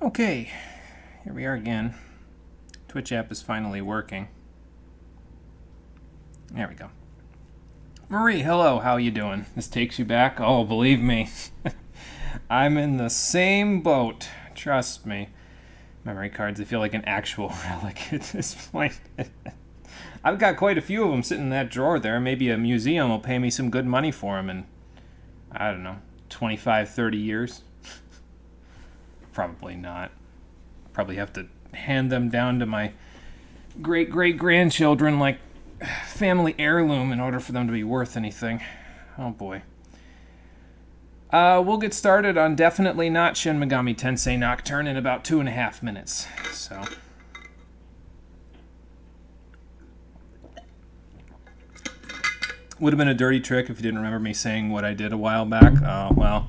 Okay, here we are again. Twitch app is finally working. There we go. Marie, hello, how you doing? This takes you back? Oh, believe me. I'm in the same boat. Trust me. Memory cards, they feel like an actual relic at this point. I've got quite a few of them sitting in that drawer there. Maybe a museum will pay me some good money for them in, I don't know, 25, 30 years. Probably not. Probably have to hand them down to my great-great-grandchildren like family heirloom in order for them to be worth anything. Oh boy. We'll get started on Definitely Not Shin Megami Tensei Nocturne in about 2.5 minutes. So. Would have been a dirty trick if you didn't remember me saying what I did a while back. Oh, well.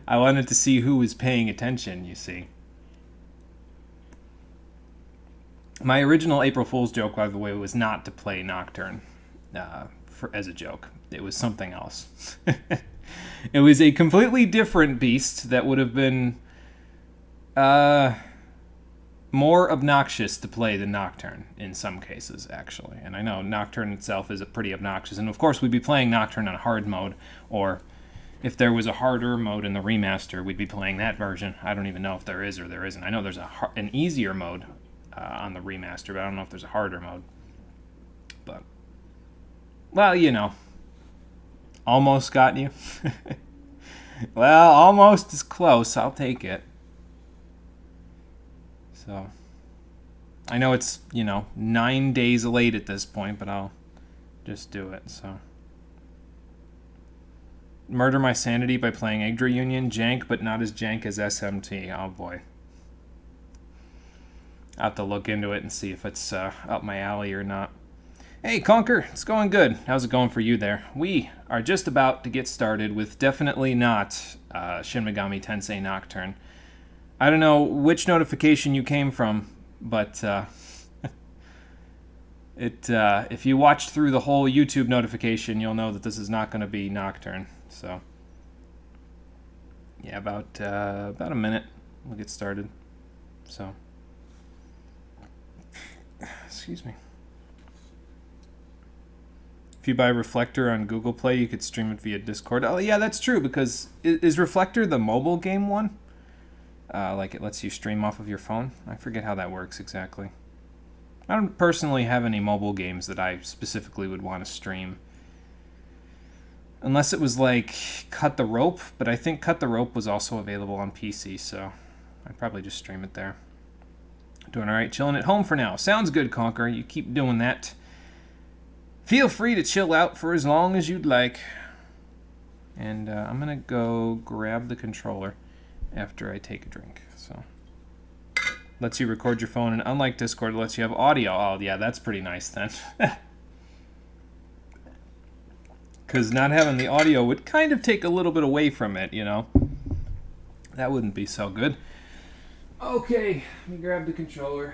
I wanted to see who was paying attention, you see. My original April Fool's joke, by the way, was not to play Nocturne as a joke. It was something else. It was a completely different beast that would have been more obnoxious to play than Nocturne in some cases, actually. And I know Nocturne itself is pretty obnoxious. And of course, we'd be playing Nocturne on hard mode, or if there was a harder mode in the remaster, we'd be playing that version. I don't even know if there is or there isn't. I know there's an easier mode on the remaster, but I don't know if there's a harder mode. But, well, you know, almost got you. Well, almost is close. I'll take it. So, I know it's, 9 days late at this point, but I'll just do it, so. Murder my sanity by playing Yggdra Union. Jank, but not as jank as SMT. Oh, boy. I'll have to look into it and see if it's up my alley or not. Hey, Conker, it's going good. How's it going for you there? We are just about to get started with Definitely Not Shin Megami Tensei Nocturne. I don't know which notification you came from, but if you watched through the whole YouTube notification, you'll know that this is not going to be Nocturne. So, yeah, about a minute, we'll get started. So, excuse me. If you buy Reflector on Google Play, you could stream it via Discord. Oh, yeah, that's true, because is Reflector the mobile game one? Like it lets you stream off of your phone? I forget how that works exactly. I don't personally have any mobile games that I specifically would want to stream. Unless it was like Cut the Rope, but I think Cut the Rope was also available on PC, so I'd probably just stream it there. Doing alright, chilling at home for now. Sounds good, Conquer. You keep doing that. Feel free to chill out for as long as you'd like. And I'm going to go grab the controller after I take a drink. So, lets you record your phone, and unlike Discord, it lets you have audio. Oh, yeah, that's pretty nice then. Because not having the audio would kind of take a little bit away from it, That wouldn't be so good. Okay, let me grab the controller.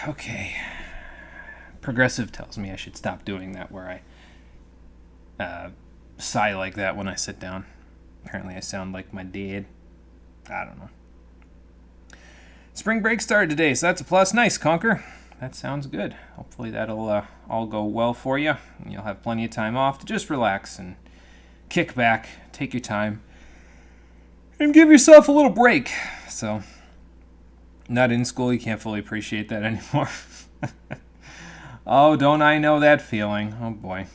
Okay. Progressive tells me I should stop doing that where I sigh like that when I sit down. Apparently I sound like my dad. I don't know. Spring break started today, so that's a plus. Nice, Conquer. That sounds good. Hopefully that'll all go well for you. You'll have plenty of time off to just relax and kick back, take your time, and give yourself a little break. So, not in school, you can't fully appreciate that anymore. Oh, don't I know that feeling. Oh, boy.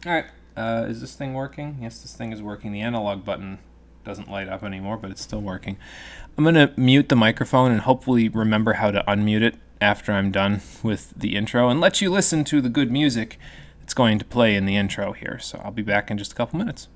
Alright, is this thing working? Yes, this thing is working. The analog button doesn't light up anymore, but it's still working. I'm going to mute the microphone and hopefully remember how to unmute it after I'm done with the intro and let you listen to the good music that's going to play in the intro here. So I'll be back in just a couple minutes.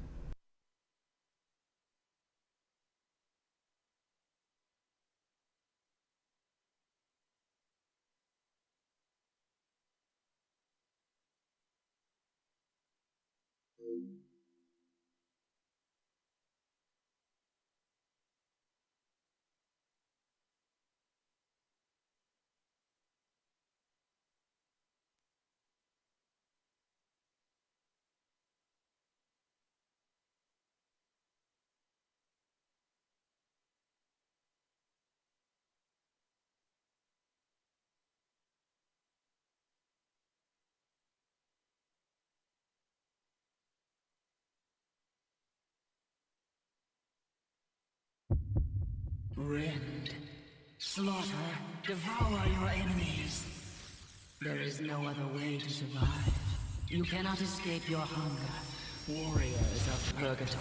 Rend. Slaughter. Devour your enemies. There is no other way to survive. You cannot escape your hunger. Warriors of Purgatory.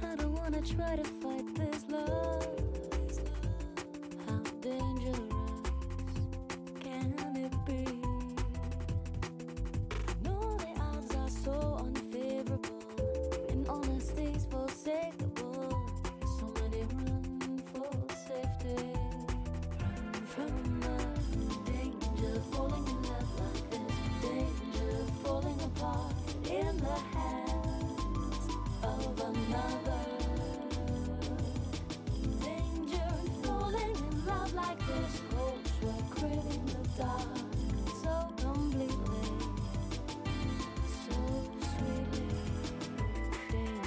I don't wanna try to fight this love. How dangerous can it be? No, the odds are so unfavorable, and honesty's forsakable. So many run for safety, run from the danger, falling in love like this, danger, falling apart in the hands of another. Danger and falling in love like this, cold sweat craving the dark so completely, so sweetly. Danger.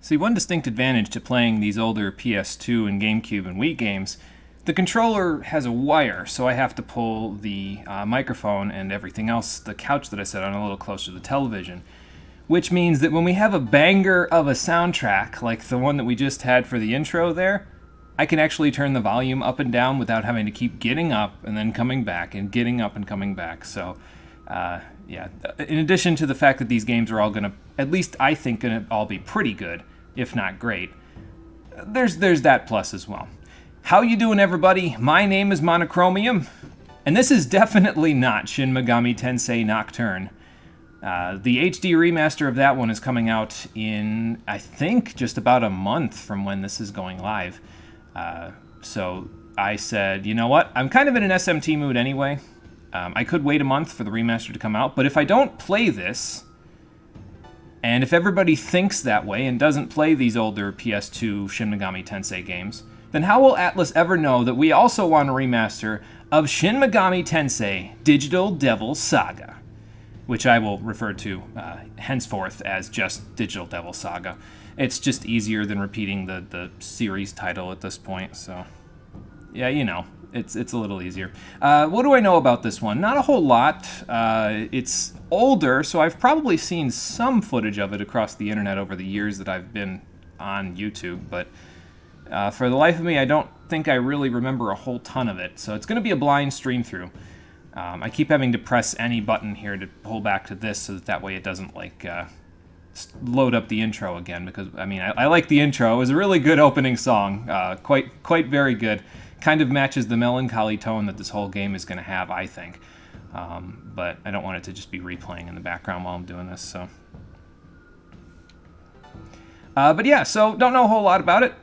See, one distinct advantage to playing these older PS2 and GameCube and Wii games, the controller has a wire, so I have to pull the microphone and everything else, the couch that I sit on, a little closer to the television. Which means that when we have a banger of a soundtrack, like the one that we just had for the intro there, I can actually turn the volume up and down without having to keep getting up and then coming back and getting up and coming back. So, yeah, in addition to the fact that these games are all going to, at least I think, going to all be pretty good, if not great, there's that plus as well. How you doing, everybody? My name is Monochrome, and this is definitely not Shin Megami Tensei Nocturne. The HD remaster of that one is coming out in, I think, just about a month from when this is going live. So I said, you know what? I'm kind of in an SMT mood anyway. I could wait a month for the remaster to come out, but if I don't play this, and if everybody thinks that way and doesn't play these older PS2 Shin Megami Tensei games, then how will Atlas ever know that we also want a remaster of Shin Megami Tensei Digital Devil Saga, which I will refer to henceforth as just Digital Devil Saga. It's just easier than repeating the series title at this point, so yeah, you know, it's a little easier. What do I know about this one? Not a whole lot. It's older, so I've probably seen some footage of it across the internet over the years that I've been on YouTube, but for the life of me, I don't think I really remember a whole ton of it, so it's going to be a blind stream through. I keep having to press any button here to pull back to this so that way it doesn't, like, load up the intro again, because, I mean, I like the intro. It was a really good opening song, quite very good. Kind of matches the melancholy tone that this whole game is going to have, I think. But I don't want it to just be replaying in the background while I'm doing this, so. But yeah, so don't know a whole lot about it.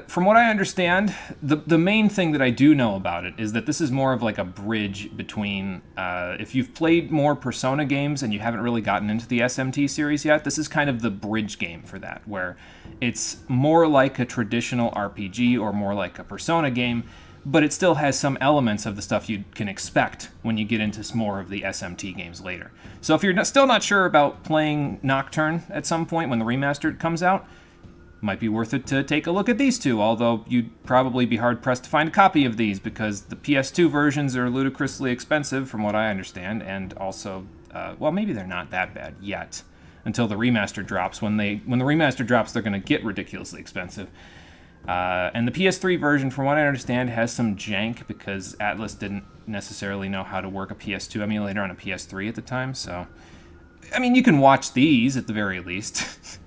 From what I understand, the main thing that I do know about it is that this is more of like a bridge between, if you've played more Persona games and you haven't really gotten into the SMT series yet, this is kind of the bridge game for that, where it's more like a traditional RPG or more like a Persona game, but it still has some elements of the stuff you can expect when you get into more of the SMT games later. So if you're still not sure about playing Nocturne at some point when the remastered comes out, might be worth it to take a look at these two, although you'd probably be hard-pressed to find a copy of these because the PS2 versions are ludicrously expensive from what I understand, and also, well, maybe they're not that bad yet until the remaster drops. When the remaster drops, they're going to get ridiculously expensive. And the PS3 version, from what I understand, has some jank because Atlas didn't necessarily know how to work a PS2 emulator on a PS3 at the time, so I mean, you can watch these at the very least.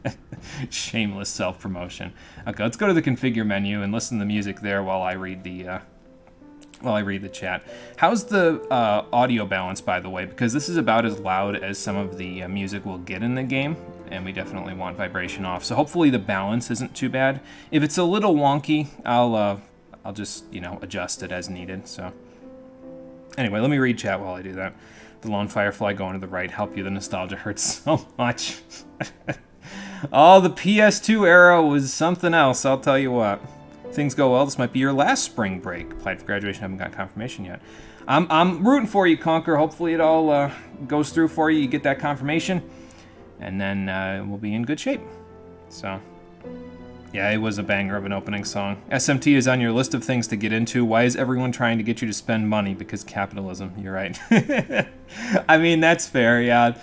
Shameless self-promotion. Okay, let's go to the configure menu and listen to the music there while I read the chat. How's the audio balance, by the way? Because this is about as loud as some of the music we'll get in the game, and we definitely want vibration off. So hopefully the balance isn't too bad. If it's a little wonky, I'll just, adjust it as needed. So anyway, let me read chat while I do that. The lone firefly going to the right. Help you. The nostalgia hurts so much. Oh, the PS2 era was something else, I'll tell you what. Things go well, this might be your last spring break. Applied for graduation, haven't got confirmation yet. I'm rooting for you, Conquer. Hopefully it all goes through for you. You get that confirmation, and then we'll be in good shape. So, yeah, it was a banger of an opening song. SMT is on your list of things to get into. Why is everyone trying to get you to spend money? Because capitalism. You're right. I mean, that's fair, yeah.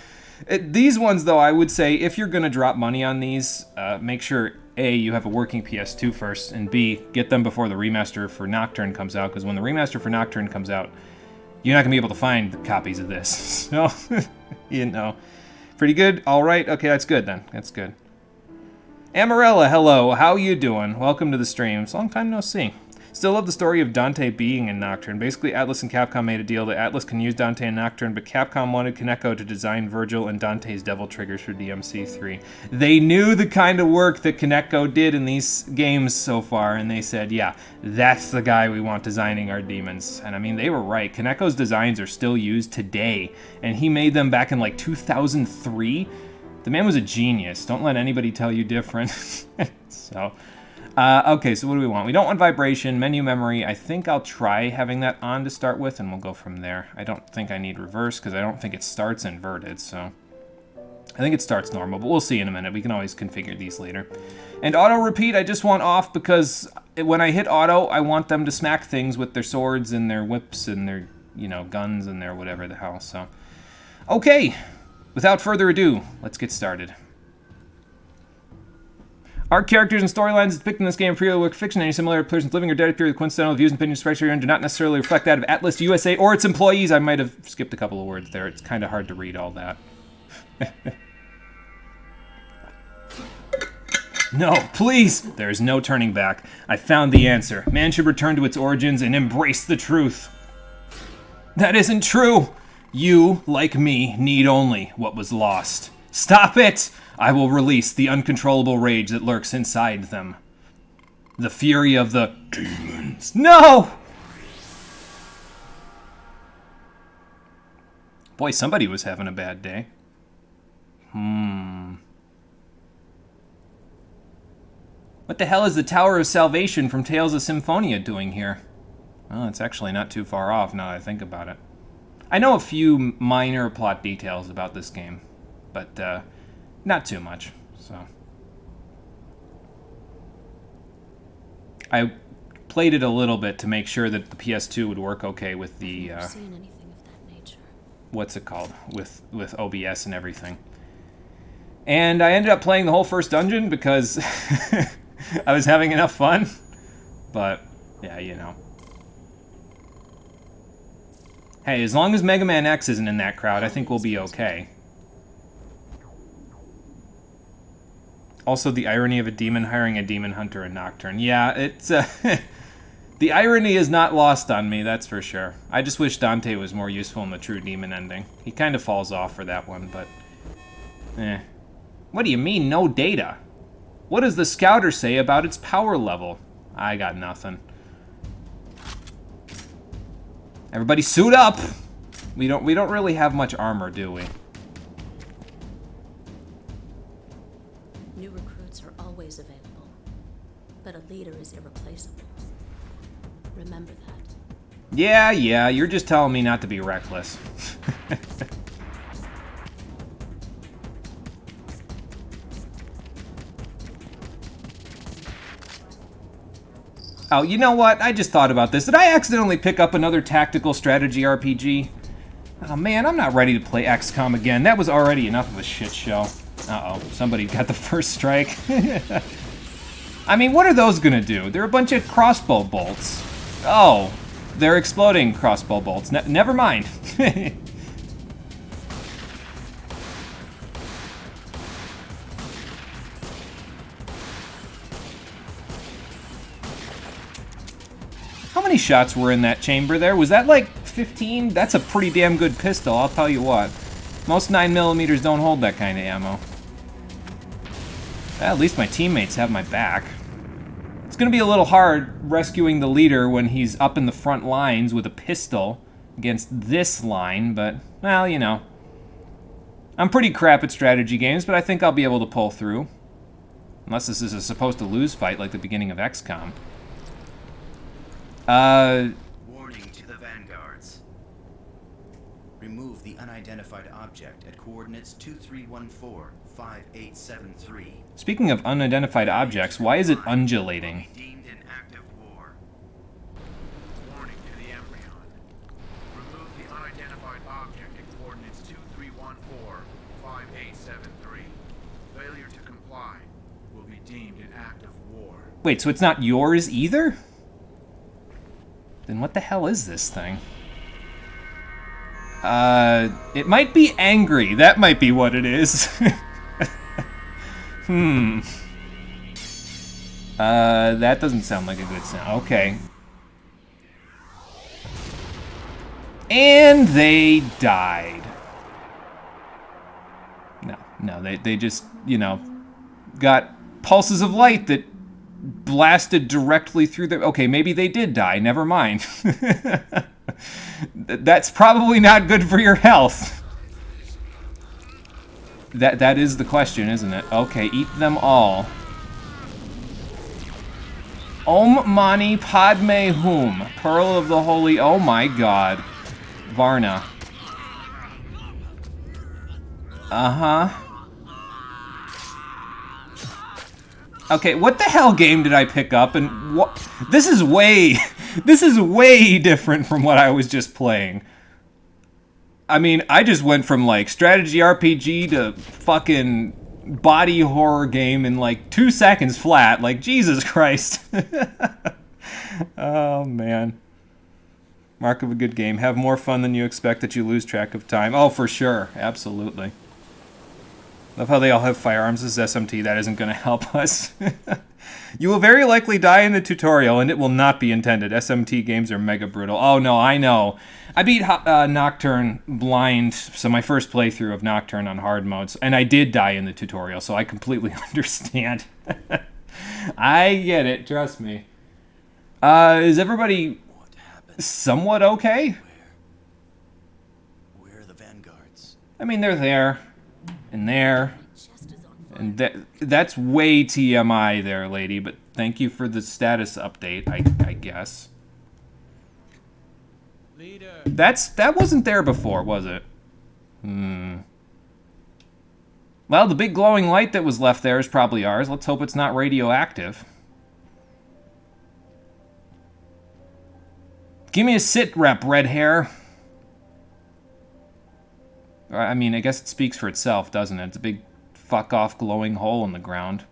These ones, though, I would say if you're going to drop money on these, make sure, A, you have a working PS2 first, and B, get them before the remaster for Nocturne comes out, because when the remaster for Nocturne comes out, you're not going to be able to find copies of this. So, pretty good? All right. Okay, that's good then. That's good. Amarella, hello. How you doing? Welcome to the stream. It's a long time no see. Still love the story of Dante being in Nocturne. Basically, Atlas and Capcom made a deal that Atlas can use Dante in Nocturne, but Capcom wanted Kaneko to design Virgil and Dante's devil triggers for DMC3. They knew the kind of work that Kaneko did in these games so far, and they said, yeah, that's the guy we want designing our demons. And I mean, they were right. Kaneko's designs are still used today, and he made them back in like 2003. The man was a genius. Don't let anybody tell you different. So... okay, so what do we want? We don't want vibration, menu memory. I think I'll try having that on to start with, and we'll go from there. I don't think I need reverse, because I don't think it starts inverted, so... I think it starts normal, but we'll see in a minute. We can always configure these later. And auto-repeat, I just want off, because when I hit auto, I want them to smack things with their swords and their whips and their, guns and their whatever the hell, so... Okay! Without further ado, let's get started. Art, characters, and storylines depicted in this game are purely work of fiction. Any similar persons living or dead appear with coincidental views and opinions expressed herein do not necessarily reflect that of Atlas USA or its employees. I might have skipped a couple of words there. It's kind of hard to read all that. No, please! There is no turning back. I found the answer. Man should return to its origins and embrace the truth. That isn't true! You, like me, need only what was lost. Stop it! I will release the uncontrollable rage that lurks inside them. The fury of the demons. No! Boy, somebody was having a bad day. What the hell is the Tower of Salvation from Tales of Symphonia doing here? Well, it's actually not too far off now that I think about it. I know a few minor plot details about this game, but, not too much, so. I played it a little bit to make sure that the PS2 would work okay with the, Never seen anything of that nature. what's it called? With OBS and everything. And I ended up playing the whole first dungeon because I was having enough fun. But, yeah, Hey, as long as Mega Man X isn't in that crowd, I think we'll be okay. Also, the irony of a demon hiring a demon hunter in Nocturne. Yeah, it's... the irony is not lost on me, that's for sure. I just wish Dante was more useful in the true demon ending. He kind of falls off for that one, but... What do you mean, no data? What does the scouter say about its power level? I got nothing. Everybody suit up! We don't really have much armor, do we? New recruits are always available, but a leader is irreplaceable. Remember that. Yeah, you're just telling me not to be reckless. Oh, you know what? I just thought about this. Did I accidentally pick up another tactical strategy RPG? Oh man, I'm not ready to play XCOM again. That was already enough of a shit show. Uh-oh, somebody got the first strike. I mean, what are those gonna do? They're a bunch of crossbow bolts. Oh, they're exploding crossbow bolts. Never mind. many shots were in that chamber there? Was that like 15? That's a pretty damn good pistol, I'll tell you what. Most 9mm don't hold that kind of ammo. At least my teammates have my back. It's gonna be a little hard rescuing the leader when he's up in the front lines with a pistol against this line, but, well, you know. I'm pretty crap at strategy games, but I think I'll be able to pull through. Unless this is a supposed to lose fight like the beginning of XCOM. Warning to the vanguards. Remove the unidentified object at coordinates 2314-5873. Speaking of unidentified objects, why is it undulating? Deemed in active war. Warning to the Embryon. Remove the unidentified object at coordinates 2314-5873. Failure to comply will be deemed an act of war. Wait, so it's not yours either? Then what the hell is this thing? It might be angry. That might be what it is. That doesn't sound like a good sound. Okay. And they died. No, they just, you know, got pulses of light that blasted directly through their... Okay, maybe they did die. Never mind. That's probably not good for your health. That is the question, isn't it? Okay, eat them all. Om Mani Padme Hum. Pearl of the Holy... Oh my god. Varna. Uh-huh. Okay, what the hell game did I pick up, and what? This is way different from what I was just playing. I mean, I just went from, like, strategy RPG to fucking body horror game in, like, 2 seconds flat. Like, Jesus Christ. Oh, man. Mark of a good game. Have more fun than you expect that you lose track of time. Oh, for sure. Absolutely. Love how they all have firearms. This is SMT. That isn't going to help us. You will very likely die in the tutorial, and it will not be intended. SMT games are mega brutal. Oh, no, I know. I beat Nocturne blind, so my first playthrough of Nocturne on hard modes, and I did die in the tutorial, so I completely understand. I get it, trust me. Is everybody somewhat okay? Where are the vanguards? I mean, they're there. And there, and that's way TMI there, lady, but thank you for the status update, I guess. Leader. That wasn't there before, was it? Well, the big glowing light that was left there is probably ours. Let's hope it's not radioactive. Give me a sit rep, red hair. I mean, I guess it speaks for itself, doesn't it? It's a big fuck-off glowing hole in the ground.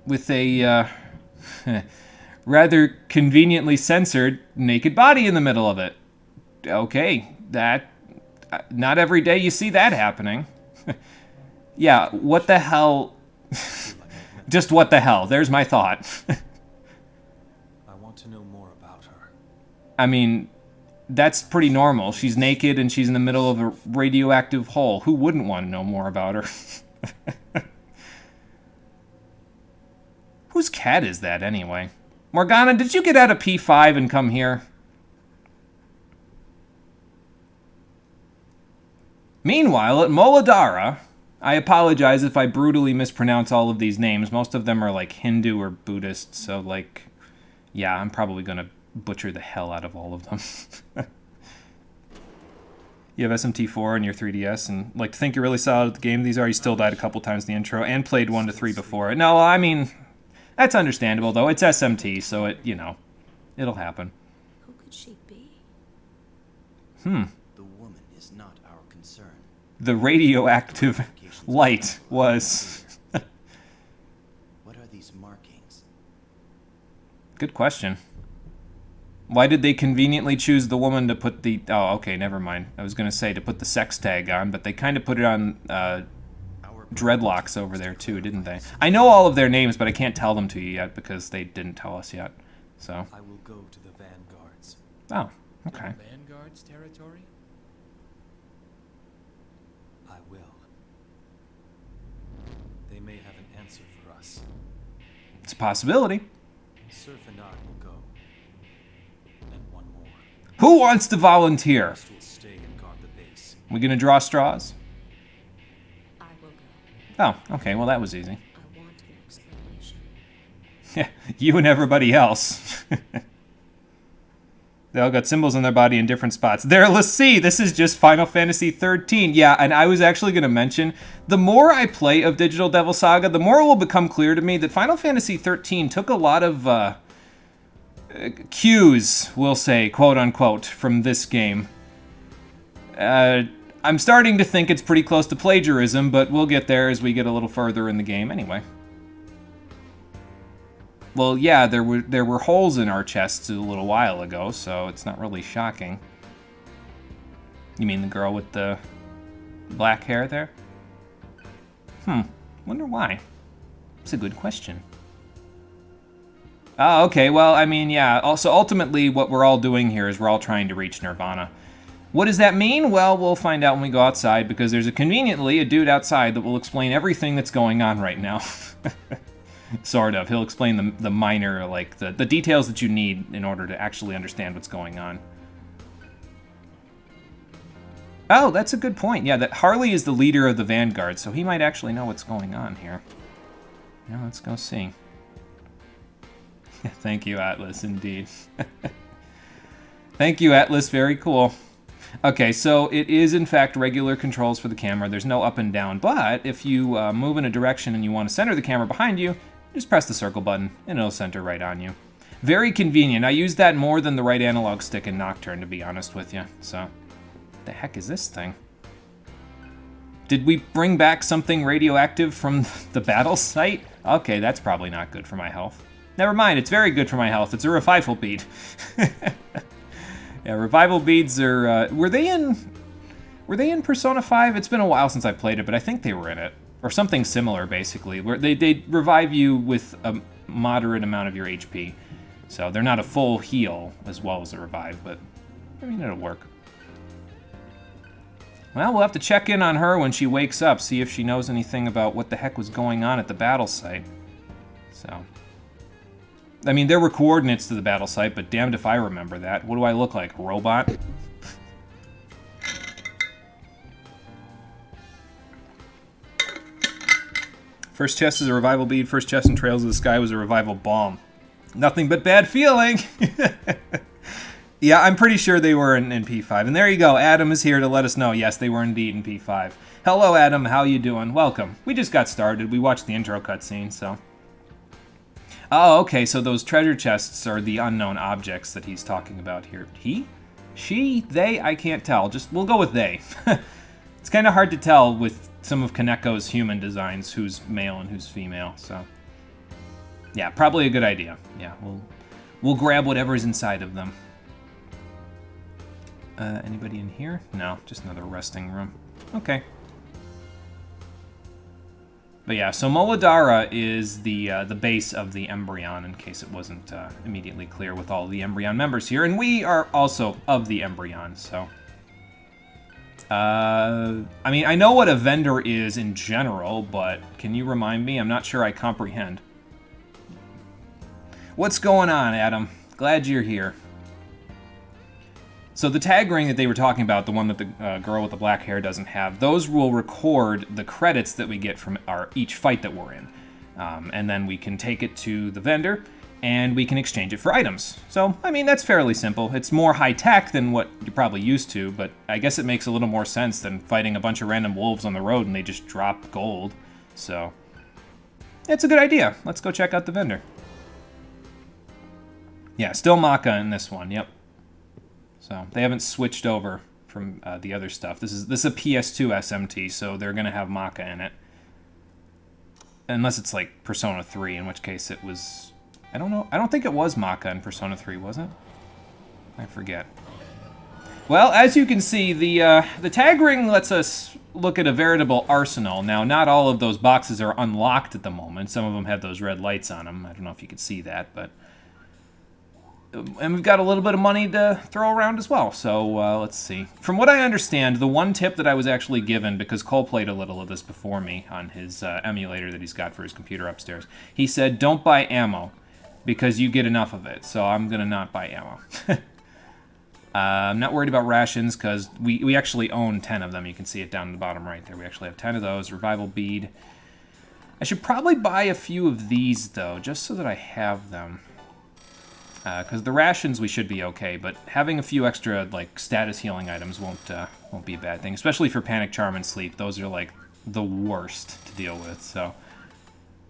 With a, rather conveniently censored naked body in the middle of it. Okay, that... not every day you see that happening. Yeah, what the hell... Just what the hell, there's my thought. I want to know more about her. I mean, that's pretty normal. She's naked and she's in the middle of a radioactive hole. Who wouldn't want to know more about her? Whose cat is that, anyway? Morgana, did you get out of P5 and come here? Meanwhile, at Moladara, I apologize if I brutally mispronounce all of these names. Most of them are, like, Hindu or Buddhist, so, like, yeah, I'm probably going to butcher the hell out of all of them. You have SMT4 and your 3DS, and like to think you're really solid at the game. These are, you still died a couple times in the intro, and played 1 to 3 before it. No, I mean, that's understandable, though. It's SMT, so it, you know, it'll happen. Who could she be? The woman is not our concern. The radioactive light was... What are these markings? Good question. Why did they conveniently choose the woman to put the... Oh, okay, never mind. I was going to say to put the sex tag on, but they kind of put it on... Our dreadlocks over there too, didn't they? I know all of their names, but I can't tell them to you yet because they didn't tell us yet. So. I will go to the vanguards. Oh, okay. Vanguard's territory? I will. They may have an answer for us. It's a possibility. Surf and I will go. And one more. Who wants to volunteer? The rest will stay and guard the base. We gonna draw straws? I will go. Oh, okay. Well, that was easy. I want an explanation. Yeah, you and everybody else. They all got symbols on their body in different spots. There, let's see. This is just Final Fantasy 13. Yeah, and I was actually going to mention, the more I play of Digital Devil Saga, the more it will become clear to me that Final Fantasy 13 took a lot of cues, we'll say, quote-unquote, from this game. I'm starting to think it's pretty close to plagiarism, but we'll get there as we get a little further in the game anyway. Well, yeah, there were holes in our chests a little while ago, so it's not really shocking. You mean the girl with the black hair there? Wonder why. It's a good question. Oh, okay, well, I mean, yeah. Also, ultimately, what we're all doing here is we're all trying to reach Nirvana. What does that mean? Well, we'll find out when we go outside, because there's conveniently a dude outside that will explain everything that's going on right now. Sort of. He'll explain the minor, like, the details that you need in order to actually understand what's going on. Oh, that's a good point. Yeah, that Harley is the leader of the Vanguard, so he might actually know what's going on here. Yeah, let's go see. Thank you, Atlas, indeed. Thank you, Atlas. Very cool. Okay, so it is, in fact, regular controls for the camera. There's no up and down, but if you move in a direction and you want to center the camera behind you, just press the circle button, and it'll center right on you. Very convenient. I use that more than the right analog stick in Nocturne, to be honest with you. So, what the heck is this thing? Did we bring back something radioactive from the battle site? Okay, that's probably not good for my health. Never mind, it's very good for my health. It's a revival bead. Yeah, revival beads are, were they in Persona 5? It's been a while since I played it, but I think they were in it. Or something similar, basically, where they revive you with a moderate amount of your HP. So they're not a full heal as well as a revive, but, I mean, it'll work. Well, we'll have to check in on her when she wakes up, see if she knows anything about what the heck was going on at the battle site. So, I mean, there were coordinates to the battle site, but damned if I remember that. What do I look like, a robot? First chest is a revival bead, first chest in Trails of the Sky was a revival bomb. Nothing but bad feeling! Yeah, I'm pretty sure they were in P5. And there you go, Adam is here to let us know. Yes, they were indeed in P5. Hello, Adam, how you doing? Welcome. We just got started. We watched the intro cutscene, so... Oh, okay, so those treasure chests are the unknown objects that he's talking about here. He? She? They? I can't tell. Just, we'll go with they. It's kind of hard to tell with some of Kaneko's human designs who's male and who's female, so... Yeah, probably a good idea. Yeah, we'll grab whatever's inside of them. Anybody in here? No, just another resting room. Okay. But yeah, so Molodara is the base of the Embryon, in case it wasn't immediately clear with all the Embryon members here. And we are also of the Embryon, so... I mean, I know what a vendor is in general, but can you remind me? I'm not sure I comprehend. What's going on, Adam? Glad you're here. So the tag ring that they were talking about, the one that the girl with the black hair doesn't have, those will record the credits that we get from each fight that we're in. And then we can take it to the vendor, and we can exchange it for items. So, I mean, that's fairly simple. It's more high-tech than what you're probably used to, but I guess it makes a little more sense than fighting a bunch of random wolves on the road and they just drop gold. So, it's a good idea. Let's go check out the vendor. Yeah, still Maka in this one, yep. So they haven't switched over from the other stuff. This is a PS2 SMT, so they're gonna have Maka in it, unless it's like Persona 3, in which case it was. I don't know. I don't think it was Maka in Persona 3, was it? I forget. Well, as you can see, the tag ring lets us look at a veritable arsenal. Now, not all of those boxes are unlocked at the moment. Some of them have those red lights on them. I don't know if you could see that, but... And we've got a little bit of money to throw around as well, so let's see. From what I understand, the one tip that I was actually given, because Cole played a little of this before me on his emulator that he's got for his computer upstairs, he said, don't buy ammo, because you get enough of it, so I'm going to not buy ammo. I'm not worried about rations, because we actually own 10 of them. You can see it down in the bottom right there. We actually have 10 of those. Revival bead. I should probably buy a few of these, though, just so that I have them. Because the rations we should be okay, but having a few extra like status healing items won't be a bad thing, especially for panic, charm, and sleep. Those are like the worst to deal with. So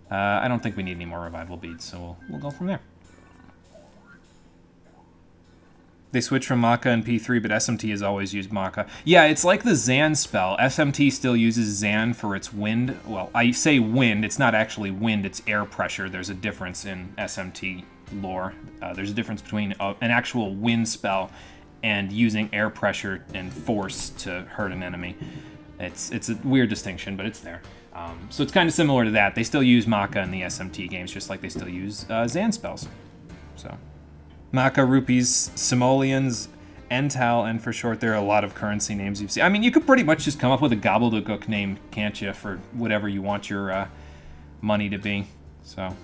I don't think we need any more revival beads, so we'll go from there. They switch from Maca and P3, but SMT has always used Maca. Yeah, it's like the Zan spell. SMT still uses Zan for its wind. Well, I say wind. It's not actually wind. It's air pressure. There's a difference in SMT lore. There's a difference between an actual wind spell and using air pressure and force to hurt an enemy. It's a weird distinction, but it's there. So it's kind of similar to that. They still use Maca in the SMT games, just like they still use Zan spells. So Maca, Rupees, Simoleons, Ental, and for short, there are a lot of currency names you've seen. I mean, you could pretty much just come up with a gobbledygook name, can't you, for whatever you want your money to be. So...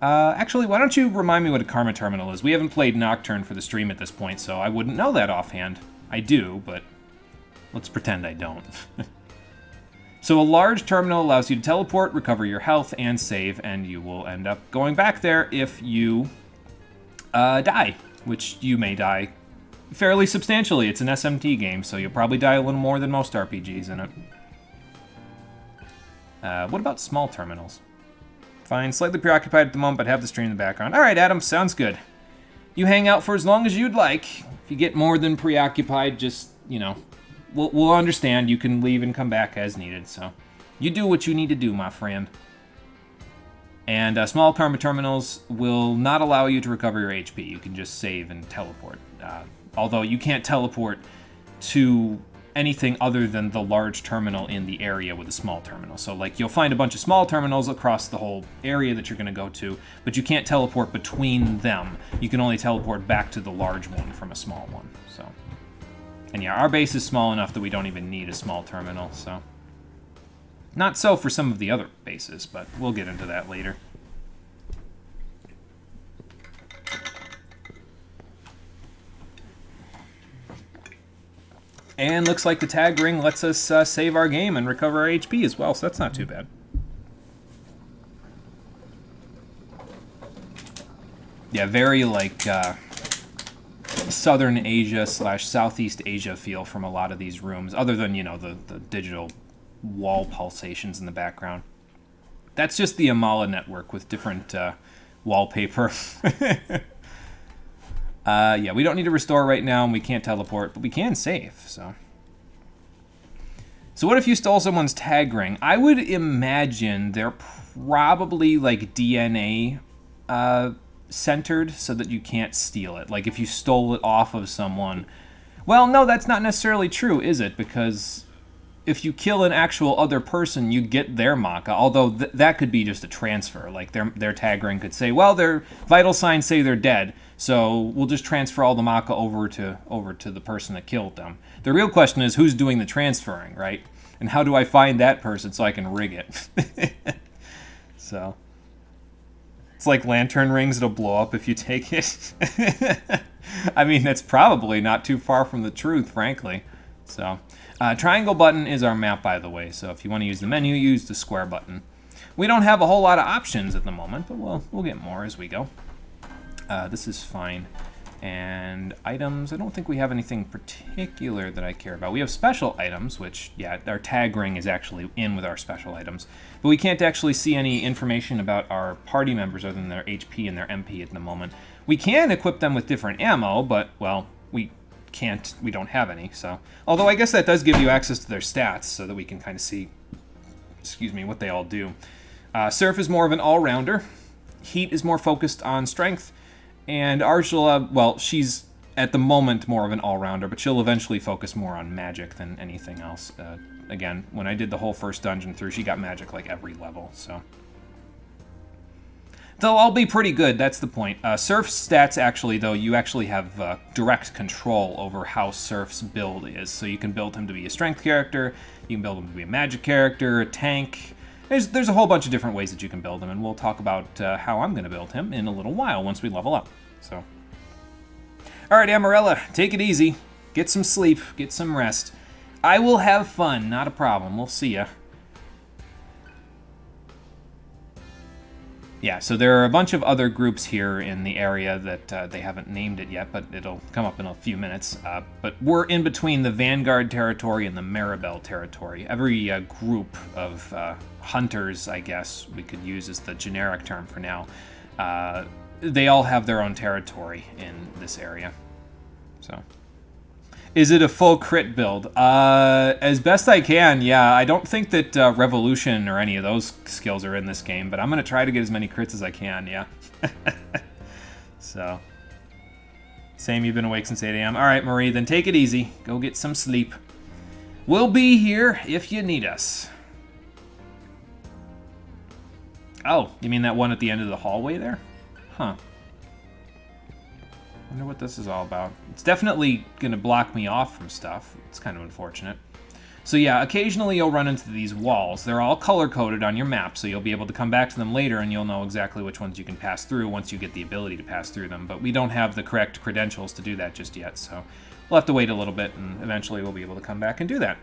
actually, why don't you remind me what a Karma Terminal is? We haven't played Nocturne for the stream at this point, so I wouldn't know that offhand. I do, but let's pretend I don't. So a large terminal allows you to teleport, recover your health, and save, and you will end up going back there if you die, which you may die fairly substantially. It's an SMT game, so you'll probably die a little more than most RPGs in it. What about small terminals? Fine, slightly preoccupied at the moment, but have the stream in the background. All right, Adam, sounds good. You hang out for as long as you'd like. If you get more than preoccupied, just, you know, we'll understand. You can leave and come back as needed, so you do what you need to do, my friend. And small Karma Terminals will not allow you to recover your HP. You can just save and teleport. Although you can't teleport to anything other than the large terminal in the area with a small terminal. So, like, you'll find a bunch of small terminals across the whole area that you're going to go to, but you can't teleport between them. You can only teleport back to the large one from a small one. So, and yeah, our base is small enough that we don't even need a small terminal, so. Not so for some of the other bases, but we'll get into that later. And looks like the tag ring lets us save our game and recover our HP as well, so that's not too bad. Yeah, very like Southern Asia / Southeast Asia feel from a lot of these rooms, other than, you know, the digital wall pulsations in the background. That's just the Amala network with different wallpaper. Yeah, we don't need to restore right now, and we can't teleport, but we can save, so. So what if you stole someone's tag ring? I would imagine they're probably, like, DNA centered so that you can't steal it. Like, if you stole it off of someone. Well, no, that's not necessarily true, is it? Because if you kill an actual other person, you get their Maca, although that could be just a transfer. Like, their tag ring could say, well, their vital signs say they're dead, so we'll just transfer all the Maca over to the person that killed them. The real question is, who's doing the transferring, right? And how do I find that person so I can rig it? So, it's like lantern rings, it'll blow up if you take it. I mean, that's probably not too far from the truth, frankly. So, triangle button is our map, by the way, so if you want to use the menu, use the square button. We don't have a whole lot of options at the moment, but we'll get more as we go. This is fine. And items, I don't think we have anything particular that I care about. We have special items, which, yeah, our tag ring is actually in with our special items. But we can't actually see any information about our party members other than their HP and their MP at the moment. We can equip them with different ammo, but, well, we don't have any, so. Although I guess that does give you access to their stats so that we can kind of see, what they all do. Surf is more of an all-rounder. Heat is more focused on strength. And Arjula, well, she's at the moment, more of an all-rounder, but she'll eventually focus more on magic than anything else. Again, when I did the whole first dungeon through, she got magic like every level, so... They'll all be pretty good, that's the point. Surf's stats, actually, though, you actually have direct control over how Surf's build is. So you can build him to be a strength character, you can build him to be a magic character, a tank. There's a whole bunch of different ways that you can build him, and we'll talk about how I'm going to build him in a little while once we level up. So, all right, Amarella, take it easy. Get some sleep, get some rest. I will have fun, not a problem. We'll see ya. Yeah, so there are a bunch of other groups here in the area that they haven't named it yet, but it'll come up in a few minutes. But we're in between the Vanguard territory and the Maribel territory. Every group of hunters, I guess we could use as the generic term for now, they all have their own territory in this area. So, is it a full crit build? As best I can, yeah. I don't think that Revolution or any of those skills are in this game, but I'm going to try to get as many crits as I can, yeah. So, same, you've been awake since 8 a.m. All right, Marie, then take it easy. Go get some sleep. We'll be here if you need us. Oh, you mean that one at the end of the hallway there? Huh. Wonder what this is all about. It's definitely going to block me off from stuff. It's kind of unfortunate. So yeah, occasionally you'll run into these walls. They're all color-coded on your map, so you'll be able to come back to them later and you'll know exactly which ones you can pass through once you get the ability to pass through them. But we don't have the correct credentials to do that just yet, so we'll have to wait a little bit and eventually we'll be able to come back and do that.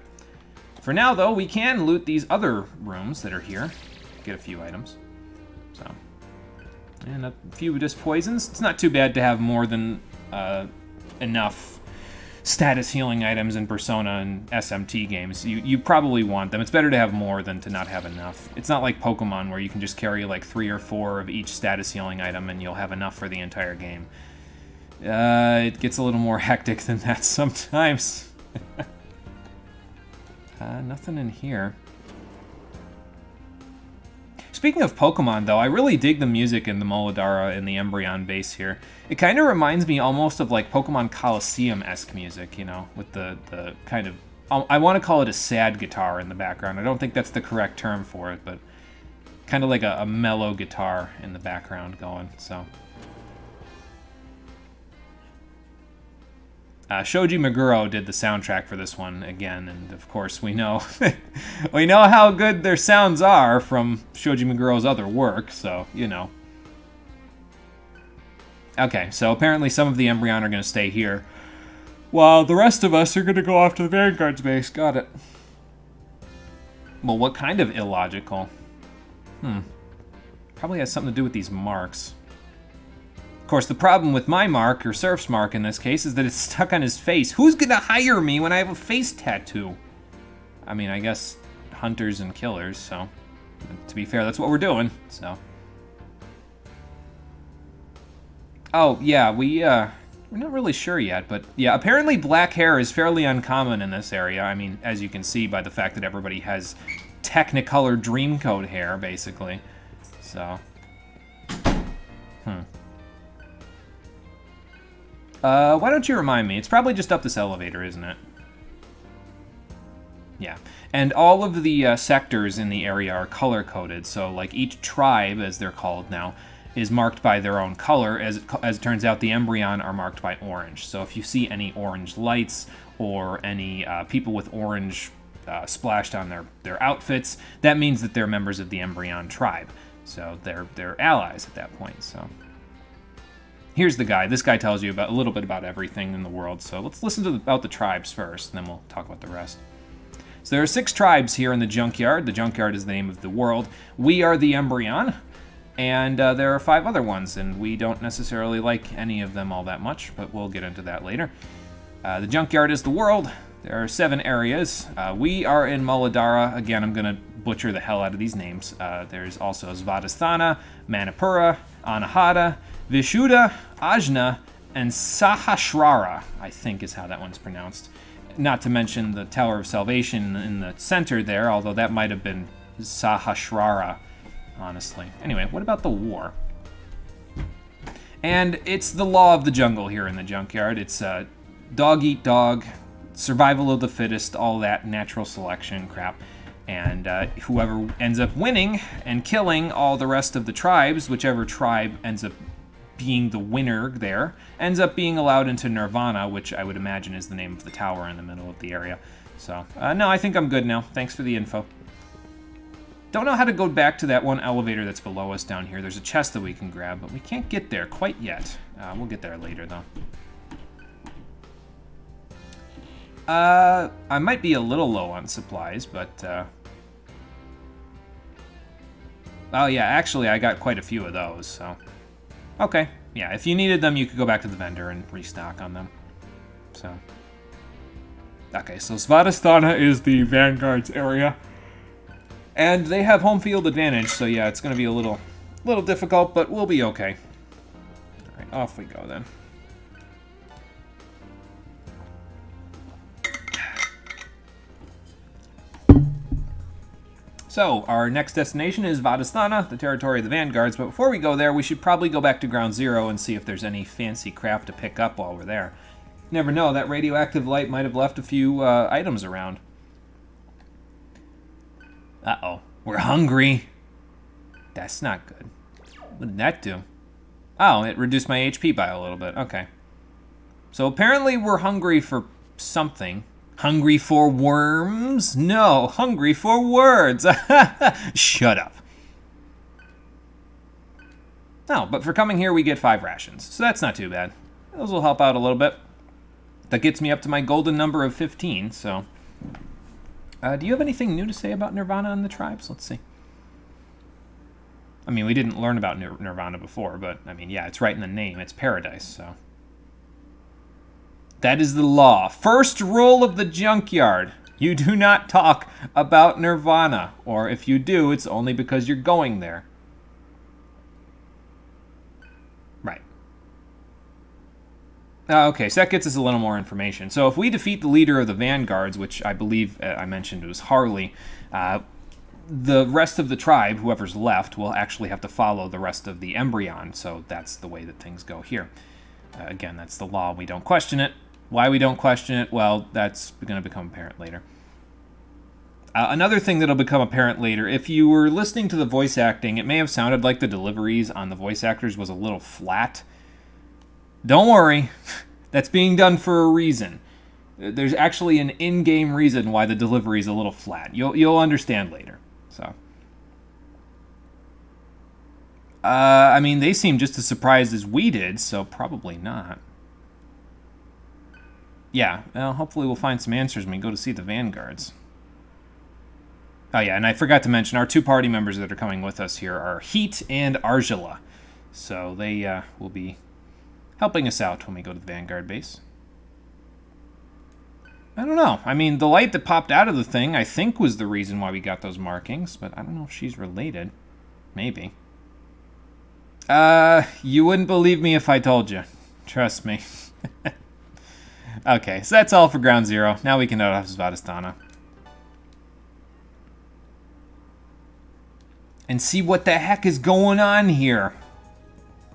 For now, though, we can loot these other rooms that are here. Get a few items. So... and a few just poisons. It's not too bad to have more than enough status healing items in Persona and SMT games. You probably want them. It's better to have more than to not have enough. It's not like Pokemon where you can just carry like 3 or 4 of each status healing item and you'll have enough for the entire game. It gets a little more hectic than that sometimes. Nothing in here. Speaking of Pokemon, though, I really dig the music in the Molodara and the Embryon base here. It kind of reminds me almost of like Pokemon Coliseum-esque music, you know, with the kind of... I want to call it a sad guitar in the background. I don't think that's the correct term for it, but kind of like a mellow guitar in the background going, so... Shoji Meguro did the soundtrack for this one again, and of course we know we know how good their sounds are from Shoji Meguro's other work, so you know. Okay, so apparently some of the Embryon are going to stay here, while the rest of us are going to go off to the Vanguard's base. Got it. Well, what kind of illogical? Probably has something to do with these marks. Of course, the problem with my mark, or Surf's mark in this case, is that it's stuck on his face. Who's gonna hire me when I have a face tattoo? I mean, I guess hunters and killers, so... to be fair, that's what we're doing, so... oh, yeah, we're not really sure yet, but yeah, apparently black hair is fairly uncommon in this area. I mean, as you can see by the fact that everybody has Technicolor Dreamcoat hair, basically. So... why don't you remind me? It's probably just up this elevator, isn't it? Yeah. And all of the sectors in the area are color-coded, so like each tribe, as they're called now, is marked by their own color. As it turns out, the Embryon are marked by orange. So if you see any orange lights or any people with orange splashed on their outfits, that means that they're members of the Embryon tribe. So they're allies at that point, so... here's the guy. This guy tells you about a little bit about everything in the world, so let's listen to about the tribes first, and then we'll talk about the rest. So there are 6 tribes here in the Junkyard. The Junkyard is the name of the world. We are the Embryon, and there are 5 other ones, and we don't necessarily like any of them all that much, but we'll get into that later. The Junkyard is the world. There are 7 areas. We are in Molodara. Again, I'm going to butcher the hell out of these names. There's also Svadhisthana, Manipura, Anahata, Vishuddha, Ajna, and Sahasrara, I think is how that one's pronounced. Not to mention the Tower of Salvation in the center there, although that might have been Sahasrara, honestly. Anyway, what about the war? And it's the law of the jungle here in the junkyard. It's dog eat dog, survival of the fittest, all that natural selection crap. And whoever ends up winning and killing all the rest of the tribes, whichever tribe ends up being the winner there, ends up being allowed into Nirvana, which I would imagine is the name of the tower in the middle of the area. So, no, I think I'm good now. Thanks for the info. Don't know how to go back to that one elevator that's below us down here. There's a chest that we can grab, but we can't get there quite yet. We'll get there later, though. I might be a little low on supplies, but... Oh, yeah, actually, I got quite a few of those, so... Okay, yeah, if you needed them, you could go back to the vendor and restock on them. So... Okay, so Svadhisthana is the Vanguard's area. And they have home field advantage, so yeah, it's going to be a little difficult, but we'll be okay. All right, off we go then. So, our next destination is Svadhisthana, the territory of the Vanguards, but before we go there, we should probably go back to Ground Zero and see if there's any fancy craft to pick up while we're there. Never know, that radioactive light might have left a few items around. Uh-oh. We're hungry. That's not good. What did that do? Oh, it reduced my HP by a little bit. Okay. So apparently we're hungry for something. Hungry for worms? No, hungry for words. Shut up. No, but for coming here we get 5 rations. So that's not too bad. Those will help out a little bit. That gets me up to my golden number of 15, so... do you have anything new to say about Nirvana and the tribes? Let's see. I mean, we didn't learn about Nirvana before, but, I mean, yeah, it's right in the name. It's paradise, so... That is the law. First rule of the junkyard. You do not talk about Nirvana. Or if you do, it's only because you're going there. Right. Okay, so that gets us a little more information. So if we defeat the leader of the Vanguards, which I believe I mentioned was Harley, the rest of the tribe, whoever's left, will actually have to follow the rest of the Embryon. So that's the way that things go here. Again, that's the law. We don't question it. Why we don't question it, well, that's going to become apparent later. Another thing that'll become apparent later, if you were listening to the voice acting, it may have sounded like the deliveries on the voice actors was a little flat. Don't worry, that's being done for a reason. There's actually an in-game reason why the delivery is a little flat. You'll understand later. So, I mean, they seem just as surprised as we did, so probably not. Yeah, well, hopefully we'll find some answers when we go to see the Vanguards. Oh yeah, and I forgot to mention, our 2 party members that are coming with us here are Heat and Argila. So they will be helping us out when we go to the Vanguard base. I don't know. I mean, the light that popped out of the thing, I think, was the reason why we got those markings, but I don't know if she's related. Maybe. You wouldn't believe me if I told you. Trust me. Okay, so that's all for Ground Zero. Now we can head off to Svadhisthana. And see what the heck is going on here.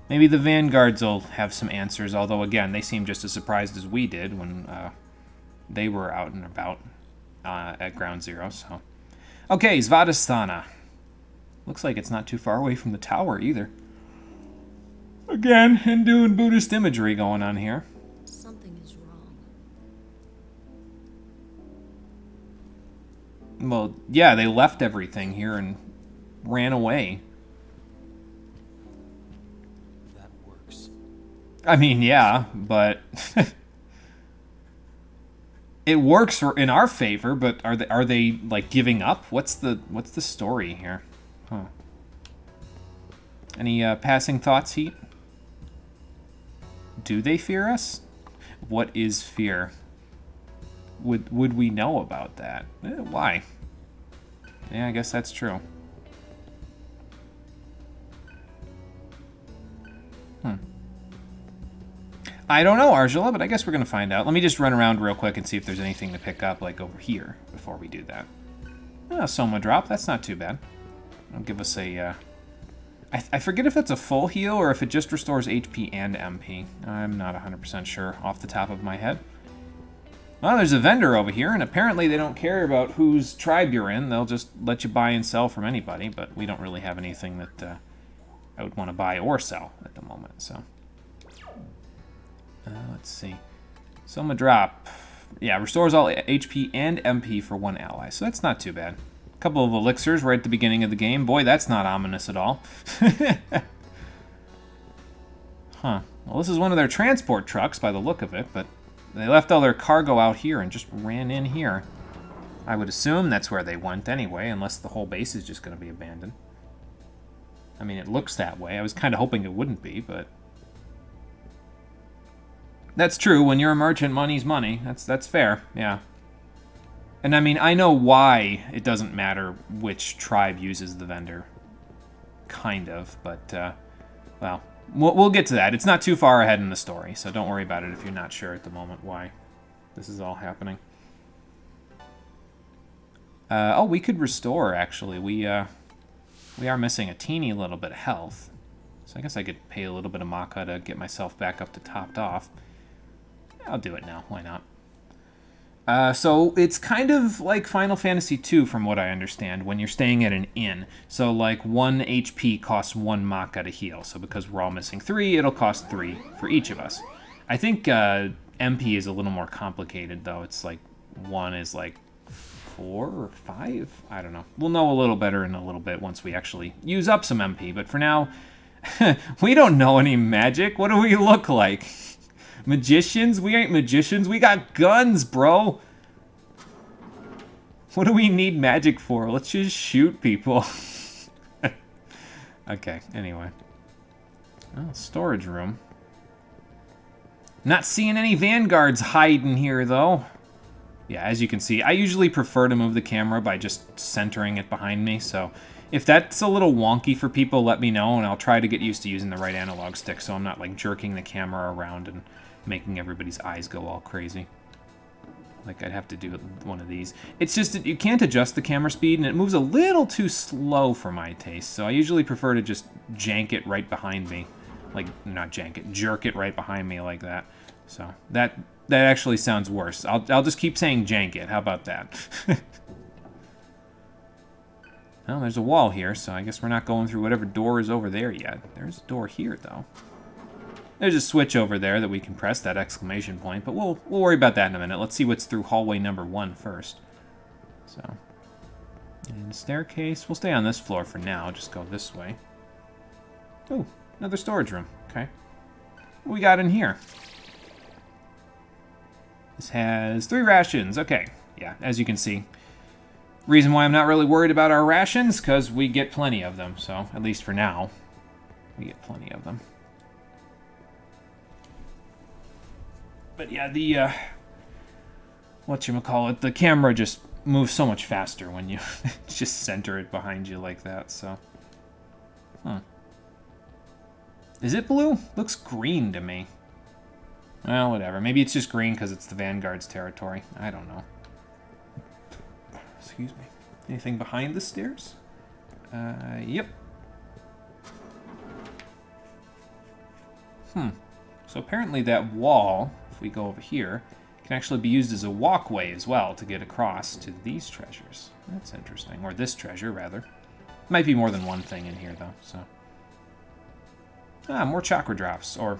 Maybe the Vanguards will have some answers, although, again, they seem just as surprised as we did when they were out and about at Ground Zero, so... Okay, Svadhisthana. Looks like it's not too far away from the tower, either. Again, Hindu and Buddhist imagery going on here. Something is wrong. Well, yeah, they left everything here and ran away. That works. I mean, yeah, but it works in our favor. But are they like giving up? What's the story here? Huh? Any passing thoughts, Heat? Do they fear us? What is fear? Would we know about that? Why? Yeah, I guess that's true. I don't know, Argila, but I guess we're going to find out. Let me just run around real quick and see if there's anything to pick up, like over here, before we do that. Soma drop, that's not too bad. It'll give us a I forget if that's a full heal or if it just restores HP and MP. I'm not 100% sure off the top of my head. Well, there's a vendor over here, and apparently they don't care about whose tribe you're in. They'll just let you buy and sell from anybody, but we don't really have anything that I would want to buy or sell at the moment, so. Let's see. Soma drop. Yeah, restores all HP and MP for one ally, so that's not too bad. A couple of elixirs right at the beginning of the game. Boy, that's not ominous at all. Huh. Well, this is one of their transport trucks by the look of it, but they left all their cargo out here and just ran in here. I would assume that's where they went anyway, unless the whole base is just going to be abandoned. I mean, it looks that way. I was kind of hoping it wouldn't be, but... That's true. When you're a merchant, money's money. That's fair, yeah. And I mean, I know why it doesn't matter which tribe uses the vendor. Kind of, but, well... We'll get to that. It's not too far ahead in the story, so don't worry about it if you're not sure at the moment why this is all happening. Oh, we could restore, actually. We are missing a teeny little bit of health. So I guess I could pay a little bit of Maka to get myself back up to topped off. I'll do it now. Why not? So it's kind of like Final Fantasy II, from what I understand, when you're staying at an inn. So like 1 HP costs 1 Maka to heal. So because we're all missing 3, it'll cost 3 for each of us. I think MP is a little more complicated, though. It's like 1 is like 4 or 5? I don't know. We'll know a little better in a little bit once we actually use up some MP. But for now, we don't know any magic. What do we look like? Magicians? We ain't magicians. We got guns, bro. What do we need magic for? Let's just shoot people. Okay, anyway. Oh, storage room. Not seeing any vanguards hiding here, though. Yeah, as you can see, I usually prefer to move the camera by just centering it behind me, so if that's a little wonky for people, let me know, and I'll try to get used to using the right analog stick so I'm not, like, jerking the camera around and making everybody's eyes go all crazy. Like I'd have to do one of these. It's just that you can't adjust the camera speed, and it moves a little too slow for my taste, so I usually prefer to just jank it right behind me. Like, not jank it, jerk it right behind me like that. So, that actually sounds worse. I'll just keep saying jank it. How about that? Well, there's a wall here, so I guess we're not going through whatever door is over there yet. There's a door here, though. There's a switch over there that we can press, that exclamation point, but we'll worry about that in a minute. Let's see what's through hallway number 1 first. So, and staircase. We'll stay on this floor for now. Just go this way. Oh, another storage room. Okay. What we got in here? This has 3 rations. Okay. Yeah, as you can see. Reason why I'm not really worried about our rations, because we get plenty of them. So, at least for now, we get plenty of them. But yeah, the, whatchamacallit, the camera just moves so much faster when you just center it behind you like that, so. Huh. Is it blue? Looks green to me. Well, whatever. Maybe it's just green because it's the Vanguard's territory. I don't know. Excuse me. Anything behind the stairs? Yep. So apparently that wall, if we go over here, can actually be used as a walkway as well to get across to these treasures. That's interesting. Or this treasure, rather. Might be more than one thing in here, though, so. Ah, more chakra drops. Or,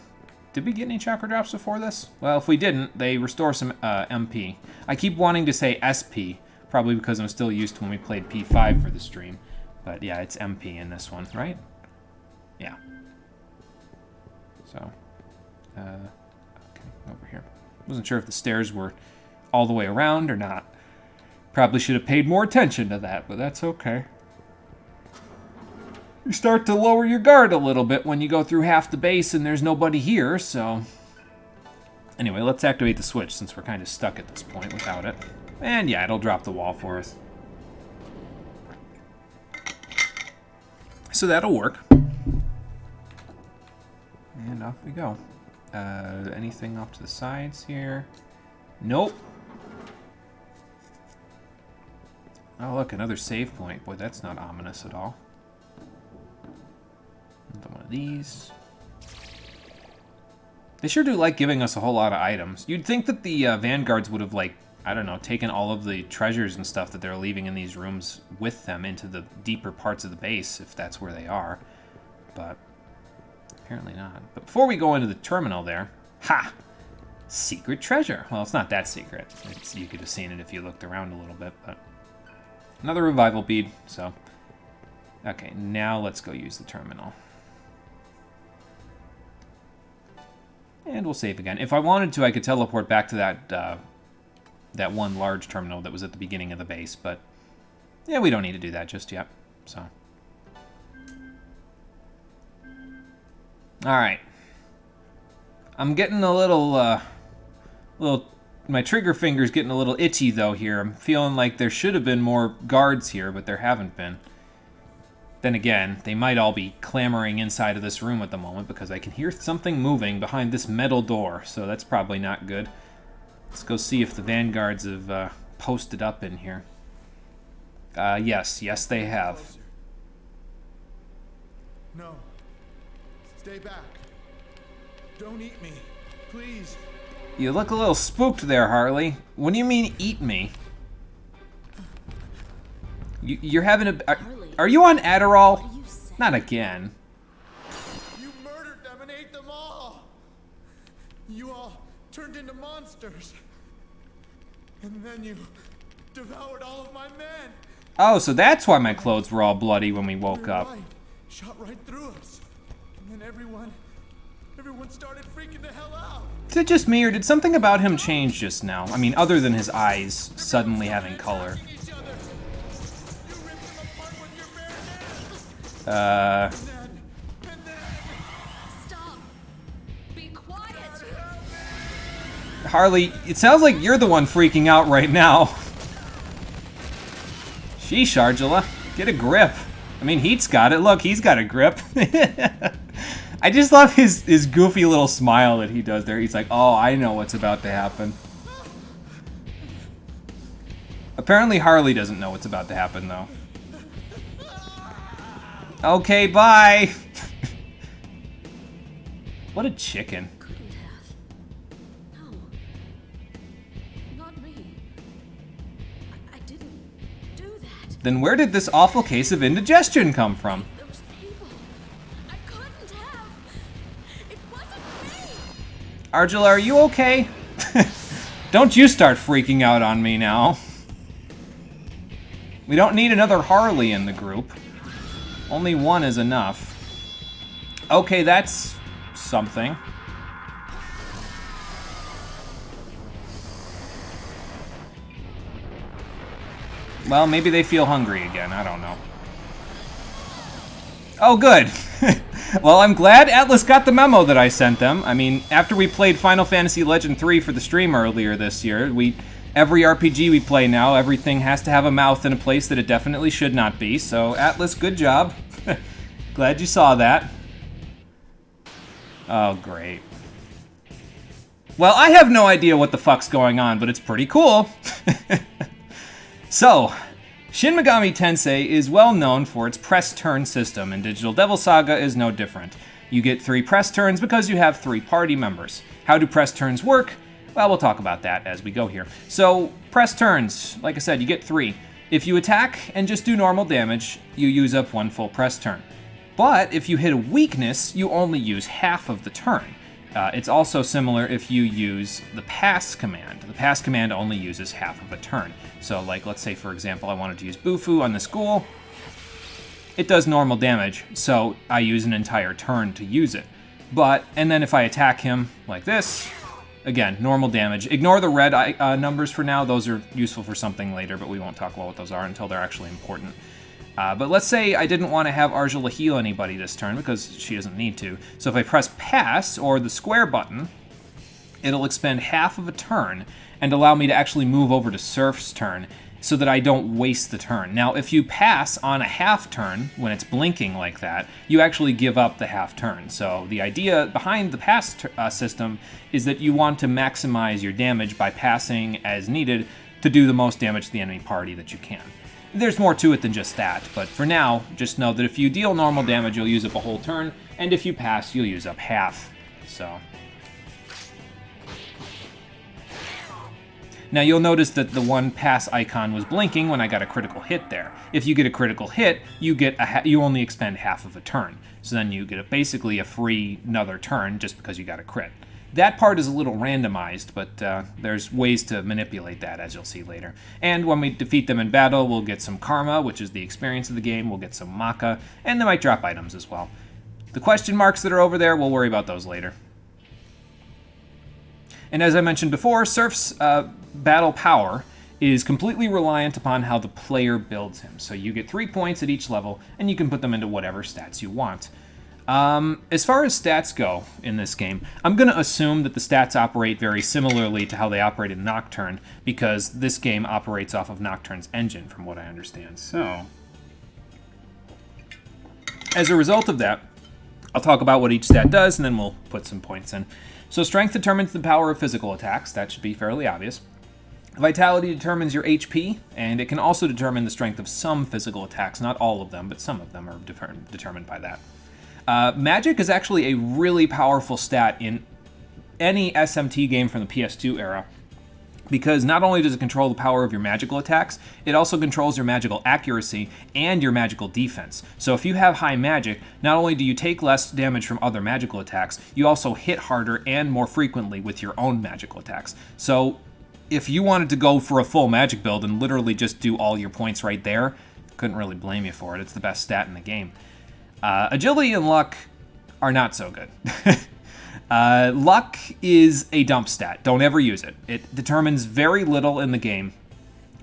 did we get any chakra drops before this? Well, if we didn't, they restore some MP. I keep wanting to say SP, probably because I'm still used to when we played P5 for the stream. But yeah, it's MP in this one, right? Yeah. So, okay, over here. Wasn't sure if the stairs were all the way around or not. Probably should have paid more attention to that, but that's okay. You start to lower your guard a little bit when you go through half the base and there's nobody here, so. Anyway, let's activate the switch since we're kind of stuck at this point without it. And yeah, it'll drop the wall for us. So that'll work. And off we go. Anything off to the sides here? Nope. Oh, look, another save point. Boy, that's not ominous at all. these. They sure do like giving us a whole lot of items. You'd think that the vanguards would have, like, I don't know, taken all of the treasures and stuff that they're leaving in these rooms with them into the deeper parts of the base, if that's where they are. But apparently not. But before we go into the terminal there, ha! Secret treasure. Well, it's not that secret. You could have seen it if you looked around a little bit, but another revival bead, so. Okay, now let's go use the terminal. And we'll save again. If I wanted to, I could teleport back to that one large terminal that was at the beginning of the base, but yeah, we don't need to do that just yet, so. Alright. I'm getting a little, my trigger finger's getting a little itchy, though, here. I'm feeling like there should have been more guards here, but there haven't been. Then again, they might all be clamoring inside of this room at the moment because I can hear something moving behind this metal door, so that's probably not good. Let's go see if the vanguards have posted up in here. Yes, they have. No. Stay back. Don't eat me. Please. You look a little spooked there, Harley. What do you mean, eat me? You're having a... Are you on Adderall? Not again. You murdered them and ate them all. You all turned into monsters. And then you devoured all of my men. Oh, so that's why my clothes were all bloody when we woke Your up. light shot right through us. And then everyone started freaking the hell out. Is it just me, or did something about him change just now? I mean, other than his eyes suddenly having color. Stop. Be quiet. Harley, it sounds like you're the one freaking out right now. Sheesh, Argela. Get a grip. I mean, Heat's got it. Look, he's got a grip. I just love his goofy little smile that he does there. He's like, oh, I know what's about to happen. Apparently Harley doesn't know what's about to happen, though. Okay, bye. What a chicken. Couldn't have. No. Not me. I didn't do that. Then where did this awful case of indigestion come from? Those people. I couldn't have. It wasn't me. Argela, are you okay? Don't you start freaking out on me now. We don't need another Harley in the group. Only one is enough. Okay, that's something. Well, maybe they feel hungry again. I don't know. Oh, good. Well, I'm glad Atlas got the memo that I sent them. I mean, after we played Final Fantasy Legend 3 for the stream earlier this year, every RPG we play now, everything has to have a mouth in a place that it definitely should not be. So, Atlas, good job. Glad you saw that. Oh, great. Well, I have no idea what the fuck's going on, but it's pretty cool. So, Shin Megami Tensei is well known for its press turn system, and Digital Devil Saga is no different. You get 3 press turns because you have 3 party members. How do press turns work? Well, we'll talk about that as we go here. So, press turns, like I said, you get 3. If you attack and just do normal damage, you use up 1 full press turn. But if you hit a weakness, you only use half of the turn. It's also similar if you use the pass command. The pass command only uses half of a turn. So, like, let's say, for example, I wanted to use Bufu on this ghoul. It does normal damage, so I use an entire turn to use it. And then if I attack him like this, again, normal damage. Ignore the red numbers for now. Those are useful for something later, but we won't talk about what those are until they're actually important. But let's say I didn't want to have Argela heal anybody this turn because she doesn't need to. So if I press pass or the square button, it'll expend half of a turn and allow me to actually move over to Surf's turn so that I don't waste the turn. Now, if you pass on a half turn when it's blinking like that, you actually give up the half turn. So the idea behind the pass system is that you want to maximize your damage by passing as needed to do the most damage to the enemy party that you can. There's more to it than just that, but for now, just know that if you deal normal damage, you'll use up a whole turn, and if you pass, you'll use up half. So now you'll notice that the one pass icon was blinking when I got a critical hit there. If you get a critical hit, you get you only expend half of a turn. So then you get basically a free another turn just because you got a crit. That part is a little randomized, but there's ways to manipulate that, as you'll see later. And when we defeat them in battle, we'll get some karma, which is the experience of the game. We'll get some maca, and they might drop items as well. The question marks that are over there, we'll worry about those later. And as I mentioned before, Surf's battle power is completely reliant upon how the player builds him. So you get 3 points at each level, and you can put them into whatever stats you want. As far as stats go in this game, I'm going to assume that the stats operate very similarly to how they operate in Nocturne, because this game operates off of Nocturne's engine, from what I understand. So, as a result of that, I'll talk about what each stat does, and then we'll put some points in. So strength determines the power of physical attacks. That should be fairly obvious. Vitality determines your HP, and it can also determine the strength of some physical attacks. Not all of them, but some of them are determined by that. Magic is actually a really powerful stat in any SMT game from the PS2 era, because not only does it control the power of your magical attacks, it also controls your magical accuracy and your magical defense. So if you have high magic, not only do you take less damage from other magical attacks, you also hit harder and more frequently with your own magical attacks. So if you wanted to go for a full magic build and literally just do all your points right there, couldn't really blame you for it. It's the best stat in the game. Agility and luck are not so good. Luck is a dump stat. Don't ever use it. It determines very little in the game.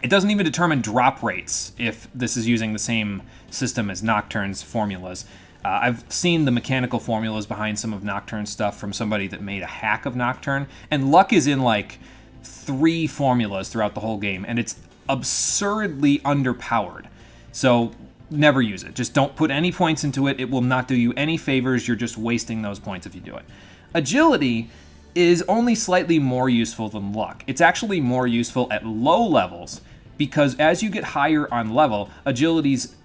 It doesn't even determine drop rates if this is using the same system as Nocturne's formulas. I've seen the mechanical formulas behind some of Nocturne's stuff from somebody that made a hack of Nocturne, and luck is in like 3 formulas throughout the whole game, and it's absurdly underpowered. So never use it. Just don't put any points into it. It will not do you any favors. You're just wasting those points if you do it. Agility is only slightly more useful than luck. It's actually more useful at low levels, because as you get higher on level, agility's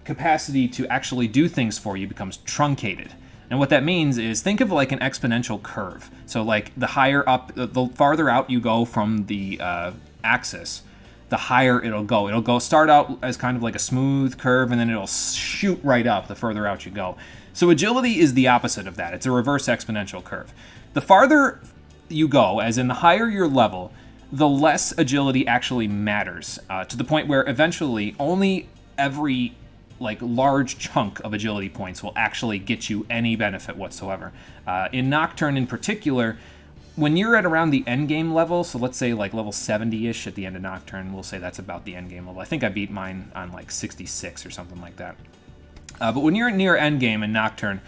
capacity to actually do things for you becomes truncated. And what that means is, think of like an exponential curve. So like the higher up, the farther out you go from the axis, the higher it'll go. It'll start out as kind of like a smooth curve, and then it'll shoot right up the further out you go. So agility is the opposite of that. It's a reverse exponential curve. The farther you go, as in the higher your level, the less agility actually matters, to the point where eventually only every like large chunk of agility points will actually get you any benefit whatsoever. In Nocturne in particular, when you're at around the end game level, so let's say like level 70-ish at the end of Nocturne, we'll say that's about the end game level. I think I beat mine on like 66 or something like that. But when you're near end game in Nocturne,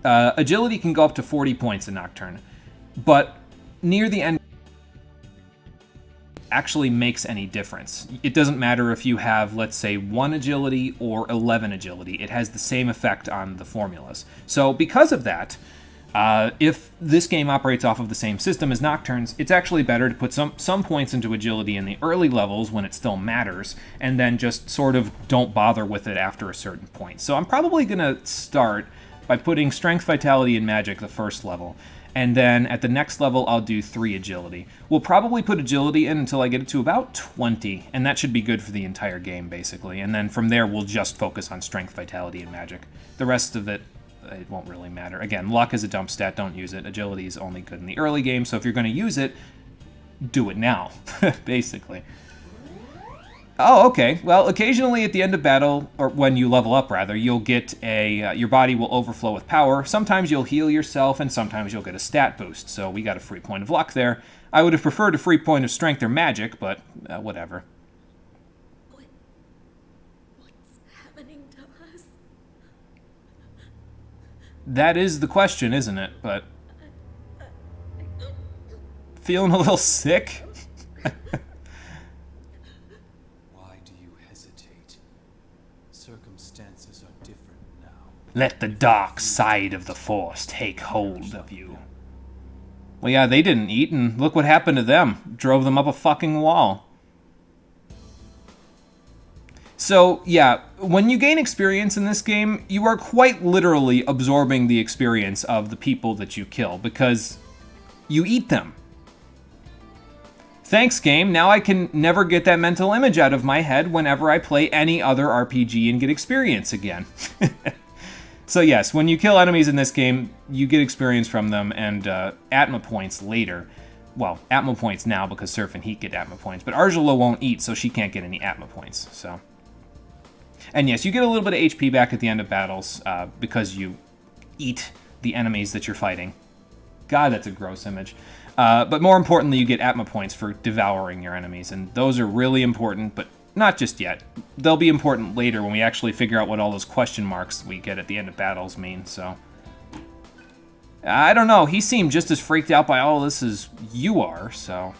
agility can go up to 40 points in Nocturne. But near the end actually makes any difference. It doesn't matter if you have, let's say, 1 agility or 11 agility. It has the same effect on the formulas. So because of that, if this game operates off of the same system as Nocturne's, it's actually better to put some points into agility in the early levels when it still matters, and then just sort of don't bother with it after a certain point. So I'm probably going to start by putting Strength, Vitality, and Magic the first level, and then at the next level I'll do 3 agility. We'll probably put agility in until I get it to about 20, and that should be good for the entire game, basically. And then from there we'll just focus on Strength, Vitality, and Magic. The rest of it won't really matter. Again, luck is a dump stat, don't use it. Agility is only good in the early game, so if you're going to use it, do it now, basically. Oh, okay. Well, occasionally at the end of battle, or when you level up rather, you'll get your body will overflow with power. Sometimes you'll heal yourself, and sometimes you'll get a stat boost, so we got a free point of luck there. I would have preferred a free point of strength or magic, but whatever. What's happening to us? That is the question, isn't it? But feeling a little sick? Why do you hesitate? Circumstances are different now. Let the dark side of the Force take hold of you. Well, yeah, they didn't eat, and look what happened to them. Drove them up a fucking wall. So, yeah, when you gain experience in this game, you are quite literally absorbing the experience of the people that you kill, because you eat them. Thanks, game. Now I can never get that mental image out of my head whenever I play any other RPG and get experience again. So yes, when you kill enemies in this game, you get experience from them and Atma points later. Well, Atma points now because Surf and Heat get Atma points, but Arjula won't eat, so she can't get any Atma points. So, and yes, you get a little bit of HP back at the end of battles because you eat the enemies that you're fighting. God, that's a gross image. But more importantly, you get Atma points for devouring your enemies, and those are really important, but not just yet. They'll be important later when we actually figure out what all those question marks we get at the end of battles mean, so... I don't know, he seemed just as freaked out by all this as you are, so...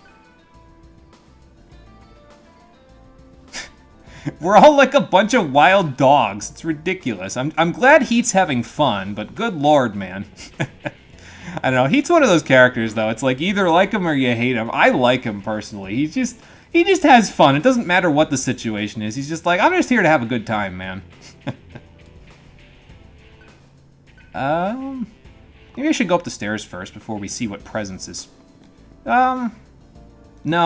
We're all like a bunch of wild dogs. It's ridiculous. I'm glad Heat's having fun, but good lord, man. I don't know, Heat's one of those characters, though. It's like, either like him or you hate him. I like him, personally. He just has fun. It doesn't matter what the situation is. He's just like, I'm just here to have a good time, man. Maybe I should go up the stairs first before we see what presence is. No,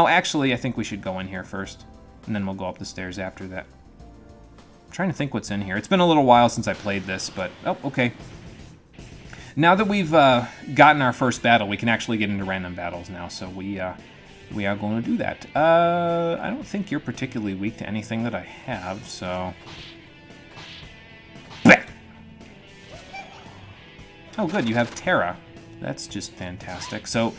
actually, I think we should go in here first. And then we'll go up the stairs after that. I'm trying to think what's in here. It's been a little while since I played this, but... Oh, okay. Now that we've gotten our first battle, we can actually get into random battles now, so we are going to do that. I don't think you're particularly weak to anything that I have, so... Bah! Oh, good, you have Terra. That's just fantastic. So,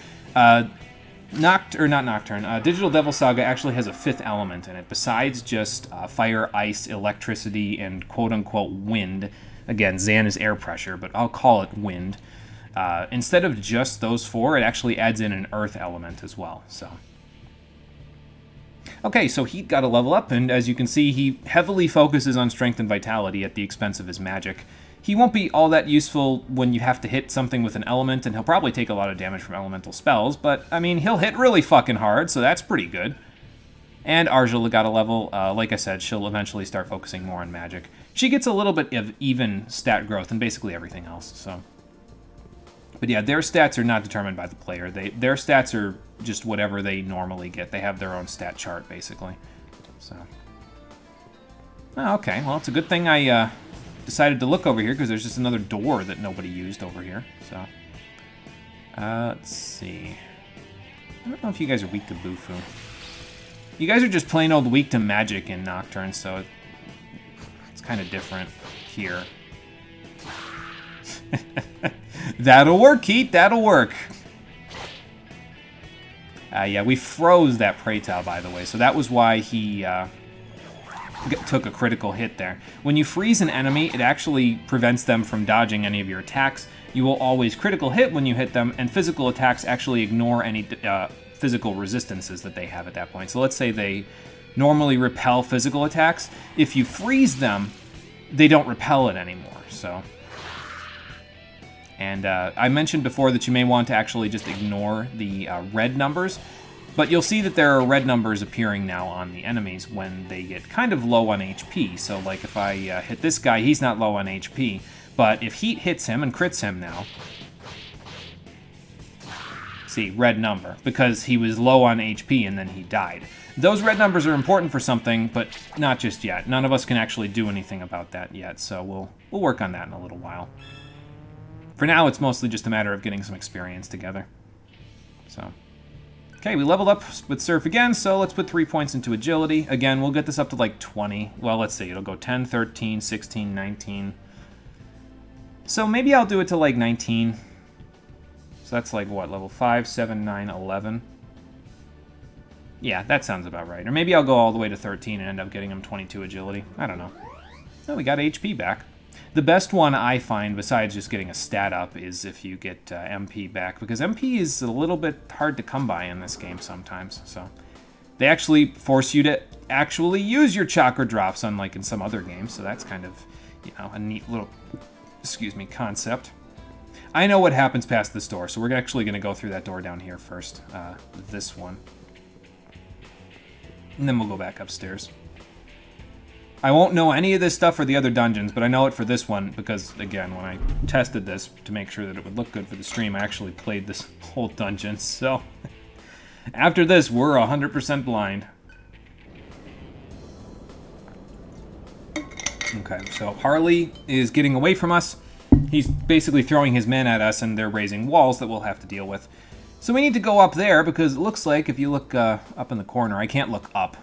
Digital Devil Saga actually has a 5th element in it, besides just fire, ice, electricity, and quote-unquote wind. Again, Zan is air pressure, but I'll call it wind. Instead of just those 4, it actually adds in an earth element as well, so... Okay, so Heat got a level up, and as you can see, he heavily focuses on strength and vitality at the expense of his magic. He won't be all that useful when you have to hit something with an element, and he'll probably take a lot of damage from elemental spells, but, I mean, he'll hit really fucking hard, so that's pretty good. And Arjula got a level. Like I said, she'll eventually start focusing more on magic. She gets a little bit of even stat growth and basically everything else, so... But yeah, their stats are not determined by the player. Their stats are just whatever they normally get. They have their own stat chart, basically. So... Oh, okay, well, it's a good thing I decided to look over here, because there's just another door that nobody used over here, so... let's see... I don't know if you guys are weak to Bufu. You guys are just plain old weak to magic in Nocturne, so it's kind of different here. That'll work, Heat, that'll work. Yeah, we froze that Praetal, by the way, so that was why he took a critical hit there. When you freeze an enemy, it actually prevents them from dodging any of your attacks. You will always critical hit when you hit them, and physical attacks actually ignore any physical resistances that they have at that point. So let's say they normally repel physical attacks. If you freeze them, they don't repel it anymore, so... And I mentioned before that you may want to actually just ignore the red numbers, but you'll see that there are red numbers appearing now on the enemies when they get kind of low on HP. So like if I hit this guy, he's not low on HP, but if Heat hits him and crits him now, see, red number, because he was low on HP and then he died. Those red numbers are important for something, but not just yet. None of us can actually do anything about that yet, so we'll work on that in a little while. For now, it's mostly just a matter of getting some experience together. So, okay, we leveled up with Surf again, so let's put 3 points into Agility. Again, we'll get this up to like 20. Well, let's see, it'll go 10, 13, 16, 19. So maybe I'll do it to like 19. So that's like, what, level 5, 7, 9, 11? Yeah, that sounds about right. Or maybe I'll go all the way to 13 and end up getting him 22 Agility. I don't know. Oh, we got HP back. The best one I find, besides just getting a stat up, is if you get MP back, because MP is a little bit hard to come by in this game sometimes, so... They actually force you to actually use your chakra drops, unlike in some other games, so that's kind of, you know, a neat little, concept. I know what happens past this door, so we're actually going to go through that door down here first, this one. And then we'll go back upstairs. I won't know any of this stuff for the other dungeons, but I know it for this one because, again, when I tested this to make sure that it would look good for the stream, I actually played this whole dungeon. So after this, we're 100% blind. Okay, so Harley is getting away from us. He's basically throwing his men at us, and they're raising walls that we'll have to deal with. So we need to go up there because it looks like if you look up in the corner, I can't look up.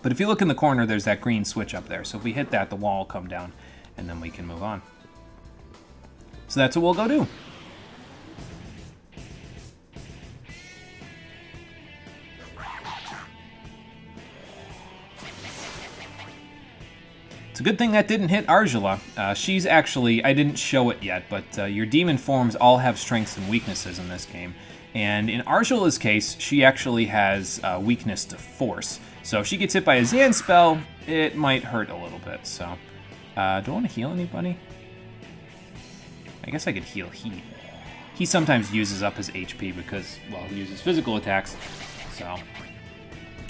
But if you look in the corner, there's that green switch up there. So if we hit that, the wall will come down, and then we can move on. So that's what we'll go do. It's a good thing that didn't hit Arjula. She's actually, I didn't show it yet, but your demon forms all have strengths and weaknesses in this game. And in Arjula's case, she actually has weakness to force. So if she gets hit by a Zan spell, it might hurt a little bit. So, do I want to heal anybody? I guess I could heal Heat. He sometimes uses up his HP because, well, he uses physical attacks. So,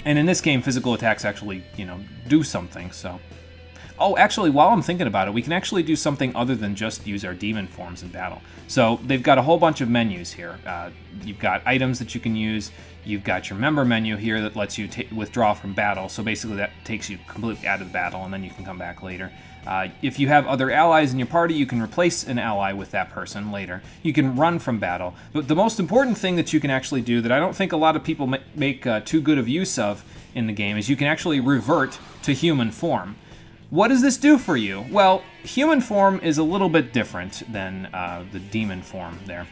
and in this game, physical attacks actually, you know, do something. So, oh, actually, while I'm thinking about it, we can actually do something other than just use our demon forms in battle. So they've got a whole bunch of menus here. You've got items that you can use. You've got your member menu here that lets you withdraw from battle. So basically that takes you completely out of the battle, and then you can come back later. If you have other allies in your party, you can replace an ally with that person later. You can run from battle. But the most important thing that you can actually do that I don't think a lot of people make too good of use of in the game is you can actually revert to human form. What does this do for you? Well, human form is a little bit different than the demon form there.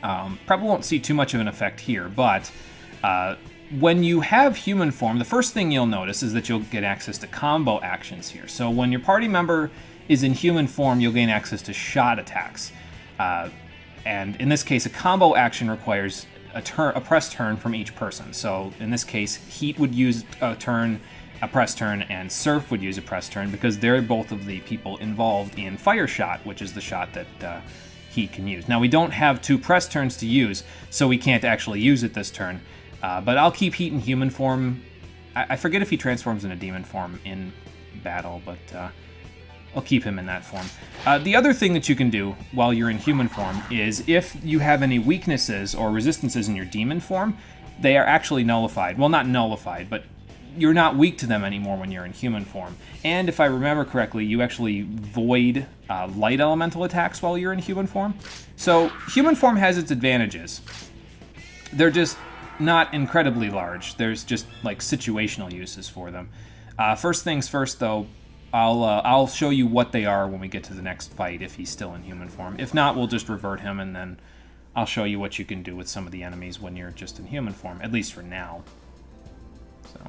Probably won't see too much of an effect here, but when you have human form, the first thing you'll notice is that you'll get access to combo actions here. So when your party member is in human form, you'll gain access to shot attacks. And in this case, a combo action requires a press turn from each person. So in this case, Heat would use a press turn, and Surf would use a press turn because they're both of the people involved in Fire Shot, which is the shot that Heat can use. Now, we don't have 2 press turns to use, so we can't actually use it this turn, but I'll keep Heat in human form. I forget if he transforms in a demon form in battle, but I'll keep him in that form. The other thing that you can do while you're in human form is if you have any weaknesses or resistances in your demon form, they are actually nullified. Well, not nullified, but you're not weak to them anymore when you're in human form. And if I remember correctly, you actually void light elemental attacks while you're in human form. So human form has its advantages. They're just not incredibly large. There's just like situational uses for them. First things first, though, I'll show you what they are when we get to the next fight if he's still in human form. If not, we'll just revert him, and then I'll show you what you can do with some of the enemies when you're just in human form, at least for now. So,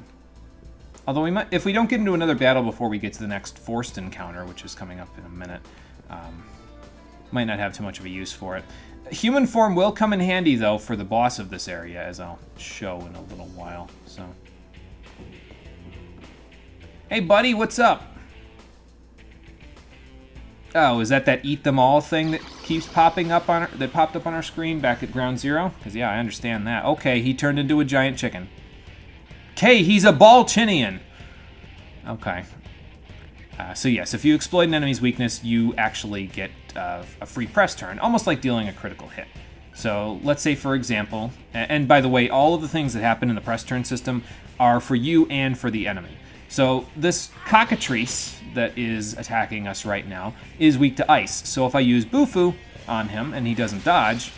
although if we don't get into another battle before we get to the next forced encounter, which is coming up in a minute, might not have too much of a use for it. Human form will come in handy, though, for the boss of this area, as I'll show in a little while. So, hey, buddy, what's up? Oh, is that eat them all thing that keeps popping up that popped up on our screen back at Ground Zero? Because yeah, I understand that. Okay, he turned into a giant chicken. Okay, he's a Balchinian. Okay. So yes, if you exploit an enemy's weakness, you actually get a free press turn, almost like dealing a critical hit. So let's say, for example, and by the way, all of the things that happen in the press turn system are for you and for the enemy. So this cockatrice that is attacking us right now is weak to ice. So if I use Bufu on him and he doesn't dodge,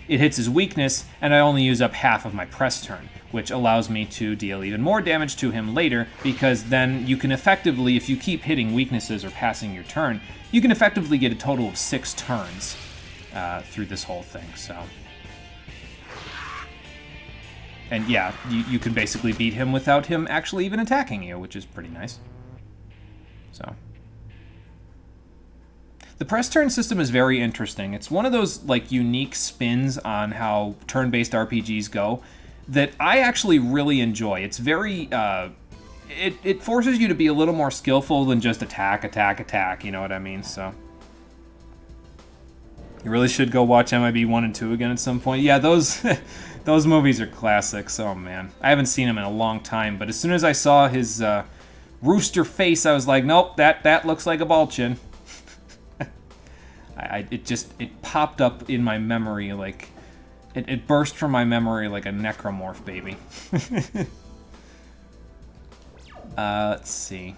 it hits his weakness and I only use up half of my press turn, which allows me to deal even more damage to him later, because then you can effectively, if you keep hitting weaknesses or passing your turn, you can effectively get a total of 6 turns through this whole thing. So, and yeah, you can basically beat him without him actually even attacking you, which is pretty nice. So, the press turn system is very interesting. It's one of those like unique spins on how turn-based RPGs go that I actually really enjoy. It's very, it forces you to be a little more skillful than just attack, you know what I mean? So, you really should go watch MIB 1 and 2 again at some point. Yeah, those movies are classics. Oh man, I haven't seen them in a long time, but as soon as I saw his rooster face, I was like, nope, that looks like a Balchin. It popped up in my memory like, it burst from my memory like a necromorph baby. Let's see.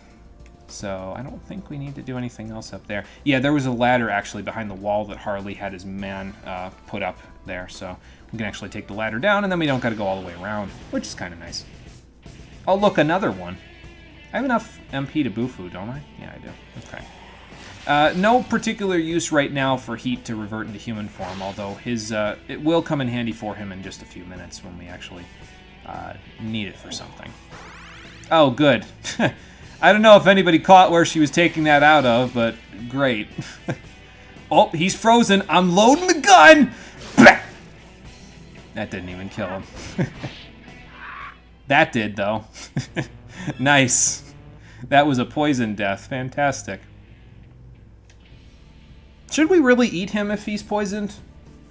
So I don't think we need to do anything else up there. Yeah, there was a ladder actually behind the wall that Harley had his man put up there, so we can actually take the ladder down, and then we don't got to go all the way around, which is kind of nice. Oh, look, another one. I have enough MP to Bufu, don't I? Yeah, I do. Okay. No particular use right now for Heat to revert into human form, although it will come in handy for him in just a few minutes when we actually need it for something. Oh, good. I don't know if anybody caught where she was taking that out of, but great. Oh, he's frozen. I'm loading the gun! That didn't even kill him. That did, though. Nice. That was a poison death. Fantastic. Should we really eat him if he's poisoned?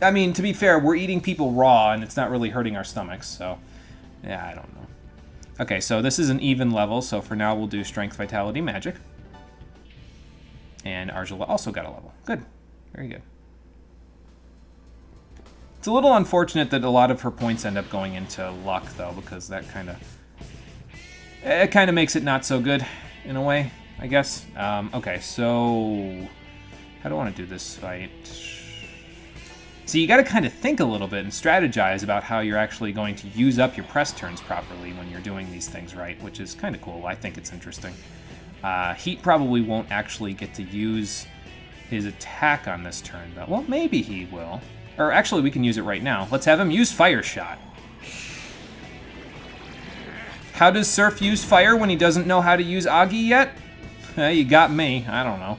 I mean, to be fair, we're eating people raw, and it's not really hurting our stomachs, so... Yeah, I don't know. Okay, so this is an even level, so for now we'll do Strength, Vitality, Magic. And Argela also got a level. Good. Very good. It's a little unfortunate that a lot of her points end up going into luck, though, because that kind of... It kind of makes it not so good, in a way, I guess. Okay, so... How do I want to do this fight? So you got to kind of think a little bit and strategize about how you're actually going to use up your press turns properly when you're doing these things right, which is kind of cool. I think it's interesting. Heat probably won't actually get to use his attack on this turn, though. Well, maybe he will. Or actually, we can use it right now. Let's have him use Fire Shot. How does Surf use fire when he doesn't know how to use Agi yet? You got me. I don't know.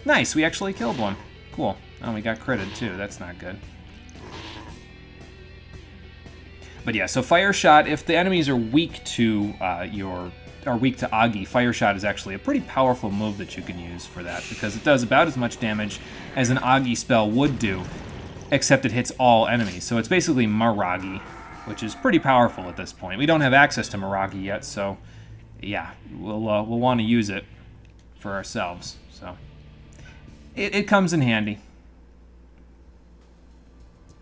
Nice, we actually killed one. Cool. Oh, we got critted too. That's not good. But yeah, so Fire Shot, if the enemies are weak to weak to Agi, Fire Shot is actually a pretty powerful move that you can use for that, because it does about as much damage as an Agi spell would do, except it hits all enemies. So it's basically Maragi, which is pretty powerful at this point. We don't have access to Maragi yet, so yeah, we'll want to use it for ourselves. So it comes in handy.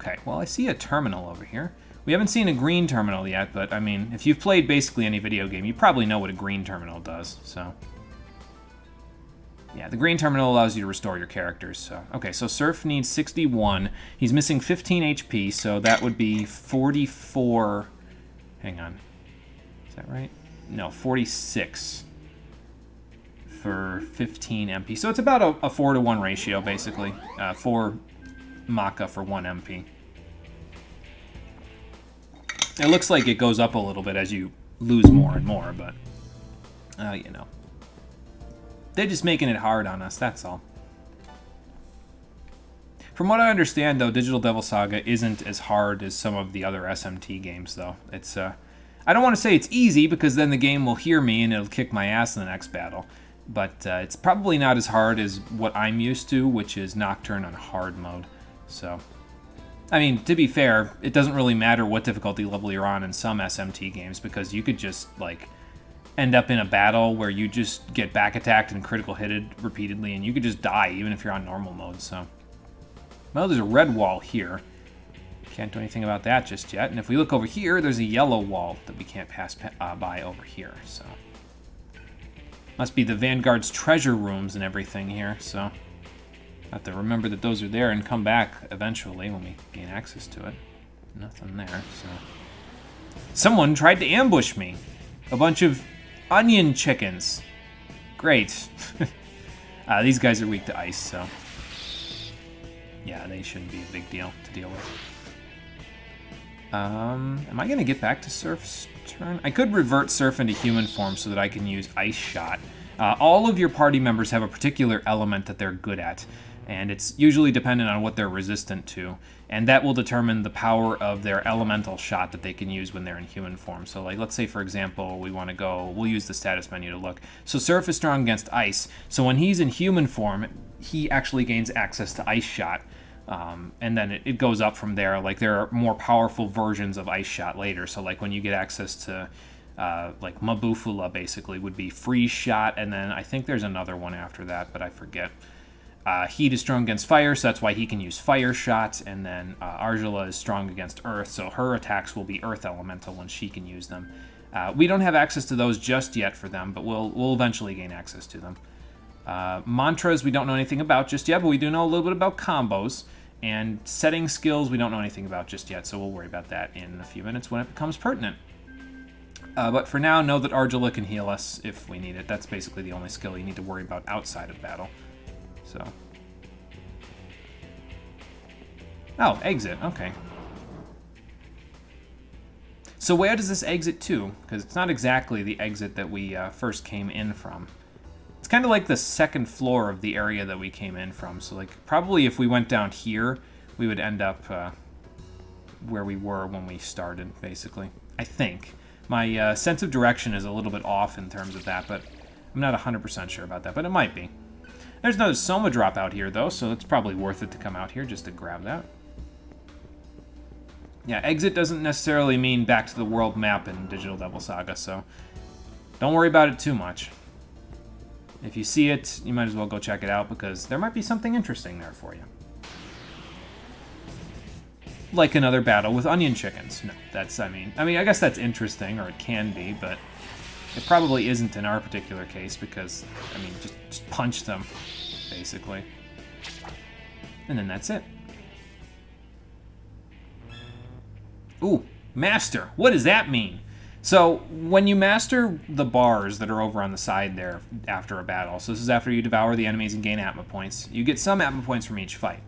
Okay, well, I see a terminal over here. We haven't seen a green terminal yet, but, I mean, if you've played basically any video game, you probably know what a green terminal does, so... Yeah, the green terminal allows you to restore your characters, so... Okay, so Surf needs 61. He's missing 15 HP, so that would be 44... Hang on. Is that right? No, 46 for 15 MP. So it's about a 4-to-1 ratio, basically. 4 Maka for 1 MP. It looks like it goes up a little bit as you lose more and more, but, you know. They're just making it hard on us, that's all. From what I understand, though, Digital Devil Saga isn't as hard as some of the other SMT games, though. It's, I don't want to say it's easy, because then the game will hear me and it'll kick my ass in the next battle. But it's probably not as hard as what I'm used to, which is Nocturne on hard mode, so... I mean, to be fair, it doesn't really matter what difficulty level you're on in some SMT games, because you could just, like, end up in a battle where you just get back attacked and critical hitted repeatedly, and you could just die even if you're on normal mode, so... Well, there's a red wall here. Can't do anything about that just yet, and if we look over here, there's a yellow wall that we can't pass by over here, so... Must be the Vanguard's treasure rooms and everything here, so... Have to remember that those are there and come back eventually when we gain access to it. Nothing there, so... Someone tried to ambush me! A bunch of onion chickens! Great. These guys are weak to ice, so... Yeah, they shouldn't be a big deal to deal with. Am I gonna get back to Surf's turn? I could revert Surf into human form so that I can use Ice Shot. All of your party members have a particular element that they're good at, and it's usually dependent on what they're resistant to, and that will determine the power of their elemental shot that they can use when they're in human form. So, like, let's say, for example, we'll use the status menu to look. So Surf is strong against ice, so when he's in human form, he actually gains access to Ice Shot, and then it goes up from there. Like, there are more powerful versions of Ice Shot later, so, like, when you get access to like Mabufula, basically, would be freeze shot, and then I think there's another one after that, but I forget. Heat is strong against fire, so that's why he can use fire shots, and then Argila is strong against earth, so her attacks will be earth elemental when she can use them. We don't have access to those just yet for them, but we'll eventually gain access to them. Mantras we don't know anything about just yet, but we do know a little bit about combos, and setting skills we don't know anything about just yet, so we'll worry about that in a few minutes when it becomes pertinent. But for now, know that Argila can heal us if we need it. That's basically the only skill you need to worry about outside of battle. So. Oh, exit. Okay. So where does this exit to? Because it's not exactly the exit that we first came in from. It's kind of like the second floor of the area that we came in from. So, like, probably if we went down here, we would end up where we were when we started, basically. I think. My sense of direction is a little bit off in terms of that, but I'm not 100% sure about that, but it might be. There's another Soma drop out here, though, so it's probably worth it to come out here just to grab that. Yeah, exit doesn't necessarily mean back to the world map in Digital Devil Saga, so don't worry about it too much. If you see it, you might as well go check it out, because there might be something interesting there for you. Like another battle with onion chickens. No, that's, I mean, I guess that's interesting, or it can be, but it probably isn't in our particular case, because, I mean, just punch them, basically. And then that's it. Ooh, master. What does that mean? So, when you master the bars that are over on the side there after a battle, so this is after you devour the enemies and gain Atma points, you get some Atma points from each fight.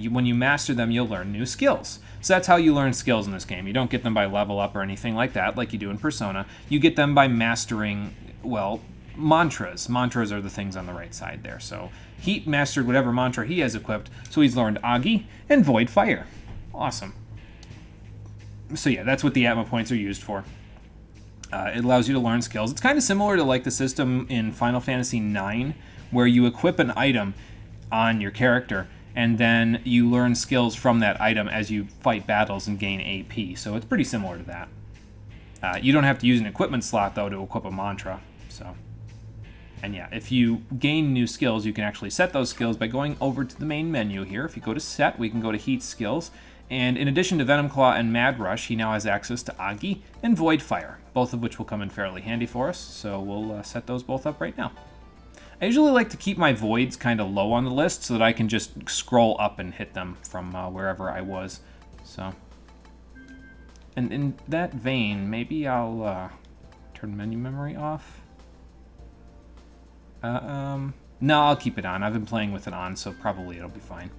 When you master them, you'll learn new skills. So that's how you learn skills in this game. You don't get them by level up or anything like that, like you do in Persona. You get them by mastering, well, mantras. Mantras are the things on the right side there. So Heat mastered whatever mantra he has equipped, so he's learned Agi and Void Fire. Awesome. So yeah, that's what the Atma points are used for. It allows you to learn skills. It's kind of similar to like the system in Final Fantasy IX, where you equip an item on your character, and then you learn skills from that item as you fight battles and gain AP. So it's pretty similar to that. You don't have to use an equipment slot, though, to equip a mantra. So, and yeah, if you gain new skills, you can actually set those skills by going over to the main menu here. If you go to Set, we can go to Heat Skills. And in addition to Venom Claw and Mad Rush, he now has access to Agi and Void Fire, both of which will come in fairly handy for us. So we'll set those both up right now. I usually like to keep my voids kind of low on the list so that I can just scroll up and hit them from wherever I was. So, and in that vein, maybe I'll turn menu memory off. No, I'll keep it on. I've been playing with it on, so probably it'll be fine.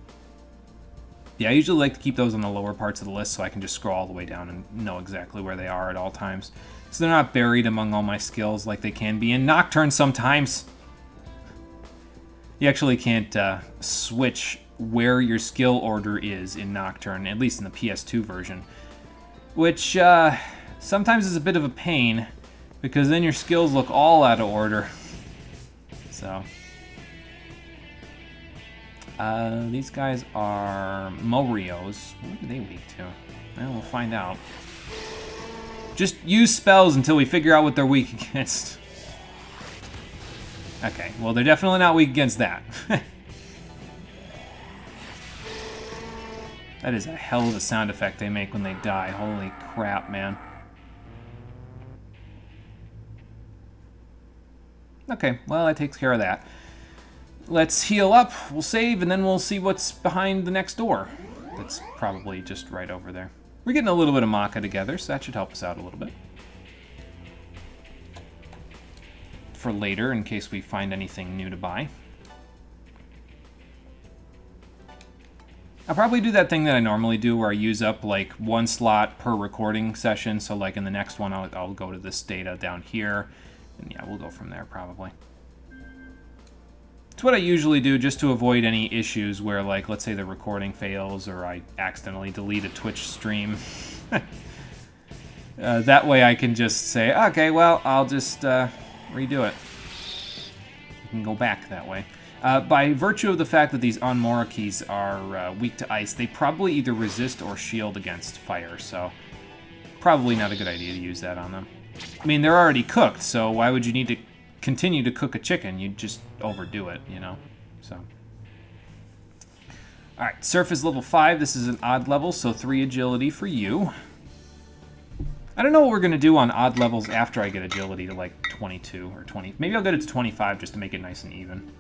Yeah, I usually like to keep those on the lower parts of the list so I can just scroll all the way down and know exactly where they are at all times. So they're not buried among all my skills like they can be in Nocturne sometimes. You actually can't switch where your skill order is in Nocturne, at least in the PS2 version. Which sometimes is a bit of a pain, because then your skills look all out of order. So, these guys are Morios. What are they weak to? Well, we'll find out. Just use spells until we figure out what they're weak against. Okay, well, they're definitely not weak against that. That is a hell of a sound effect they make when they die. Holy crap, man. Okay, well, that takes care of that. Let's heal up, we'll save, and then we'll see what's behind the next door. That's probably just right over there. We're getting a little bit of Maka together, so that should help us out a little bit. For later, in case we find anything new to buy. I'll probably do that thing that I normally do, where I use up like one slot per recording session, so like in the next one I'll go to this data down here, and yeah, we'll go from there probably. It's what I usually do just to avoid any issues where, like, let's say the recording fails or I accidentally delete a Twitch stream. That way I can just say, okay, well, I'll just redo it. You can go back that way. By virtue of the fact that these Onmorakis are weak to ice, they probably either resist or shield against fire, so probably not a good idea to use that on them. I mean, they're already cooked, so why would you need to continue to cook a chicken? You'd just overdo it, you know? So. Alright, Surf is level 5. This is an odd level, so 3 agility for you. I don't know what we're going to do on odd levels after I get agility to like 22 or 20. Maybe I'll get it to 25 just to make it nice and even.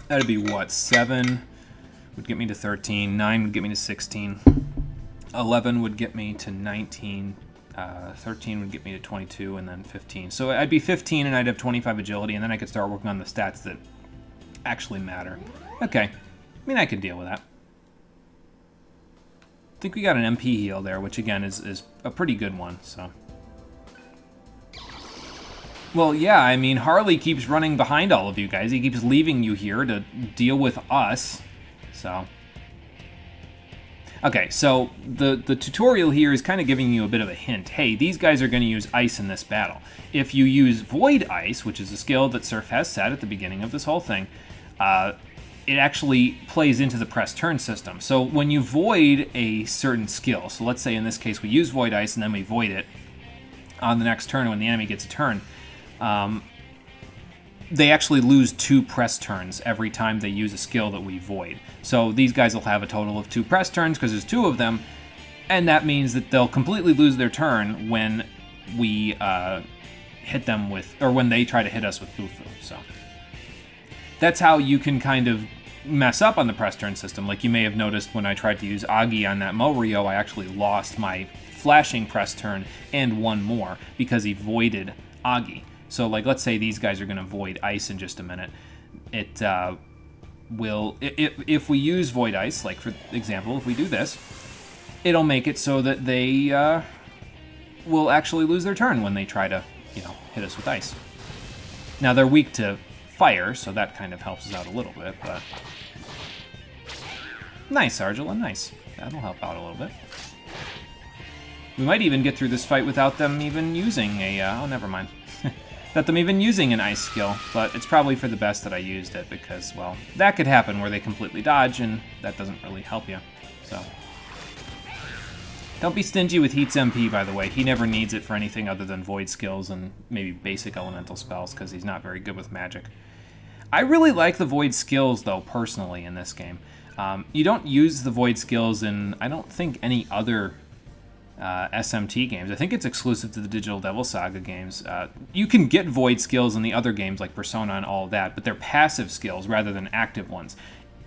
That'd be what? 7 would get me to 13. 9 would get me to 16. 11 would get me to 19. 13 would get me to 22, and then 15. So I'd be 15 and I'd have 25 agility, and then I could start working on the stats that actually matter. Okay. I mean, I could deal with that. I think we got an MP heal there, which again is a pretty good one, so. Well, yeah, I mean, Harley keeps running behind all of you guys. He keeps leaving you here to deal with us, so. Okay, so the tutorial here is kind of giving you a bit of a hint. Hey, these guys are going to use ice in this battle. If you use Void Ice, which is a skill that Surf has set at the beginning of this whole thing, it actually plays into the press turn system. So when you void a certain skill, so let's say in this case we use Void Ice and then we void it on the next turn when the enemy gets a turn, they actually lose 2 press turns every time they use a skill that we void. So these guys will have a total of 2 press turns because there's 2 of them, and that means that they'll completely lose their turn when we hit them with, or when they try to hit us with Bufu. So that's how you can kind of mess up on the press turn system. Like you may have noticed when I tried to use Agi on that Morio, I actually lost my flashing press turn and 1 more because he voided Agi. So, like, let's say these guys are going to void ice in just a minute. It will, if we use void ice, like for example, if we do this, it'll make it so that they will actually lose their turn when they try to, you know, hit us with ice. Now, they're weak to fire, so that kind of helps us out a little bit, but. Nice, Argela, nice. That'll help out a little bit. We might even get through this fight without them even using a, oh, never mind. Without them even using an ice skill, but it's probably for the best that I used it because, well, that could happen where they completely dodge, and that doesn't really help you, so. Don't be stingy with Heat's MP, by the way. He never needs it for anything other than void skills and maybe basic elemental spells because he's not very good with magic. I really like the void skills, though, personally, in this game. You don't use the void skills in, I don't think, any other SMT games. I think it's exclusive to the Digital Devil Saga games. You can get void skills in the other games like Persona and all of that, but they're passive skills rather than active ones.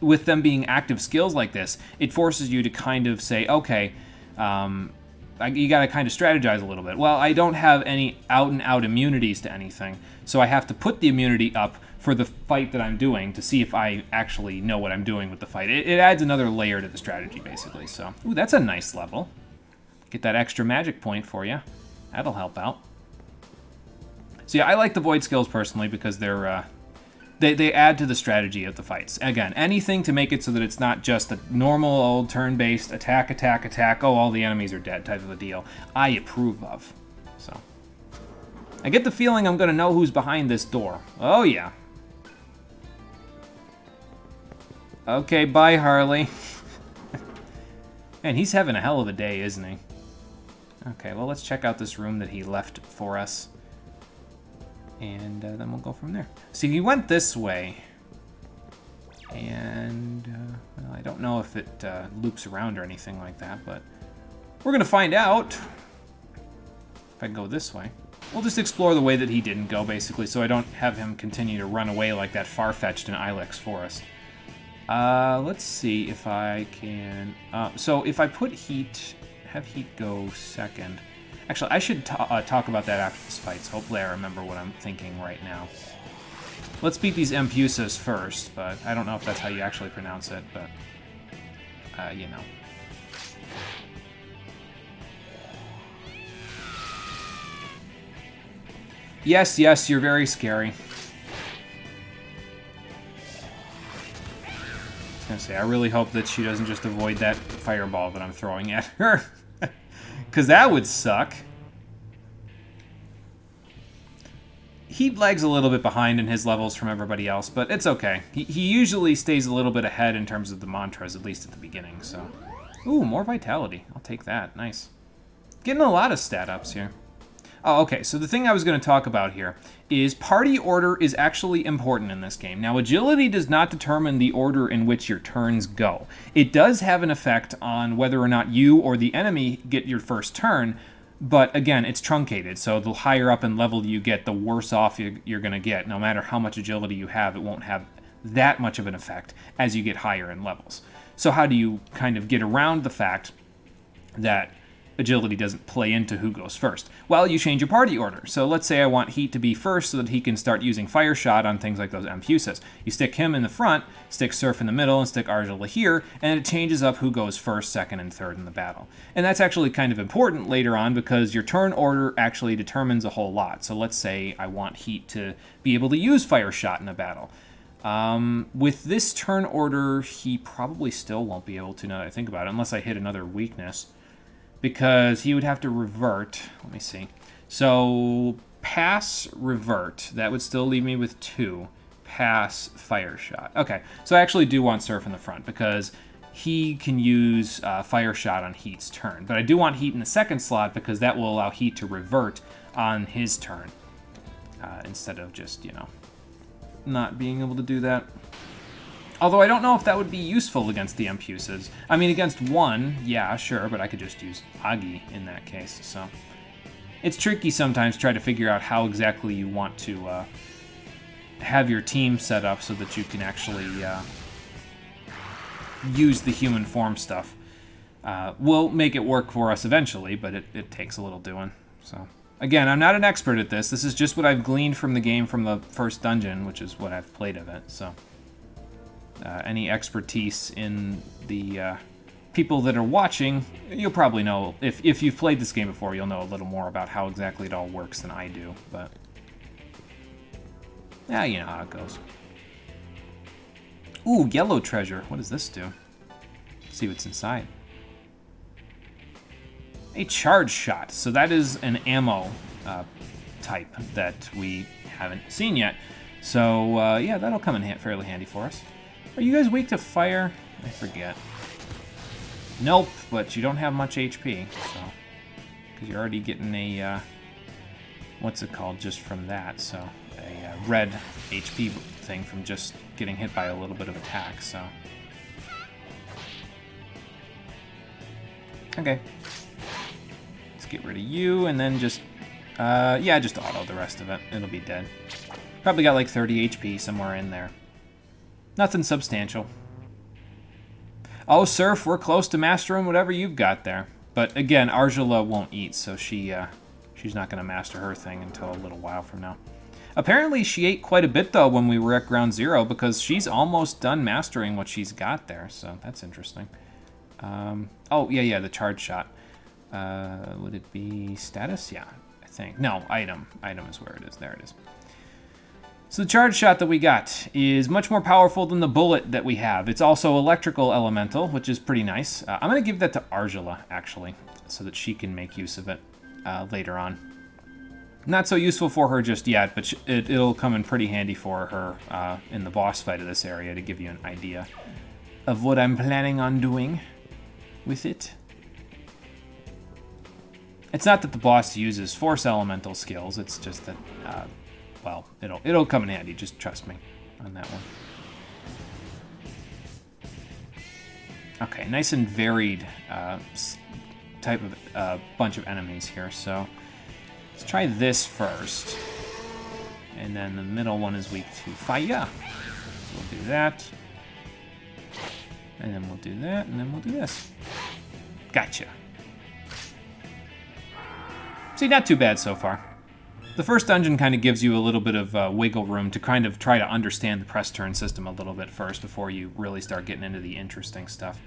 With them being active skills like this, it forces you to kind of say, okay, you got to kind of strategize a little bit. Well, I don't have any out-and-out immunities to anything, so I have to put the immunity up for the fight that I'm doing to see if I actually know what I'm doing with the fight. It adds another layer to the strategy, basically. So, ooh, that's a nice level. Get that extra magic point for you. That'll help out. So yeah, I like the void skills personally because they're they add to the strategy of the fights. Again, anything to make it so that it's not just a normal old turn-based attack, attack, attack, oh, all the enemies are dead type of a deal. I approve of. So I get the feeling I'm going to know who's behind this door. Oh yeah. Okay, bye, Harley. Man, he's having a hell of a day, isn't he? Okay, well, let's check out this room that he left for us. And then we'll go from there. See, he went this way. And, well, I don't know if it loops around or anything like that, but we're going to find out. If I go this way. We'll just explore the way that he didn't go, basically, so I don't have him continue to run away like that Farfetch'd in Ilex Forest. Let's see if I can... so if I put Heat... Have Heat go second. Actually, I should talk about that after this fight, so hopefully I remember what I'm thinking right now. Let's beat these Empusas first, but I don't know if that's how you actually pronounce it, but... you know. Yes, yes, you're very scary. I was gonna say, I really hope that she doesn't just avoid that fireball that I'm throwing at her. Because that would suck. He lags a little bit behind in his levels from everybody else, but it's okay. He usually stays a little bit ahead in terms of the mantras, at least at the beginning, so Ooh, more vitality. I'll take that. Nice. Getting a lot of stat ups here. Oh, okay, so the thing I was going to talk about here is party order is actually important in this game. Now, agility does not determine the order in which your turns go. It does have an effect on whether or not you or the enemy get your first turn, but again, it's truncated, so the higher up in level you get, the worse off you're going to get. No matter how much agility you have, it won't have that much of an effect as you get higher in levels. So how do you kind of get around the fact that agility doesn't play into who goes first? Well, you change your party order. So let's say I want Heat to be first so that he can start using Fire Shot on things like those Ampusas. You stick him in the front, stick Surf in the middle, and stick Argila here, and it changes up who goes first, second, and third in the battle. And that's actually kind of important later on because your turn order actually determines a whole lot. So let's say I want Heat to be able to use Fire Shot in a battle. With this turn order, he probably still won't be able to, now that I think about it, unless I hit another weakness. Because he would have to revert. Let me see. So, pass, revert. That would still leave me with 2. Pass, Fire Shot. Okay, so I actually do want Surf in the front because he can use Fire Shot on Heat's turn. But I do want Heat in the second slot because that will allow Heat to revert on his turn. Instead of just, not being able to do that. Although I don't know if that would be useful against the Ampusas. I mean, against one, yeah, sure, but I could just use Agi in that case, so. It's tricky sometimes to try to figure out how exactly you want to have your team set up so that you can actually use the human form stuff. We'll make it work for us eventually, but it takes a little doing, so. Again, I'm not an expert at this. This is just what I've gleaned from the game from the first dungeon, which is what I've played of it, so. Any expertise in the people that are watching, you'll probably know. If you've played this game before, you'll know a little more about how exactly it all works than I do, but. Yeah, you know how it goes. Ooh, yellow treasure. What does this do? Let's see what's inside. A charge shot. So that is an ammo type that we haven't seen yet. So, yeah, that'll come in fairly handy for us. Are you guys weak to fire? I forget. Nope, but you don't have much HP, so. Because you're already getting a, what's it called, just from that, so. A red HP thing from just getting hit by a little bit of attack, so. Okay. Let's get rid of you, and then just, yeah, just auto the rest of it. It'll be dead. Probably got like 30 HP somewhere in there. Nothing substantial. Oh, Surf, we're close to mastering whatever you've got there. But again, Argila won't eat, so she's not going to master her thing until a little while from now. Apparently, she ate quite a bit, though, when we were at Ground Zero, because she's almost done mastering what she's got there, so that's interesting. Oh, yeah, the charge shot. Would it be status? Yeah, I think. No, item. Item is where it is. There it is. So the charge shot that we got is much more powerful than the bullet that we have. It's also electrical elemental, which is pretty nice. I'm going to give that to Argila, actually, so that she can make use of it later on. Not so useful for her just yet, but it'll come in pretty handy for her in the boss fight of this area to give you an idea of what I'm planning on doing with it. It's not that the boss uses force elemental skills, it's just that... well, it'll come in handy, just trust me on that one. Okay, nice and varied type of bunch of enemies here, so let's try this first. And then the middle one is weak to fire. So we'll do that. And then we'll do that, and then we'll do this. Gotcha. See, not too bad so far. The first dungeon kind of gives you a little bit of wiggle room to kind of try to understand the press turn system a little bit first before you really start getting into the interesting stuff.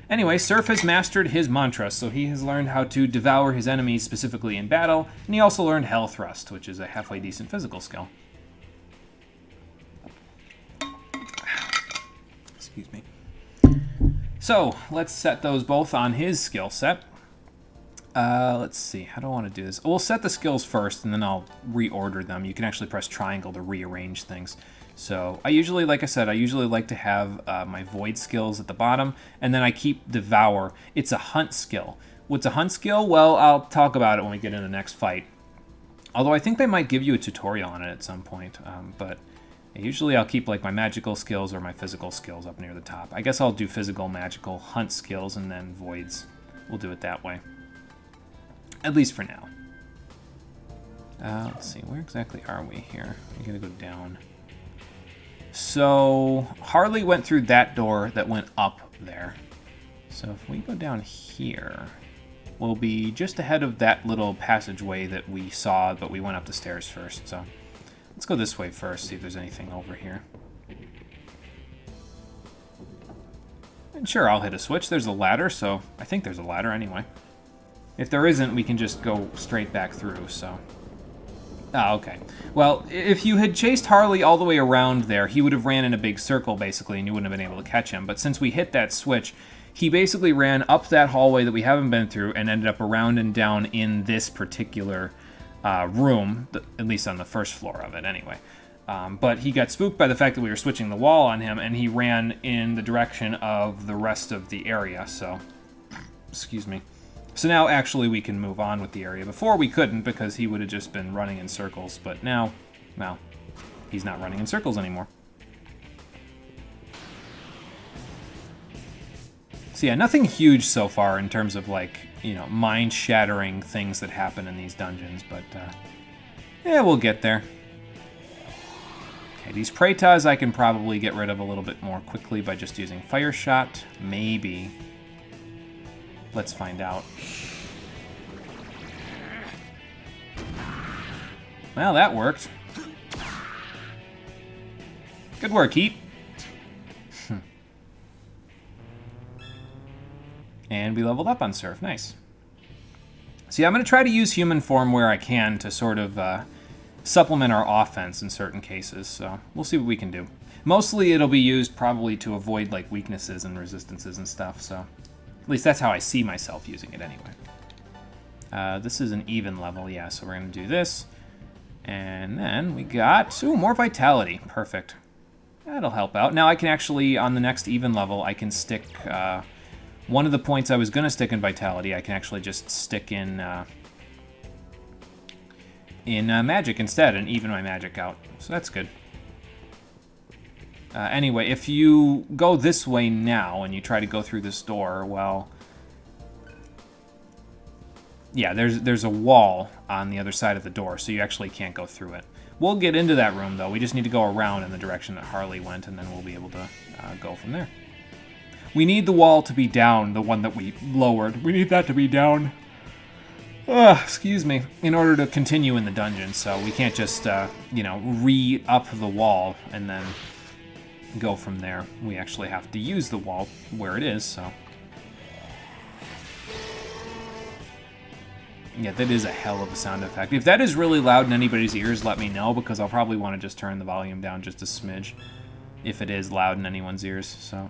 Anyway, Surf has mastered his mantra, so he has learned how to devour his enemies specifically in battle, and he also learned Hell Thrust, which is a halfway decent physical skill. Excuse me. So, let's set those both on his skill set. Let's see, how do I want to do this? We'll set the skills first, and then I'll reorder them. You can actually press triangle to rearrange things. So I usually, like I said, I usually like to have my Void skills at the bottom, and then I keep Devour. It's a hunt skill. What's a hunt skill? Well, I'll talk about it when we get in the next fight. Although I think they might give you a tutorial on it at some point, but usually I'll keep like my magical skills or my physical skills up near the top. I guess I'll do physical, magical, hunt skills, and then Voids. We'll do it that way. At least for now. Let's see, where exactly are we here? We gotta go down. So Harley went through that door that went up there. So if we go down here, we'll be just ahead of that little passageway that we saw, but we went up the stairs first. So let's go this way first, see if there's anything over here. And sure, I'll hit a switch. There's a ladder, so I think there's a ladder anyway. If there isn't, we can just go straight back through, so... Ah, okay. Well, if you had chased Harley all the way around there, he would have ran in a big circle, basically, and you wouldn't have been able to catch him. But since we hit that switch, he basically ran up that hallway that we haven't been through and ended up around and down in this particular room, at least on the first floor of it, anyway. But he got spooked by the fact that we were switching the wall on him, and he ran in the direction of the rest of the area, so... Excuse me. So now, actually, we can move on with the area. Before, we couldn't, because he would have just been running in circles. But now, well, he's not running in circles anymore. So yeah, nothing huge so far in terms of, like, you know, mind-shattering things that happen in these dungeons. But, yeah, we'll get there. Okay, these Praetas I can probably get rid of a little bit more quickly by just using Fire Shot. Maybe. Let's find out. Well, that worked. Good work, Heat. And we leveled up on Surf. Nice. See, I'm going to try to use human form where I can to sort of supplement our offense in certain cases. So we'll see what we can do. Mostly it'll be used probably to avoid like weaknesses and resistances and stuff, so... At least that's how I see myself using it anyway. This is an even level, yeah, so we're going to do this. And then we got, ooh, more vitality. Perfect. That'll help out. Now I can actually, on the next even level, I can stick one of the points I was going to stick in vitality, I can actually just stick in magic instead and even my magic out. So that's good. Anyway, if you go this way now and you try to go through this door, well... Yeah, there's a wall on the other side of the door, so you actually can't go through it. We'll get into that room, though. We just need to go around in the direction that Harley went, and then we'll be able to go from there. We need the wall to be down, the one that we lowered. We need that to be down. Excuse me. In order to continue in the dungeon, so we can't just, you know, re-up the wall and then... go from there. We actually have to use the wall where it is, so... Yeah, that is a hell of a sound effect. If that is really loud in anybody's ears, let me know, because I'll probably want to just turn the volume down just a smidge if it is loud in anyone's ears, so...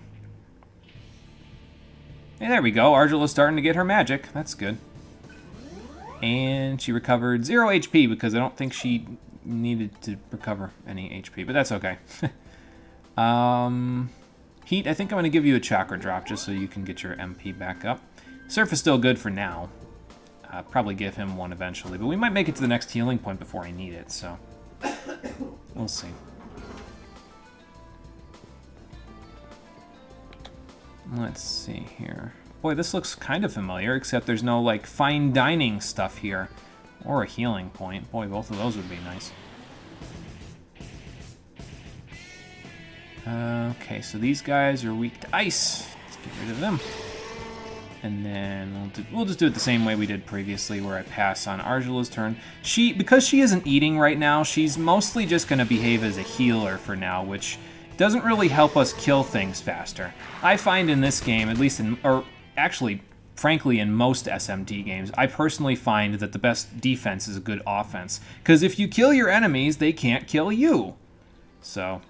Hey, there we go. Argela's starting to get her magic. That's good. And she recovered 0 HP, because I don't think she needed to recover any HP, but that's okay. Heat, I think I'm going to give you a chakra drop just so you can get your MP back up. Surf is still good for now. Probably give him one eventually, but we might make it to the next healing point before I need it, so... We'll see. Let's see here. Boy, this looks kind of familiar, except there's no, like, fine dining stuff here. Or a healing point. Boy, both of those would be nice. Okay, so these guys are weak to ice. Let's get rid of them. And then we'll just do it the same way we did previously, where I pass on Argela's turn. Because she isn't eating right now, she's mostly just going to behave as a healer for now, which doesn't really help us kill things faster. I find in this game, at least or actually, frankly, in most SMT games, I personally find that the best defense is a good offense. Because if you kill your enemies, they can't kill you. So...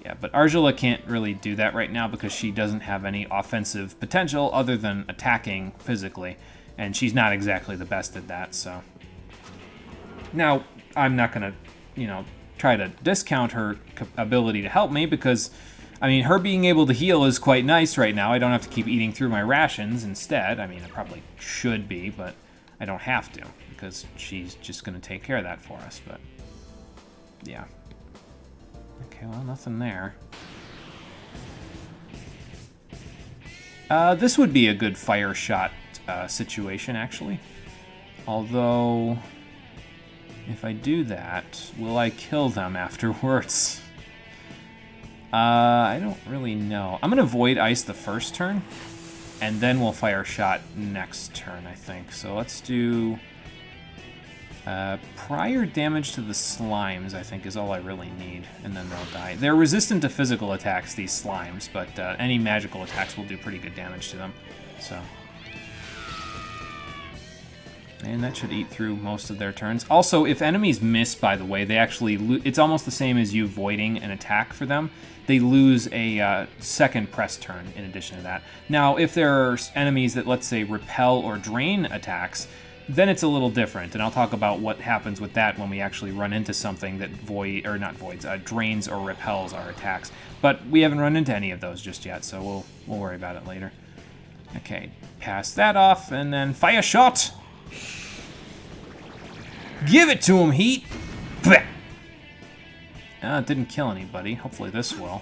yeah, but Argela can't really do that right now because she doesn't have any offensive potential other than attacking physically, and she's not exactly the best at that, so... Now, I'm not going to, you know, try to discount her ability to help me because, I mean, her being able to heal is quite nice right now. I don't have to keep eating through my rations instead. I mean, I probably should be, but I don't have to because she's just going to take care of that for us, but yeah. Okay, well, nothing there. This would be a good fire shot situation, actually. Although, if I do that, will I kill them afterwards? I don't really know. I'm going to Void Ice the first turn, and then we'll Fire Shot next turn, I think. So let's do... prior damage to the slimes, I think, is all I really need, and then they'll die. They're resistant to physical attacks, these slimes, but any magical attacks will do pretty good damage to them, so... And that should eat through most of their turns. Also, if enemies miss, by the way, they actually... It's almost the same as you voiding an attack for them. They lose a second press turn in addition to that. Now, if there are enemies that, let's say, repel or drain attacks, then it's a little different. And I'll talk about what happens with that when we actually run into something that drains or repels our attacks. But we haven't run into any of those just yet, so we'll worry about it later. Okay, pass that off, and then Fire Shot! Give it to him, Heat! It didn't kill anybody. Hopefully this will.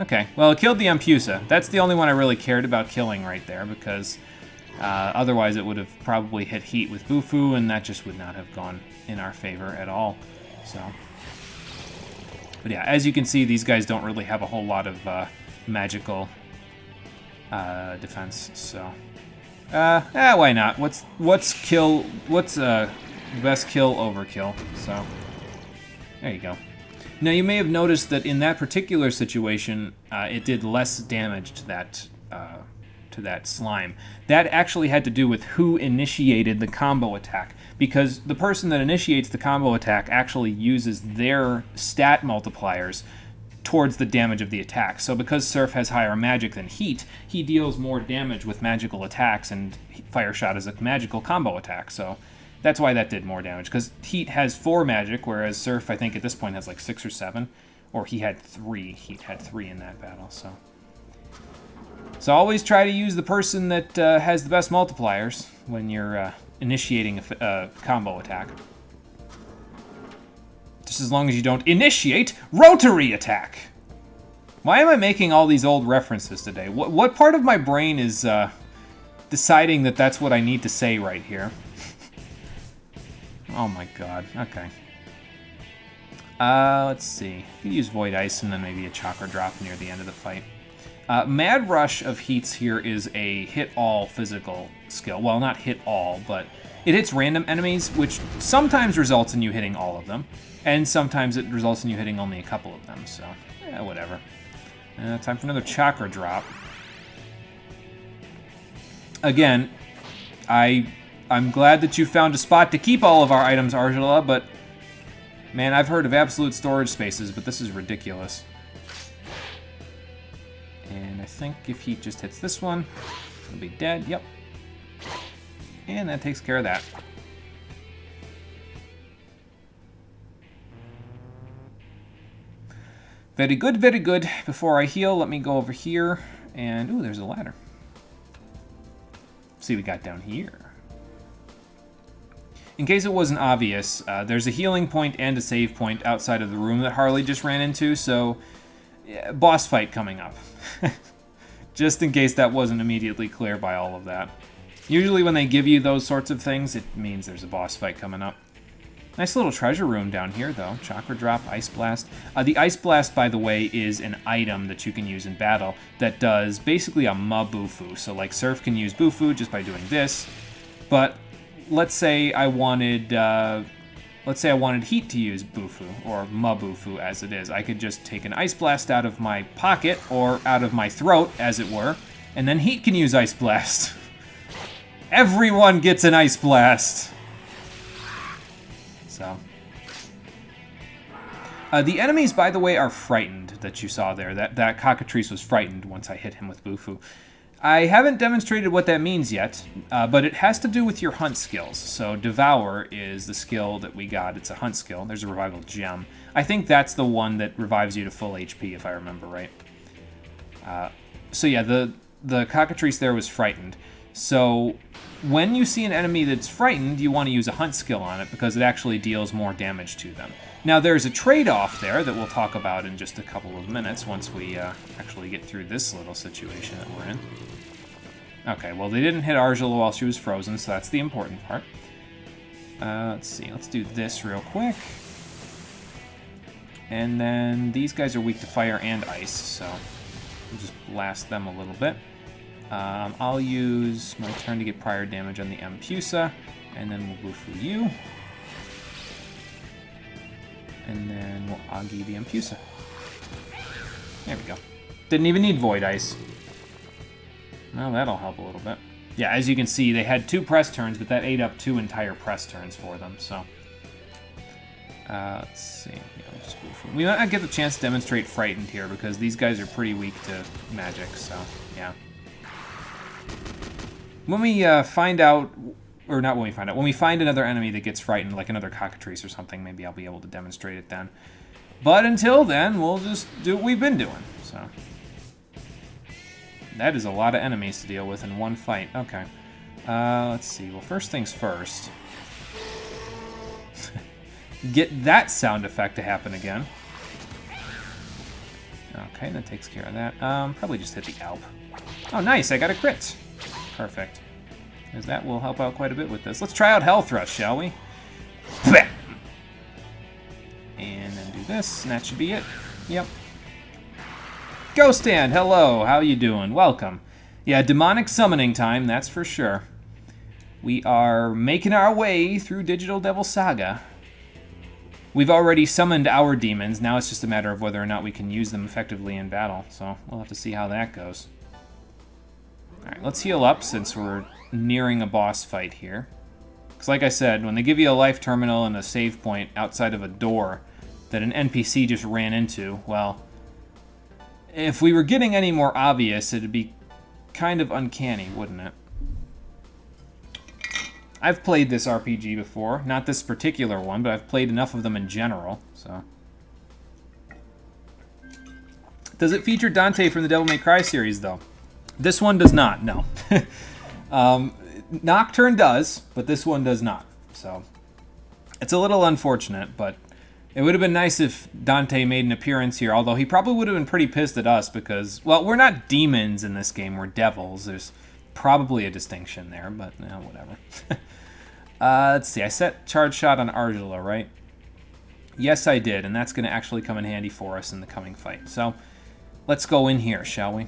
Okay, well, it killed the Ampusa. That's the only one I really cared about killing right there, because otherwise it would have probably hit Heat with Bufu, and that just would not have gone in our favor at all. So, but yeah, as you can see, these guys don't really have a whole lot of magical defense, so... why not? What's best kill overkill? So there you go. Now you may have noticed that in that particular situation, it did less damage to that slime. That actually had to do with who initiated the combo attack, because the person that initiates the combo attack actually uses their stat multipliers towards the damage of the attack. So because Surf has higher magic than Heat, he deals more damage with magical attacks, and Fire Shot is a magical combo attack, so that's why that did more damage, because Heat has 4 magic, whereas Surf, I think, at this point has like 6 or 7, or he had 3. Heat had 3 in that battle, so... So always try to use the person that has the best multipliers when you're initiating a combo attack. Just as long as you don't initiate rotary attack. Why am I making all these old references today? What part of my brain is deciding that that's what I need to say right here? Oh my god, okay. Let's see. You could use Void Ice and then maybe a Chakra Drop near the end of the fight. Mad Rush of Heats here is a hit-all physical skill. Well, not hit-all, but it hits random enemies, which sometimes results in you hitting all of them. And sometimes it results in you hitting only a couple of them, so, whatever. Time for another Chakra Drop. Again, I'm glad that you found a spot to keep all of our items, Argela, but, man, I've heard of absolute storage spaces, but this is ridiculous. And I think if he just hits this one, he'll be dead, yep. And that takes care of that. Very good, very good. Before I heal, let me go over here. And, ooh, there's a ladder. See what we got down here. In case it wasn't obvious, there's a healing point and a save point outside of the room that Harley just ran into, so yeah, boss fight coming up. Just in case that wasn't immediately clear by all of that. Usually when they give you those sorts of things, it means there's a boss fight coming up. Nice little treasure room down here, though. Chakra Drop, Ice Blast. The Ice Blast, by the way, is an item that you can use in battle that does basically a Mabufu. So, like, Surf can use Bufu just by doing this. But let's say I wanted Heat to use Bufu, or Mabufu as it is. I could just take an Ice Blast out of my pocket, or out of my throat, as it were, and then Heat can use Ice Blast. Everyone gets an Ice Blast! So. The enemies, by the way, are frightened that you saw there. That Cockatrice was frightened once I hit him with Bufu. I haven't demonstrated what that means yet, but it has to do with your hunt skills. So Devour is the skill that we got. It's a hunt skill. There's a revival gem. I think that's the one that revives you to full HP, if I remember right. So yeah, the cockatrice there was frightened. So when you see an enemy that's frightened, you want to use a hunt skill on it because it actually deals more damage to them. Now there's a trade-off there that we'll talk about in just a couple of minutes once we actually get through this little situation that we're in. Okay, well they didn't hit Argela while she was frozen, so that's the important part. Let's see, let's do this real quick. And then these guys are weak to fire and ice, so we'll just blast them a little bit. I'll use my turn to get prior damage on the Empusa, and then we'll Bufu you. And then we'll Agi the Empusa. There we go. Didn't even need Void Ice. Well, that'll help a little bit. Yeah, as you can see, they had 2 press turns, but that ate up 2 entire press turns for them, so... let's see. Yeah, we'll just Bufu. We might not get the chance to demonstrate Frightened here, because these guys are pretty weak to magic, so, yeah. When we find out, or not when we find out, when we find another enemy that gets frightened, like another cockatrice or something, maybe I'll be able to demonstrate it then. But until then, we'll just do what we've been doing, so. That is a lot of enemies to deal with in one fight. Okay. Let's see. Well, first things first. Get that sound effect to happen again. Okay, that takes care of that. Probably just hit the Alp. Oh, nice. I got a crit. Perfect. Because that will help out quite a bit with this. Let's try out Hell Thrust, shall we? And then do this, and that should be it. Yep. Ghost Stand, hello. How you doing? Welcome. Yeah, demonic summoning time, that's for sure. We are making our way through Digital Devil Saga. We've already summoned our demons. Now it's just a matter of whether or not we can use them effectively in battle. So we'll have to see how that goes. Alright, let's heal up since we're nearing a boss fight here. Because like I said, when they give you a life terminal and a save point outside of a door that an NPC just ran into, well, if we were getting any more obvious, it'd be kind of uncanny, wouldn't it? I've played this RPG before. Not this particular one, but I've played enough of them in general, so. Does it feature Dante from the Devil May Cry series, though? This one does not, no. Nocturne does, but this one does not. So it's a little unfortunate, but it would have been nice if Dante made an appearance here, although he probably would have been pretty pissed at us because, well, we're not demons in this game, we're devils. There's probably a distinction there, but whatever. Let's see, I set Charge Shot on Argela, right? Yes, I did, and that's going to actually come in handy for us in the coming fight. So let's go in here, shall we?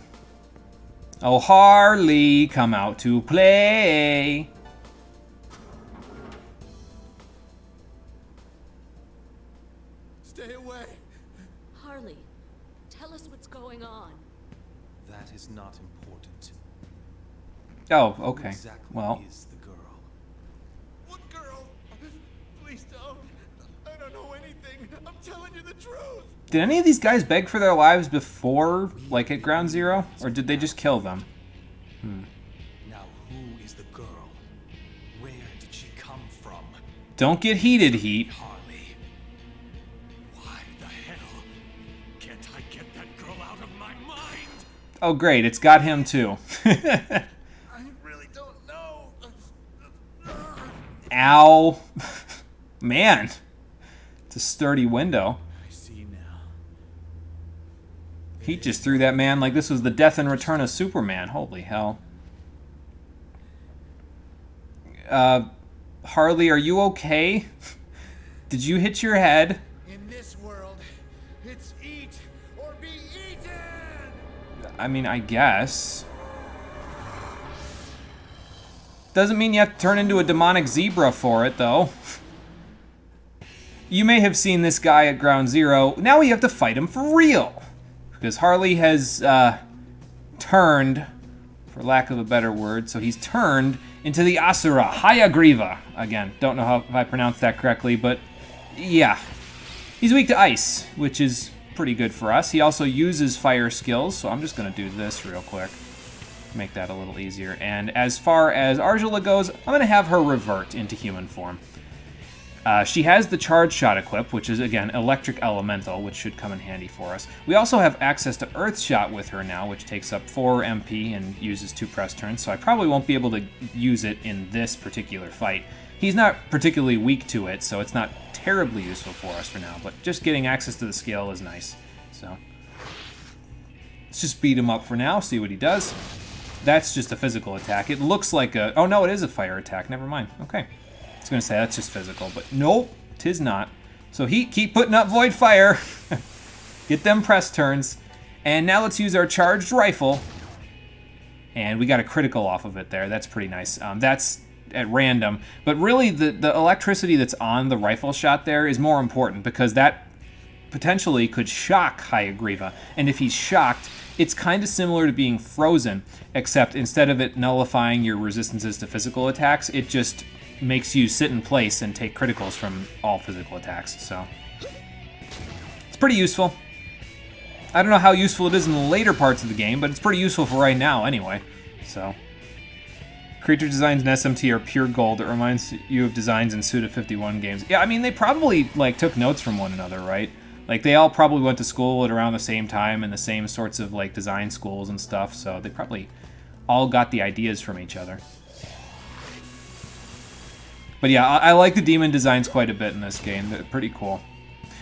Oh, Harley, come out to play. Stay away. Harley, tell us what's going on. That is not important. Oh, okay. Exactly Well, is the girl. What girl? Please don't. I don't know anything. I'm telling you the truth. did any of these guys beg for their lives before, like, at Ground Zero? Or did they just kill them? Now who is the girl? Where did she come from? Don't get heated, Heat. Harley. Why the hell can't I get that girl out of my mind? Oh, great. It's got him, too. I really don't know. Ow. Man. It's a sturdy window. I see now. He just threw that man like this was the death and return of Superman. Holy hell. Harley, are you okay? Did you hit your head? In this world, it's eat or be eaten. I mean, I guess. Doesn't mean you have to turn into a demonic zebra for it, though. You may have seen this guy at Ground Zero. Now we have to fight him for real. Because Harley has turned, for lack of a better word, so he's turned into the Asura, Hayagriva. Again, don't know if I pronounced that correctly, but yeah. He's weak to ice, which is pretty good for us. He also uses fire skills, so I'm just going to do this real quick. make that a little easier. And as far as Argela goes, I'm going to have her revert into human form. She has the Charge Shot equipped, which is, again, Electric Elemental, which should come in handy for us. We also have access to Earth Shot with her now, which takes up 4 MP and uses 2 press turns, so I probably won't be able to use it in this particular fight. He's not particularly weak to it, so it's not terribly useful for us for now, but just getting access to the skill is nice. So let's just beat him up for now, see what he does. That's just a physical attack. It looks like a... Oh, no, it is a fire attack. Never mind. Okay. I was going to say that's just physical, but nope, 'tis not. So Heat, keep putting up Void Fire. Get them press turns. And now let's use our charged rifle. And we got a critical off of it there. That's pretty nice. That's at random. But really, the electricity that's on the rifle shot there is more important because that potentially could shock Hayagriva. And if he's shocked, it's kind of similar to being frozen, except instead of it nullifying your resistances to physical attacks, it just makes you sit in place and take criticals from all physical attacks. So it's pretty useful. I don't know how useful it is in the later parts of the game, but it's pretty useful for right now anyway. So creature designs in SMT are pure gold. It reminds you of designs in Suda 51 games. Yeah, I mean, they probably like took notes from one another, right? Like, they all probably went to school at around the same time in the same sorts of, like, design schools and stuff, so they probably all got the ideas from each other. But yeah, I like the demon designs quite a bit in this game. They're pretty cool.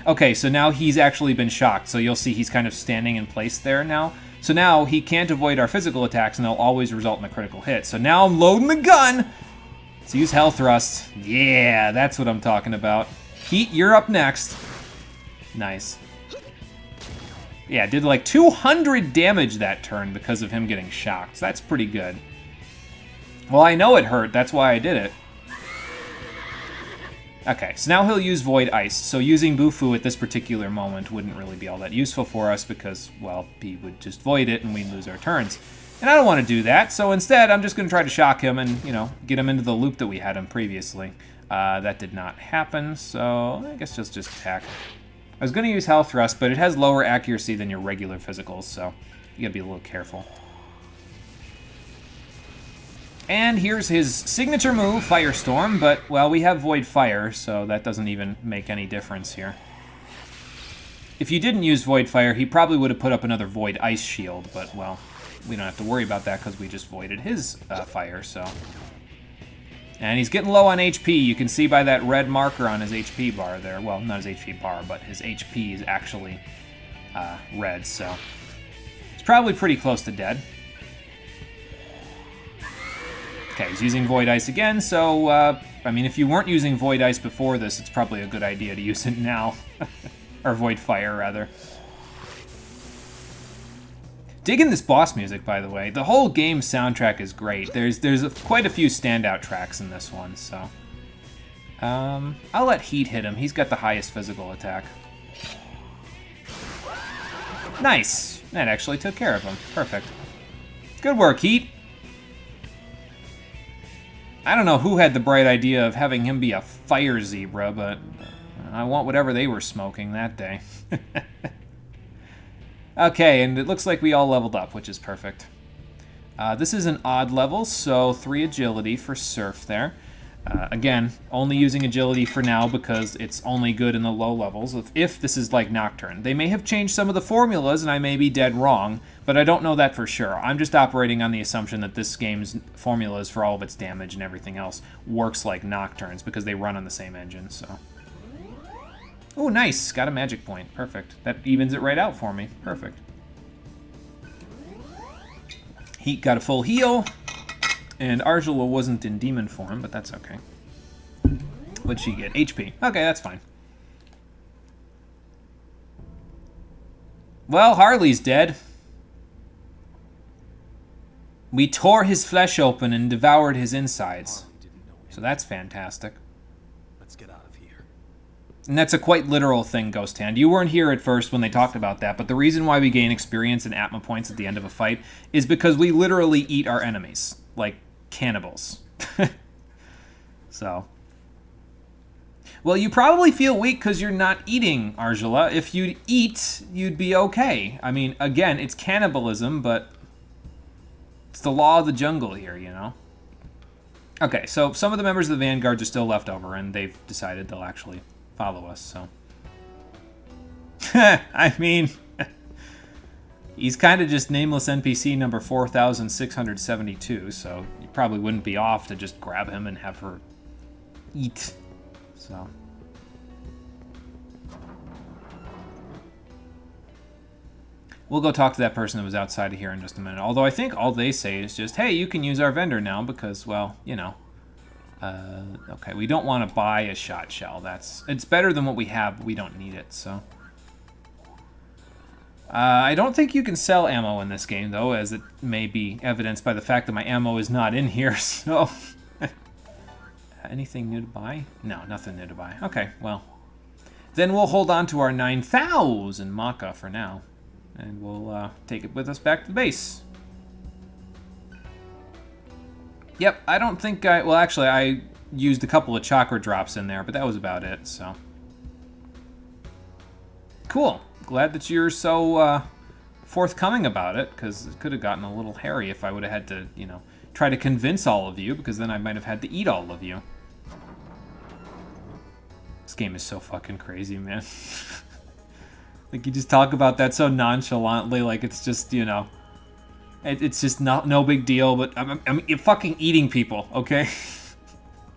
Okay, so now he's actually been shocked, so you'll see he's kind of standing in place there now. So now he can't avoid our physical attacks, and they'll always result in a critical hit. So now I'm loading the gun! Let's use Hell Thrust. Yeah, that's what I'm talking about. Heat, you're up next. Nice. Yeah, did like 200 damage that turn because of him getting shocked. So that's pretty good. Well, I know it hurt. That's why I did it. Okay, so now he'll use Void Ice. So using Bufu at this particular moment wouldn't really be all that useful for us because, well, he would just void it and we'd lose our turns. And I don't want to do that, so instead I'm just going to try to shock him and, you know, get him into the loop that we had him previously. That did not happen, so I guess just attack. I was going to use Hell Thrust, but it has lower accuracy than your regular physicals, so you gotta be a little careful. And here's his signature move, Firestorm, but, well, we have Void Fire, so that doesn't even make any difference here. If you didn't use Void Fire, he probably would have put up another Void Ice Shield, but, well, we don't have to worry about that because we just voided his fire, so... And he's getting low on HP. You can see by that red marker on his HP bar there. Well, not his HP bar, but his HP is actually red, so... He's probably pretty close to dead. Okay, he's using Void Ice again, so, I mean, if you weren't using Void Ice before this, it's probably a good idea to use it now. Or Void Fire, rather. Digging this boss music, by the way. The whole game's soundtrack is great. There's quite a few standout tracks in this one, so... I'll let Heat hit him. He's got the highest physical attack. Nice! That actually took care of him. Perfect. Good work, Heat! I don't know who had the bright idea of having him be a fire zebra, but I want whatever they were smoking that day. Okay, and it looks like we all leveled up, which is perfect. This is an odd level, so 3 agility for Surf there. Again, only using agility for now because it's only good in the low levels, if this is like Nocturne. They may have changed some of the formulas, and I may be dead wrong, but I don't know that for sure. I'm just operating on the assumption that this game's formulas for all of its damage and everything else works like Nocturne's because they run on the same engine, so... Oh, nice! Got a magic point. Perfect. That evens it right out for me. Perfect. Heat got a full heal, and Argela wasn't in demon form, but that's okay. What'd she get? HP. Okay, that's fine. Well, Harley's dead. We tore his flesh open and devoured his insides. So that's fantastic. Let's get out of here. And that's a quite literal thing, Ghost Hand. You weren't here at first when they talked about that, but the reason why we gain experience and Atma points at the end of a fight is because we literally eat our enemies. Like cannibals. So. Well, you probably feel weak because you're not eating, Argela. If you'd eat, you'd be okay. I mean, again, it's cannibalism, but... It's the law of the jungle here, you know? Okay, so some of the members of the Vanguards are still left over, and they've decided they'll actually follow us, so... I mean... He's kind of just nameless NPC number 4,672, so you probably wouldn't be off to just grab him and have her eat. So... We'll go talk to that person that was outside of here in just a minute. Although I think all they say is just, hey, you can use our vendor now because, well, you know. Okay, we don't want to buy a shot shell. It's better than what we have, but we don't need it, so. I don't think you can sell ammo in this game, though, as it may be evidenced by the fact that my ammo is not in here, so. Anything new to buy? No, nothing new to buy. Okay, well. Then we'll hold on to our 9,000 Maka for now. And we'll take it with us back to the base. Yep, I don't think I... Well, actually, I used a couple of chakra drops in there, but that was about it, so... Cool. Glad that you're so forthcoming about it, because it could have gotten a little hairy if I would have had to, you know, try to convince all of you, because then I might have had to eat all of you. This game is so fucking crazy, man. Like, you just talk about that so nonchalantly, like it's just, you know, it's just no big deal, but I'm fucking eating people, okay?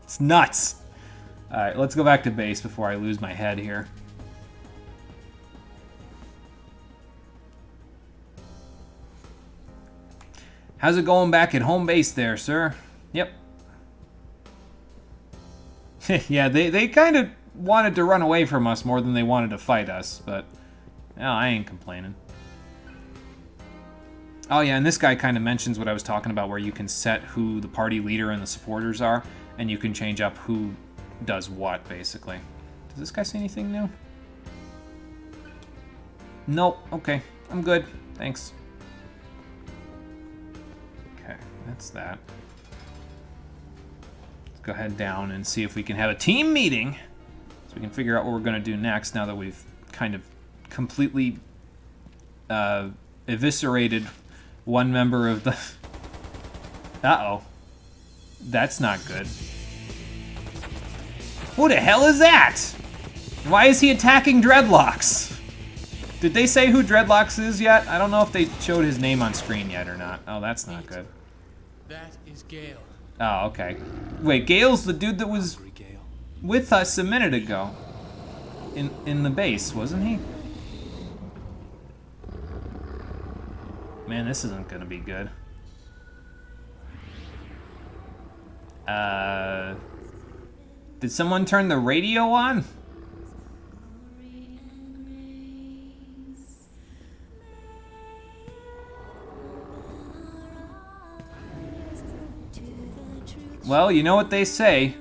It's nuts. Alright, let's go back to base before I lose my head here. How's it going back at home base there, sir? Yep. Yeah, they kind of wanted to run away from us more than they wanted to fight us, but... Oh, I ain't complaining. Oh yeah, and this guy kind of mentions what I was talking about, where you can set who the party leader and the supporters are, and you can change up who does what, basically. Does this guy say anything new? Nope. Okay, I'm good. Thanks. Okay, that's that. Let's go head down and see if we can have a team meeting, so we can figure out what we're going to do next, now that we've kind of completely eviscerated one member of the... Uh-oh. That's not good. Who the hell is that? Why is he attacking Dreadlocks? Did they say who Dreadlocks is yet? I don't know if they showed his name on screen yet or not. Oh, that's not good. That is Gale. Oh, okay. Wait, Gale's the dude that was with us a minute ago. In the base, wasn't he? Man, this isn't gonna be good. Did someone turn the radio on? Well, you know what they say.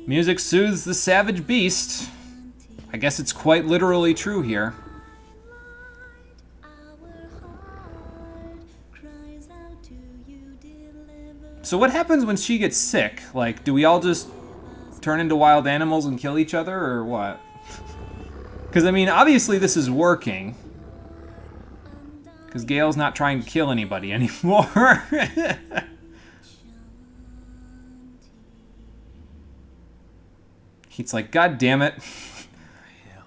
Music soothes the savage beast. I guess it's quite literally true here. So what happens when she gets sick? Like, do we all just turn into wild animals and kill each other, or what? Because, I mean, obviously this is working. Because Gale's not trying to kill anybody anymore. He's like, God damn it. What the hell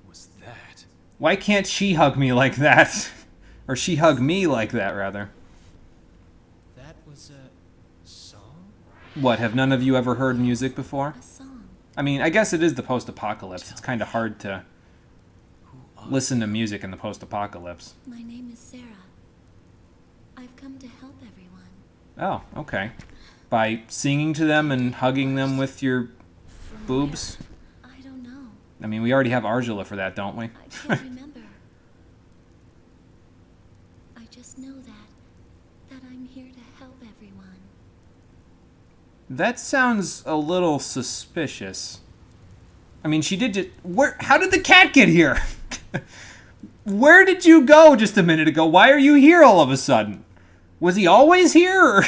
was that? Why can't she hug me like that? Or she hug me like that, rather. That was a song? What, have none of you ever heard music before? A song. I mean, I guess it is the post-apocalypse. It's kind of hard to listen to music in the post-apocalypse. My name is Sarah. I've come to help everyone. Oh, okay. By singing to them and hugging them with your boobs? I don't know. I mean, we already have Argila for that, don't we? I can't remember. I just know that I'm here to help everyone. That sounds a little suspicious. I mean, she did just... How did the cat get here? Where did you go just a minute ago? Why are you here all of a sudden? Was he always here? Or...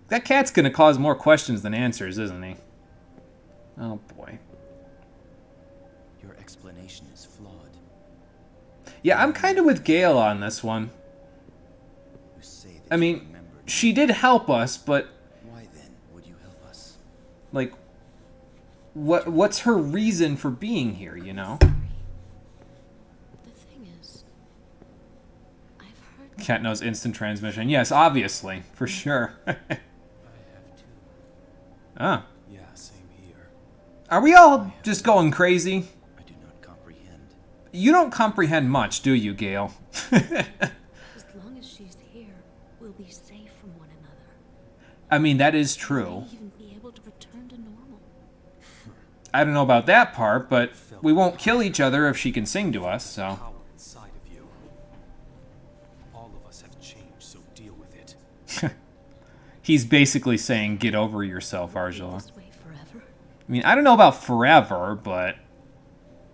That cat's gonna cause more questions than answers, isn't he? Oh, boy. Your explanation is flawed. Yeah, I'm kind of with Gale on this one. I mean, she did help us, but Why then would you help us? like, what's her reason for being here? You know? The thing is, I've heard Cat knows instant transmission. Yes, obviously, for sure. I have to. Ah, Yeah, same here. are we all just going crazy? I do not comprehend. You don't comprehend much, do you, Gale? as long as she's here, we'll be safe from one another. I mean, that is true. May even be able to return to normal. I don't know about that part, but we won't kill each other if she can sing to us, so. Power inside of you. All of us have changed, so deal with it. He's basically saying, get over yourself, Argela. This way forever. I mean, I don't know about forever, but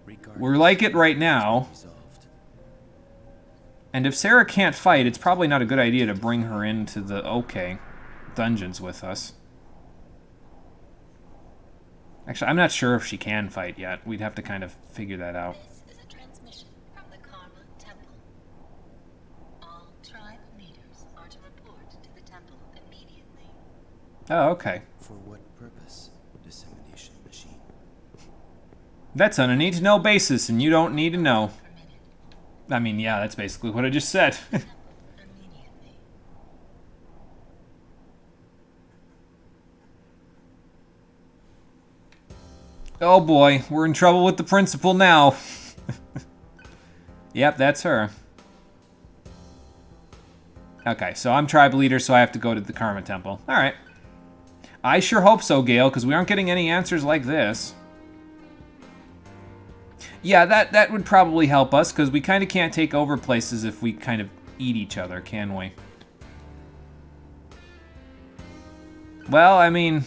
Regardless, we're like it right now. resolved. And if Sarah can't fight, it's probably not a good idea to bring her into the dungeons with us. Actually, I'm not sure if she can fight yet. We'd have to kind of figure that out. This is a transmission from the Karma Temple. All tribe leaders are to report to the temple immediately. Oh, okay. For what purpose? Dissemination machine. That's on a need-to-know basis, and you don't need to know. Permitted. I mean, yeah, that's basically what I just said. Immediately. Oh boy, we're in trouble with the principal now. Yep, that's her. Okay, so I'm tribe leader, so I have to go to the Karma Temple. Alright. I sure hope so, Gale, because we aren't getting any answers like this. Yeah, that would probably help us, because we kind of can't take over places if we kind of eat each other, can we? Well, I mean,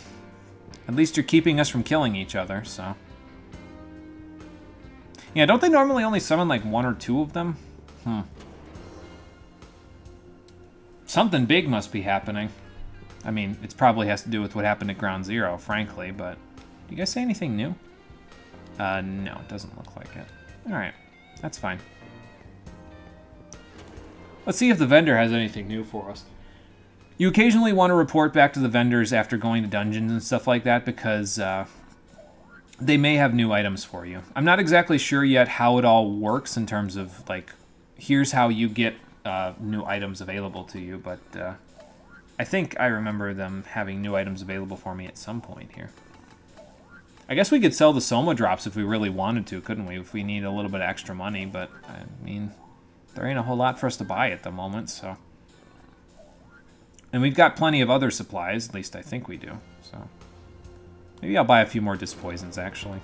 at least you're keeping us from killing each other, so. Yeah, don't they normally only summon like one or two of them? Something big must be happening. I mean, it probably has to do with what happened at Ground Zero, frankly, but... Do you guys say anything new? No, it doesn't look like it. Alright, that's fine. Let's see if the vendor has anything new for us. You occasionally want to report back to the vendors after going to dungeons and stuff like that because they may have new items for you. I'm not exactly sure yet how it all works in terms of, like, here's how you get new items available to you, but I think I remember them having new items available for me at some point here. I guess we could sell the Soma drops if we really wanted to, couldn't we? If we need a little bit of extra money, but, I mean, there ain't a whole lot for us to buy at the moment, so... And we've got plenty of other supplies, at least I think we do, so... Maybe I'll buy a few more disc poisons, actually.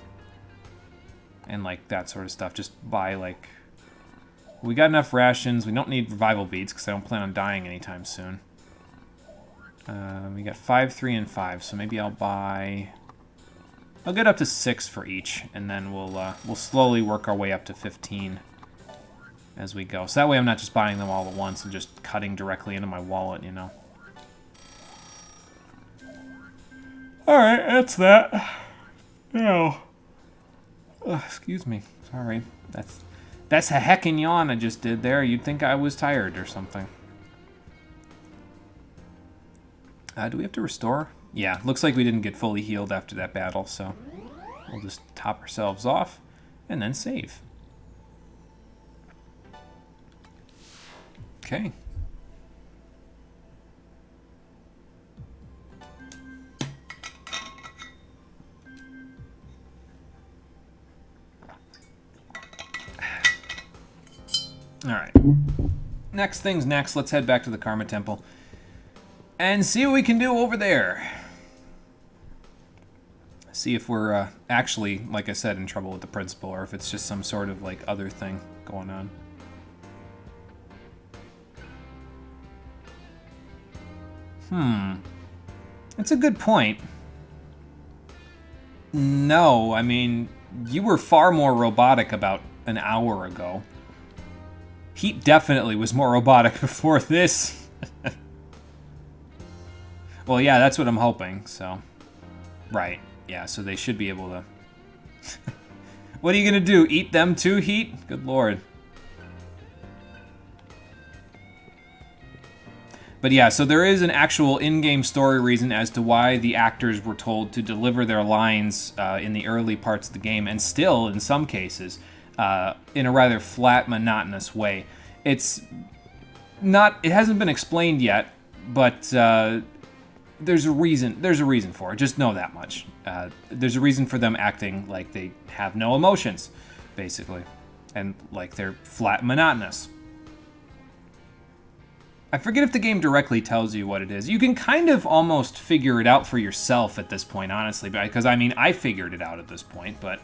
And, like, that sort of stuff. Just buy, like... We got enough rations. We don't need revival beads, because I don't plan on dying anytime soon. We got 5, 3, and 5, so maybe I'll buy... I'll get up to 6 for each, and then we'll slowly work our way up to 15 as we go. So that way I'm not just buying them all at once and just cutting directly into my wallet, you know. Alright, that's that. Now. Excuse me. Sorry. That's a heckin' yawn I just did there. You'd think I was tired or something. Do we have to restore? Yeah, looks like we didn't get fully healed after that battle, so we'll just top ourselves off and then save. Okay. Alright. Next thing's next. Let's head back to the Karma Temple and see what we can do over there. See if we're actually, like I said, in trouble with the principal, or if it's just some sort of, like, other thing going on. That's a good point. No, I mean, you were far more robotic about an hour ago. He definitely was more robotic before this. Well, yeah, that's what I'm hoping, so... Right, yeah, so they should be able to... What are you gonna do, eat them too, Heat? Good lord. But yeah, so there is an actual in-game story reason as to why the actors were told to deliver their lines in the early parts of the game, and still, in some cases, in a rather flat, monotonous way. It's not. It hasn't been explained yet, but there's a reason. There's a reason for it. Just know that much. There's a reason for them acting like they have no emotions, basically, and like they're flat, monotonous. I forget if the game directly tells you what it is. You can kind of almost figure it out for yourself at this point, honestly, because I mean, I figured it out at this point, but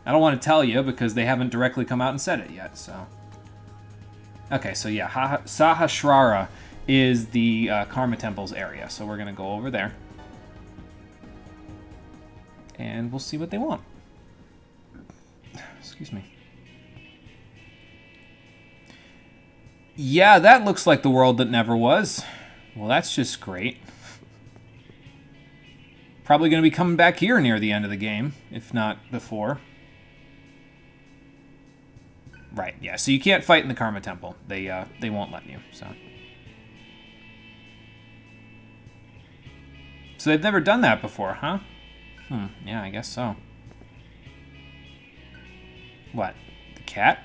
I don't want to tell you because they haven't directly come out and said it yet, so. Okay, so yeah, Sahasrara is the Karma Temple's area, so we're going to go over there. And we'll see what they want. Excuse me. Yeah, that looks like the world that never was. Well, that's just great. Probably going to be coming back here near the end of the game, if not before. Right, yeah, so you can't fight in the Karma Temple. They won't let you, so. So they've never done that before, huh? Yeah, I guess so. What? The cat?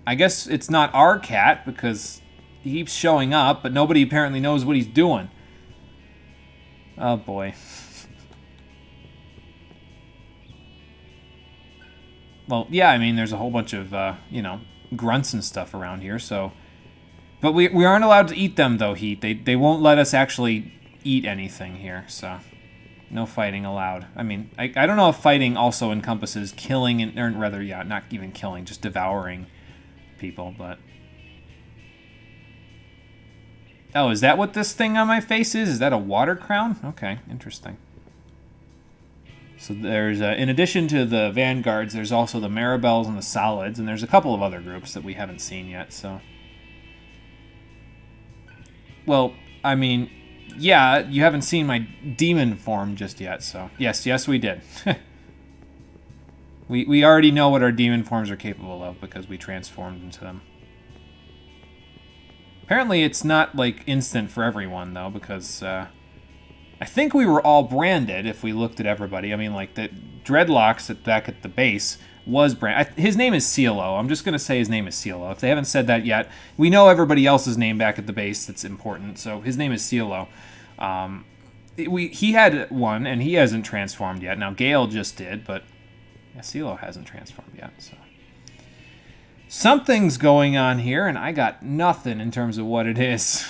I guess it's not our cat because he keeps showing up, but nobody apparently knows what he's doing. Oh boy. Well, yeah, I mean, there's a whole bunch of, you know, grunts and stuff around here, so. But we aren't allowed to eat them, though, Heat. They won't let us actually eat anything here, so. No fighting allowed. I mean, I don't know if fighting also encompasses killing, or rather, yeah, not even killing, just devouring people, but... Oh, is that what this thing on my face is? Is that a water crown? Okay, interesting. So there's, in addition to the Vanguards, there's also the Maribels and the Solids, and there's a couple of other groups that we haven't seen yet, so... Well, I mean... Yeah, you haven't seen my demon form just yet, so... Yes, we did. we already know what our demon forms are capable of because we transformed into them. Apparently it's not, like, instant for everyone, though, because, I think we were all branded if we looked at everybody. I mean, like, the Dreadlocks back at the base was branded. His name is CeeLo. I'm just going to say his name is CeeLo. If they haven't said that yet, we know everybody else's name back at the base that's important, so his name is CeeLo. He had one, and he hasn't transformed yet. Now, Gale just did, but yeah, CeeLo hasn't transformed yet, so... Something's going on here, and I got nothing in terms of what it is.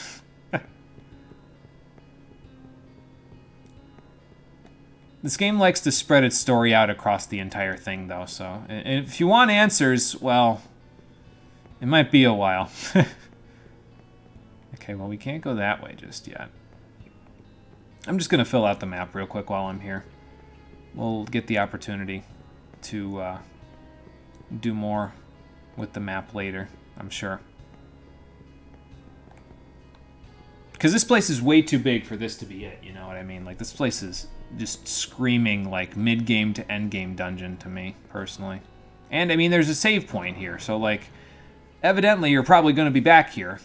This game likes to spread its story out across the entire thing, though, so... If you want answers, well... It might be a while. Okay, well, we can't go that way just yet. I'm just going to fill out the map real quick while I'm here. We'll get the opportunity to do more with the map later, I'm sure. Because this place is way too big for this to be it, you know what I mean? Like, this place is just screaming, like, mid-game to end-game dungeon to me, personally. And, I mean, there's a save point here, so, like, evidently you're probably going to be back here.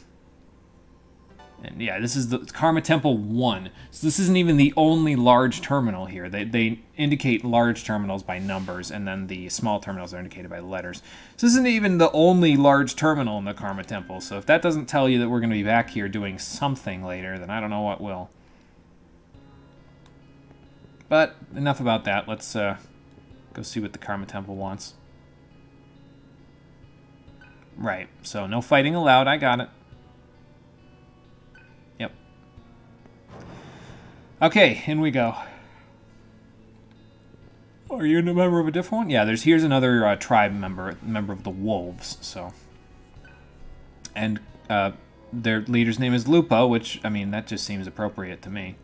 And, yeah, this is the Karma Temple 1. So this isn't even the only large terminal here. They indicate large terminals by numbers, and then the small terminals are indicated by letters. So this isn't even the only large terminal in the Karma Temple. So if that doesn't tell you that we're going to be back here doing something later, then I don't know what will. But enough about that. Let's go see what the Karma Temple wants. Right, so no fighting allowed. I got it. Yep. Okay, in we go. Are you a member of a different one? Yeah, here's another tribe member of the Wolves, so. And their leader's name is Lupo, which, I mean, that just seems appropriate to me.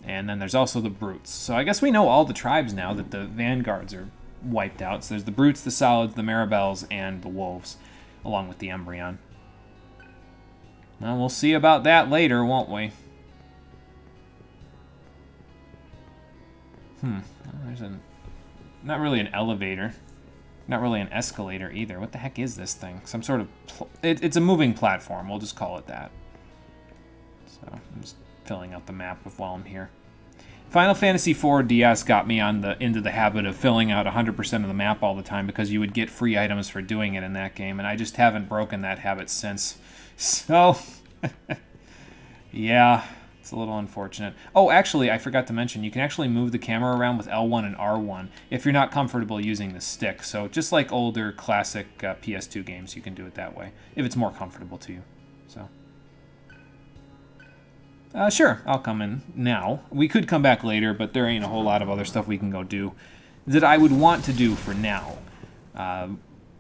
And then there's also the Brutes. So I guess we know all the tribes now that the Vanguards are wiped out. So there's the Brutes, the Solids, the Maribels, and the Wolves, along with the Embryon. Well, we'll see about that later, won't we? There's not really an elevator. Not really an escalator either. What the heck is this thing? Some sort of... it's a moving platform. We'll just call it that. So I'm just filling out the map while I'm here. Final Fantasy IV DS got me into the habit of filling out 100% of the map all the time because you would get free items for doing it in that game, and I just haven't broken that habit since. So, yeah, it's a little unfortunate. Oh, actually, I forgot to mention, you can actually move the camera around with L1 and R1 if you're not comfortable using the stick. So just like older classic PS2 games, you can do it that way if it's more comfortable to you. So. Sure, I'll come in now. We could come back later, but there ain't a whole lot of other stuff we can go do that I would want to do for now.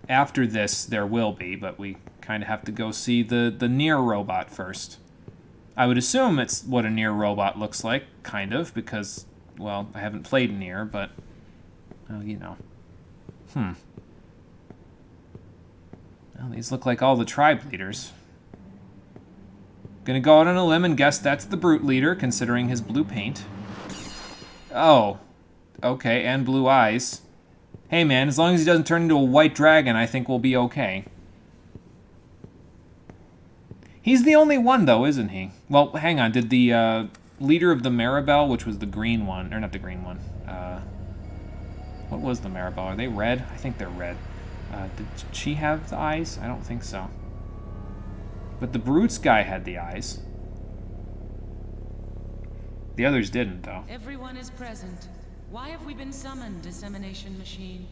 After this, there will be, but we kind of have to go see the Nier robot first. I would assume it's what a Nier robot looks like, kind of, because, well, I haven't played Nier, but, well, you know. Well, these look like all the tribe leaders. Gonna go out on a limb and guess that's the brute leader, considering his blue paint. Oh. Okay, and blue eyes. Hey man, as long as he doesn't turn into a white dragon, I think we'll be okay. He's the only one, though, isn't he? Well, hang on. Did the leader of the Maribel, which was the green one, or not the green one, what was the Maribel? Are they red? I think they're red. Did she have the eyes? I don't think so. But the Brutes guy had the eyes. The others didn't, though. Everyone is present. Why have we been summoned, Dissemination Machine?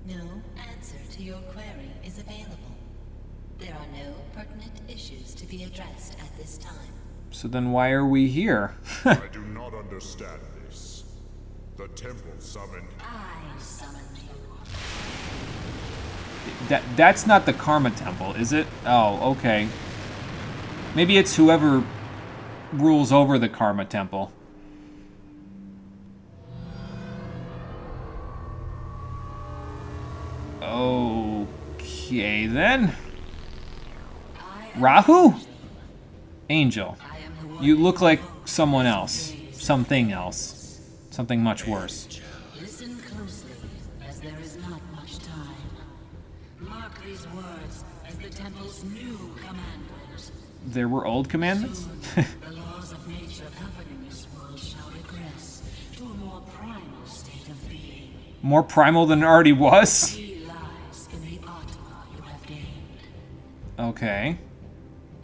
No answer to your query is available. There are no pertinent issues to be addressed at this time. So then why are we here? I do not understand this. The temple summoned... I summoned you. That's not the Karma Temple, is it? Oh, okay. Maybe it's whoever rules over the Karma Temple. Okay, then. Rahu? Angel. You look like someone else. Something else. Something much worse. Listen closely, as there is not much time. Mark these words as the temple's new commandment. There were old commandments? The laws of nature governing this world shall regress to a more primal state of being. More primal than it already was? He lies in the Atma you have gained. Okay.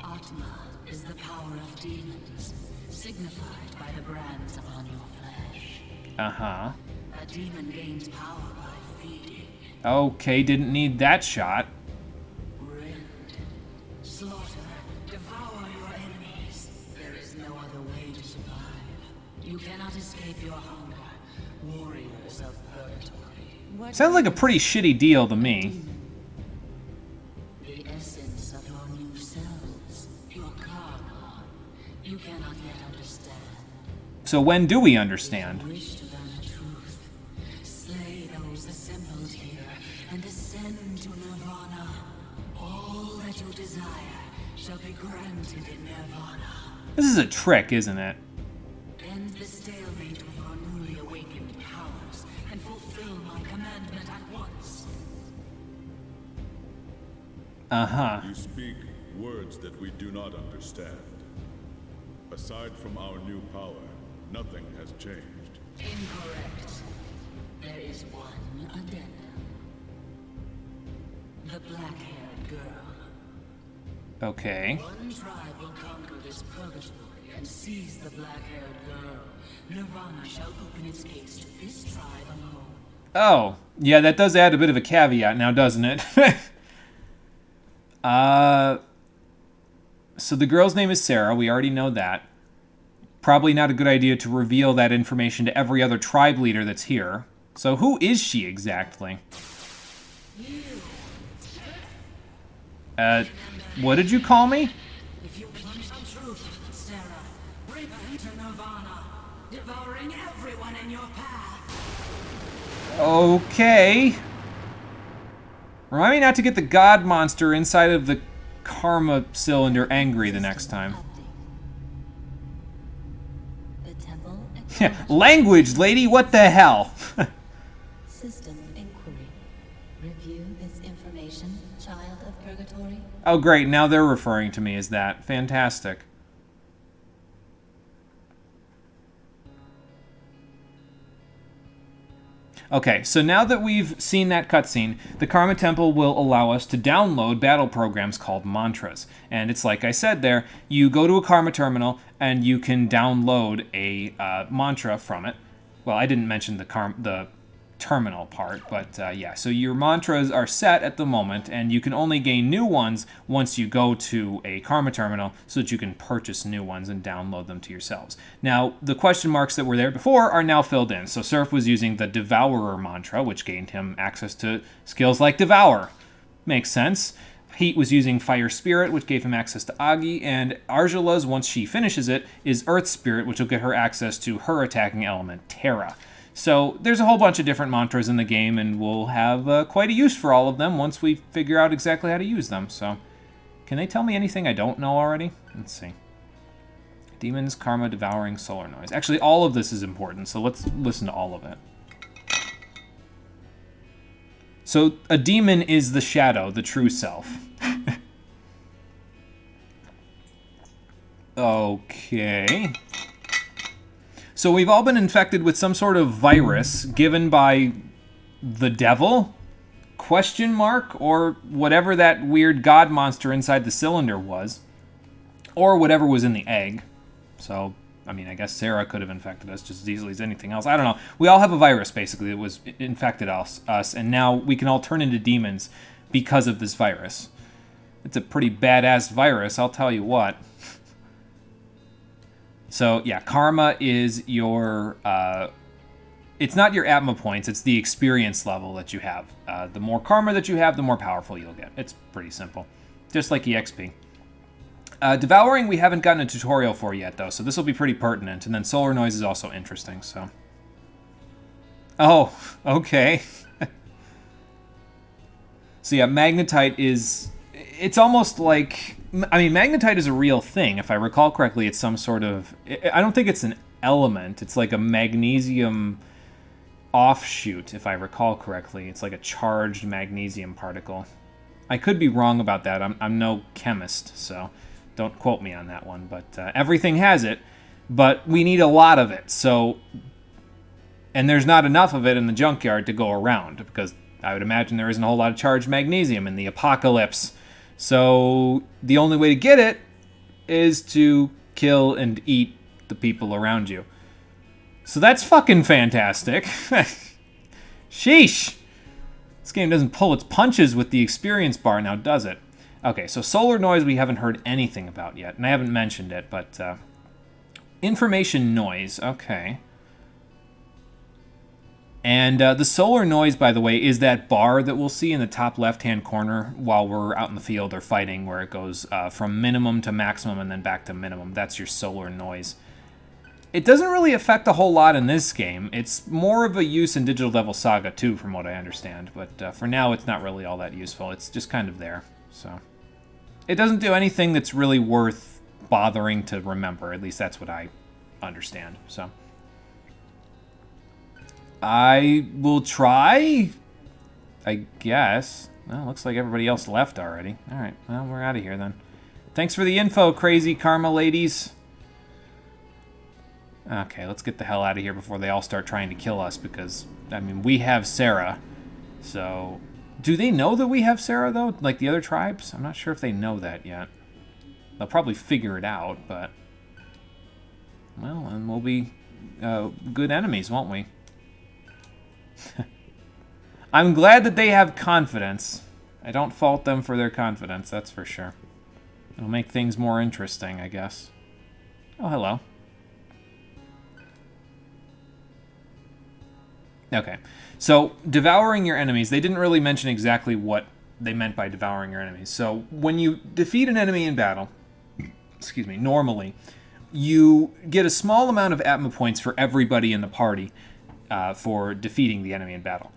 Atma is the power of demons, signified by the brands upon your flesh. Uh-huh. A demon gains power by feeding. Okay, didn't need that shot. Rend, slaughter, devour your enemies. There is no other way to survive. You cannot escape your hunger, warriors of purgatory. Sounds like a pretty shitty deal to me. The essence of your new selves, your karma, you cannot yet understand. So when do we understand? Wish to learn the truth. Slay those assembled here and ascend to Nirvana. All that you desire shall be granted in Nirvana. This is a trick, isn't it? End the stalemate with your newly awakened powers and fulfill my commandment at once. Uh-huh. You speak words that we do not understand. Aside from our new power, nothing has changed. Incorrect. There is one addendum. The black-haired girl. Okay. One tribe will conquer this purgatory and seize the black-haired girl. Nirvana shall open its gates to this tribe alone. Oh, yeah, that does add a bit of a caveat now, doesn't it? So the girl's name is Sarah. We already know that. Probably not a good idea to reveal that information to every other tribe leader that's here. So who is she exactly? What did you call me? If you plunge the truth, Sarah, bring her into Nirvana, devouring everyone in your path. Okay. Remind me not to get the god monster inside of the karma cylinder angry the next time. The temple. Yeah, language, lady, what the hell? System inquiry. Oh, great. Now they're referring to me as that. Fantastic. Okay, so now that we've seen that cutscene, the Karma Temple will allow us to download battle programs called mantras. And it's like I said there, you go to a Karma terminal and you can download a mantra from it. Well, I didn't mention the terminal part, but yeah. So your mantras are set at the moment, and you can only gain new ones once you go to a Karma terminal so that you can purchase new ones and download them to yourselves. Now, the question marks that were there before are now filled in. So Surf was using the Devourer mantra, which gained him access to skills like Devour. Makes sense. Heat was using Fire Spirit, which gave him access to Agi, and Arjula's, once she finishes it, is Earth Spirit, which will get her access to her attacking element, Terra. So there's a whole bunch of different mantras in the game, and we'll have quite a use for all of them once we figure out exactly how to use them. So, can they tell me anything I don't know already? Let's see. Demons, Karma, Devouring, Solar Noise. Actually, all of this is important, so let's listen to all of it. So, a demon is the shadow, the true self. Okay. So we've all been infected with some sort of virus given by the devil? Question mark? Or whatever that weird god monster inside the cylinder was. Or whatever was in the egg. So, I mean, I guess Sarah could have infected us just as easily as anything else. I don't know. We all have a virus, basically, that was infected us, and now we can all turn into demons because of this virus. It's a pretty badass virus, I'll tell you what. So, yeah, Karma is your... it's not your Atma points, it's the experience level that you have. The more Karma that you have, the more powerful you'll get. It's pretty simple. Just like EXP. Devouring, we haven't gotten a tutorial for yet, though, so this will be pretty pertinent. And then Solar Noise is also interesting, so... Oh, okay. So, yeah, Magnetite is... It's almost like... I mean, Magnetite is a real thing. If I recall correctly, it's some sort of... I don't think it's an element. It's like a magnesium offshoot, if I recall correctly. It's like a charged magnesium particle. I could be wrong about that. I'm no chemist, so don't quote me on that one. But everything has it, but we need a lot of it. So, and there's not enough of it in the junkyard to go around, because I would imagine there isn't a whole lot of charged magnesium in the apocalypse. So the only way to get it is to kill and eat the people around you. So that's fucking fantastic. Sheesh. This game doesn't pull its punches with the experience bar now, does it? Okay, so Solar Noise we haven't heard anything about yet, and I haven't mentioned it, but Information Noise, okay. And the Solar Noise, by the way, is that bar that we'll see in the top left-hand corner while we're out in the field or fighting, where it goes from minimum to maximum and then back to minimum. That's your Solar Noise. It doesn't really affect a whole lot in this game. It's more of a use in Digital Devil Saga 2, from what I understand. But for now, it's not really all that useful. It's just kind of there. So it doesn't do anything that's really worth bothering to remember. At least that's what I understand. So I will try, I guess. Well, looks like everybody else left already. All right, well, we're out of here then. Thanks for the info, crazy Karma ladies. Okay, let's get the hell out of here before they all start trying to kill us, because, I mean, we have Sarah. So, do they know that we have Sarah, though? Like the other tribes? I'm not sure if they know that yet. They'll probably figure it out, but... Well, and we'll be good enemies, won't we? I'm glad that they have confidence. I don't fault them for their confidence, that's for sure. It'll make things more interesting, I guess. Oh, hello. Okay, so devouring your enemies, they didn't really mention exactly what they meant by devouring your enemies. So when you defeat an enemy in battle, excuse me, normally, you get a small amount of Atma points for everybody in the party for defeating the enemy in battle.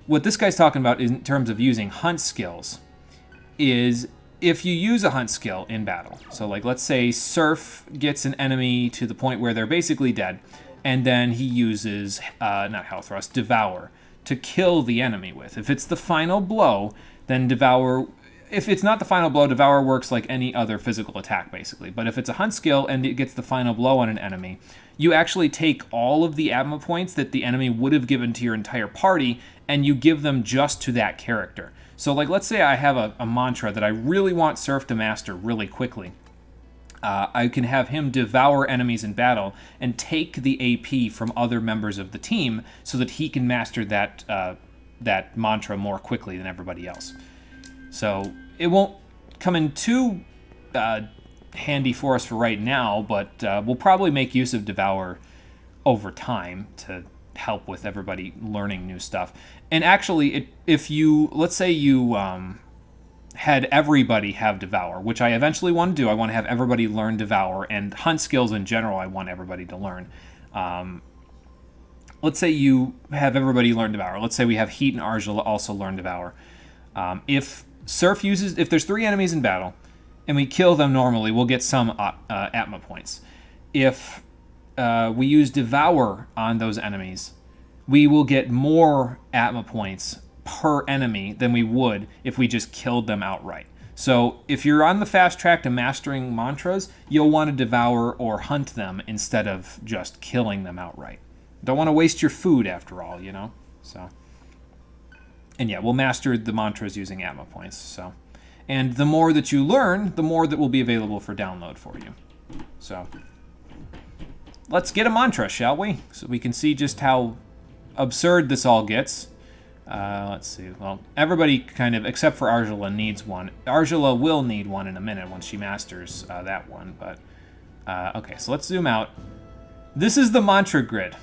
What this guy's talking about in terms of using hunt skills is if you use a hunt skill in battle. So like, let's say Surf gets an enemy to the point where they're basically dead, and then he uses, not Hell Thrust, Devour, to kill the enemy with. If it's the final blow, then Devour if it's not the final blow, Devour works like any other physical attack, basically. But if it's a hunt skill and it gets the final blow on an enemy, you actually take all of the Atma points that the enemy would have given to your entire party, and you give them just to that character. So, like, let's say I have a mantra that I really want Surf to master really quickly. I can have him devour enemies in battle and take the AP from other members of the team so that he can master that mantra more quickly than everybody else. So it won't come in too handy for us for right now, but we'll probably make use of Devour over time to help with everybody learning new stuff. And actually, if you, let's say you had everybody have Devour, which I eventually want to do. I want to have everybody learn Devour, and hunt skills in general I want everybody to learn. Let's say you have everybody learn Devour. Let's say we have Heat and Argila also learn Devour. If there's 3 enemies in battle, and we kill them normally, we'll get some Atma points. If we use Devour on those enemies, we will get more Atma points per enemy than we would if we just killed them outright. So if you're on the fast track to mastering mantras, you'll want to Devour or hunt them instead of just killing them outright. Don't want to waste your food after all, you know? So, and yeah, we'll master the mantras using Atma points. So, and the more that you learn, the more that will be available for download for you. So, let's get a mantra, shall we? So we can see just how absurd this all gets. Let's see. Well, everybody kind of, except for Argila, needs one. Argila will need one in a minute once she masters that one. But okay, so let's zoom out. This is the mantra grid.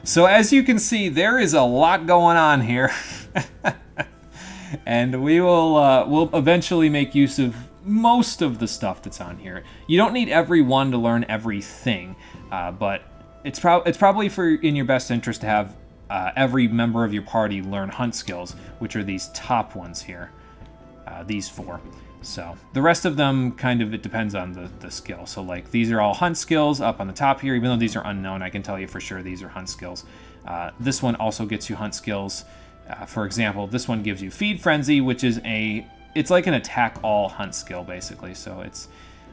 So as you can see, there is a lot going on here, and we will we'll eventually make use of most of the stuff that's on here. You don't need everyone to learn everything, but it's probably in your best interest to have every member of your party learn hunt skills, which are these top ones here, these 4. So the rest of them it depends on the skill. So like these are all hunt skills up on the top here, even though these are unknown, I can tell you for sure these are hunt skills. This one also gets you hunt skills. For example, this one gives you Feed Frenzy, which is it's like an attack all hunt skill basically. So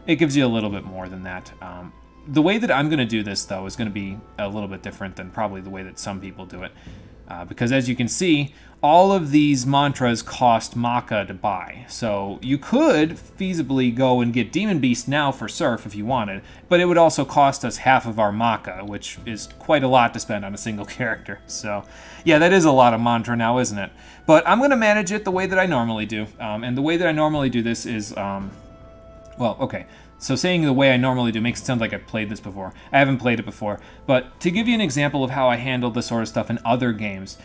it gives you a little bit more than that. The way that I'm going to do this, though, is going to be a little bit different than probably the way that some people do it. Because as you can see, all of these mantras cost Maka to buy. So you could feasibly go and get Demon Beast now for Surf if you wanted, but it would also cost us half of our Maka, which is quite a lot to spend on a single character. So yeah, that is a lot of mantra now, isn't it? But I'm going to manage it the way that I normally do. And the way that I normally do this is, well, okay. So saying the way I normally do makes it sound like I've played this before. I haven't played it before. But to give you an example of how I handle this sort of stuff in other games,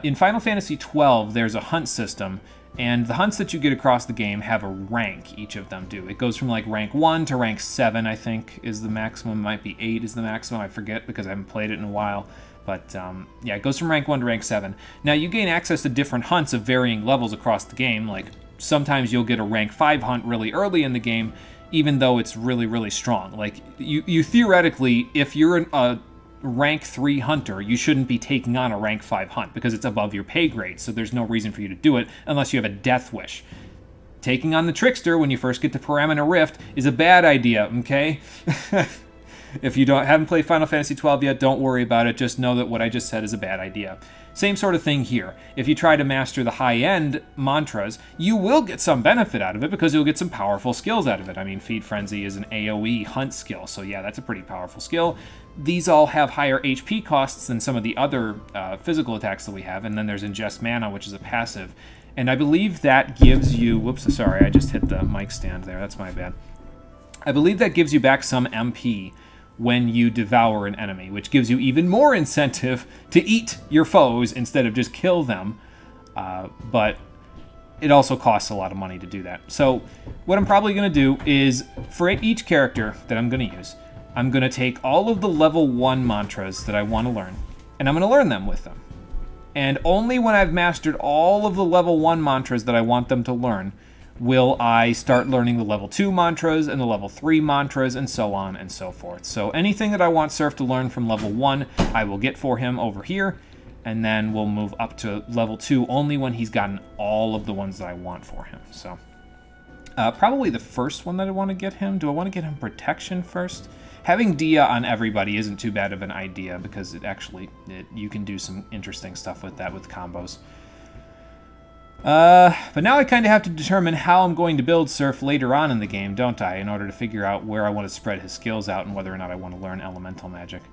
in Final Fantasy XII, there's a hunt system, and the hunts that you get across the game have a rank, each of them do. It goes from like rank 1 to rank 7, I think, is the maximum. It might be 8 is the maximum. I forget because I haven't played it in a while. But yeah, it goes from rank 1 to rank 7. Now, you gain access to different hunts of varying levels across the game. Like, sometimes you'll get a rank 5 hunt really early in the game, even though it's really, really strong. Like, you theoretically, if you're a rank 3 hunter, you shouldn't be taking on a rank 5 hunt because it's above your pay grade, so there's no reason for you to do it unless you have a death wish. Taking on the Trickster when you first get to Paramina Rift is a bad idea, okay? If you haven't played Final Fantasy XII yet, don't worry about it. Just know that what I just said is a bad idea. Same sort of thing here. If you try to master the high-end mantras, you will get some benefit out of it because you'll get some powerful skills out of it. I mean, Feed Frenzy is an AoE hunt skill, so yeah, that's a pretty powerful skill. These all have higher HP costs than some of the other physical attacks that we have, and then there's Ingest Mana, which is a passive. And I believe that gives you... Whoops, sorry, I just hit the mic stand there. That's my bad. I believe that gives you back some MP when you devour an enemy, which gives you even more incentive to eat your foes instead of just kill them. But it also costs a lot of money to do that. So what I'm probably going to do is, for each character that I'm going to use, I'm going to take all of the level 1 mantras that I want to learn, and I'm going to learn them with them. And only when I've mastered all of the level 1 mantras that I want them to learn will I start learning the level 2 mantras and the level 3 mantras and so on and so forth. So anything that I want Surf to learn from level 1, I will get for him over here. and then we'll move up to level 2 only when he's gotten all of the ones that I want for him. So probably the first one that I want to get him. Do I want to get him protection first? Having Dia on everybody isn't too bad of an idea because you can do some interesting stuff with that with combos. But now I kind of have to determine how I'm going to build Surf later on in the game, don't I, in order to figure out where I want to spread his skills out and whether or not I want to learn elemental magic.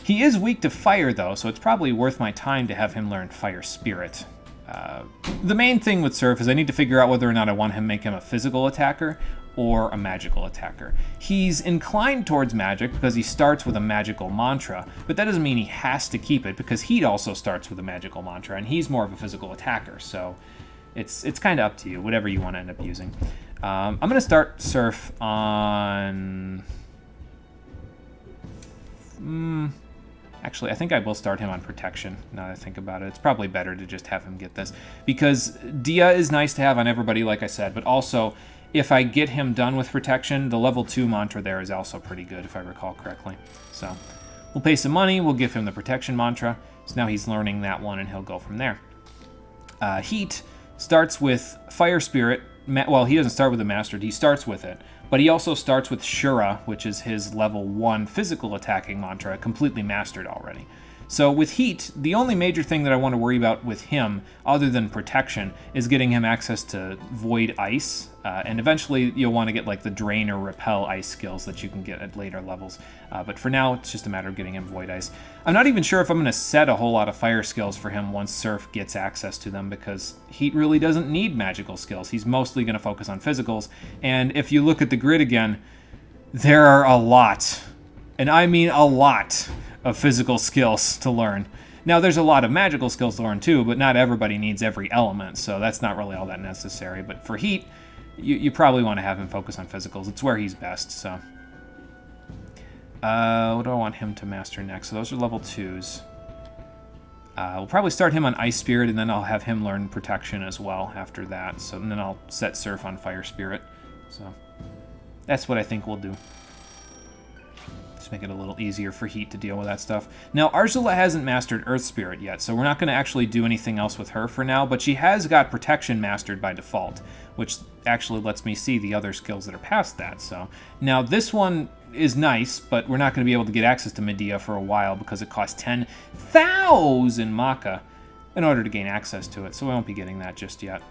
He is weak to fire, though, so it's probably worth my time to have him learn Fire Spirit. The main thing with Surf is I need to figure out whether or not I want to make him a physical attacker or a magical attacker. He's inclined towards magic because he starts with a magical mantra, but that doesn't mean he has to keep it because he also starts with a magical mantra, and he's more of a physical attacker, so it's kind of up to you, whatever you want to end up using. I'm going to start Surf on... Actually, I think I will start him on protection, now that I think about it. It's probably better to just have him get this. Because Dia is nice to have on everybody, like I said, but also, if I get him done with protection, the level 2 mantra there is also pretty good, if I recall correctly. So, we'll pay some money, we'll give him the protection mantra, so now he's learning that one, and he'll go from there. Heat starts with Fire Spirit. Well, he doesn't start with it mastered, he starts with it. But he also starts with Shura, which is his level 1 physical attacking mantra, completely mastered already. So with Heat, the only major thing that I want to worry about with him, other than protection, is getting him access to Void Ice. And eventually you'll want to get like the Drain or Repel Ice skills that you can get at later levels. But for now, it's just a matter of getting him Void Ice. I'm not even sure if I'm going to set a whole lot of fire skills for him once Surf gets access to them, because Heat really doesn't need magical skills. He's mostly going to focus on physicals. And if you look at the grid again, there are a lot, and I mean a lot, of physical skills to learn. Now, there's a lot of magical skills to learn too, but not everybody needs every element, so that's not really all that necessary. But for Heat, you probably want to have him focus on physicals. It's where he's best, so. What do I want him to master next? So those are level 2s. We'll probably start him on Ice Spirit, and then I'll have him learn Protection as well after that. So, and then I'll set Surf on Fire Spirit. So that's what I think we'll do. Just make it a little easier for Heat to deal with that stuff. Now, Arzula hasn't mastered Earth Spirit yet, so we're not going to actually do anything else with her for now, but she has got Protection mastered by default, which actually lets me see the other skills that are past that. So now this one is nice, but we're not going to be able to get access to Medea for a while because it costs 10,000 Maka in order to gain access to it, so we won't be getting that just yet.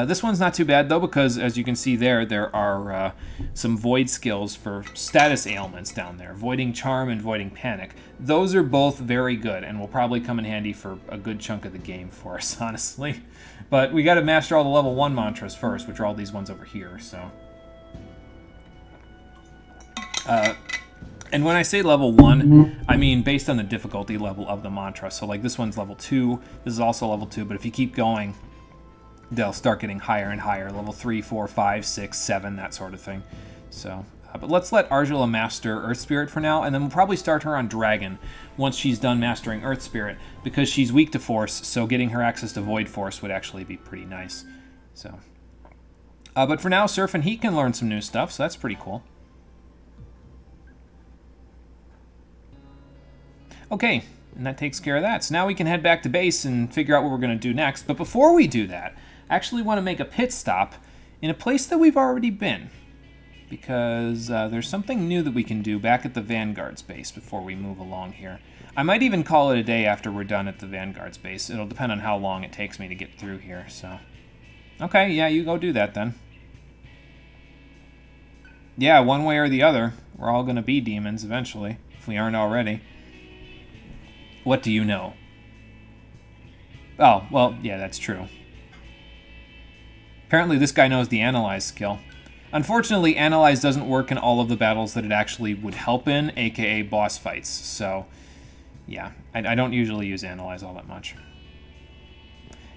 This one's not too bad, though, because as you can see there are some void skills for status ailments down there. Voiding Charm and Voiding Panic. Those are both very good and will probably come in handy for a good chunk of the game for us, honestly. But we got to master all the level 1 mantras first, which are all these ones over here, so. And when I say level 1, I mean based on the difficulty level of the mantra. So like this one's level 2, this is also level 2, but if you keep going, they'll start getting higher and higher, level 3, 4, 5, 6, 7, that sort of thing. So, but let's let Arzula master Earth Spirit for now, and then we'll probably start her on Dragon once she's done mastering Earth Spirit, because she's weak to Force, so getting her access to Void Force would actually be pretty nice. So, but for now, Surf and Heat can learn some new stuff, so that's pretty cool. Okay, and that takes care of that. So now we can head back to base and figure out what we're going to do next. But before we do that, I actually want to make a pit stop in a place that we've already been, because there's something new that we can do back at the Vanguard's base before we move along here. I might even call it a day after we're done at the Vanguard's base. It'll depend on how long it takes me to get through here, so. Okay, yeah, you go do that then. Yeah, one way or the other, we're all going to be demons eventually, if we aren't already. What do you know? Oh, well, yeah, that's true. Apparently this guy knows the Analyze skill. Unfortunately, Analyze doesn't work in all of the battles that it actually would help in, aka boss fights. So, yeah, I don't usually use Analyze all that much.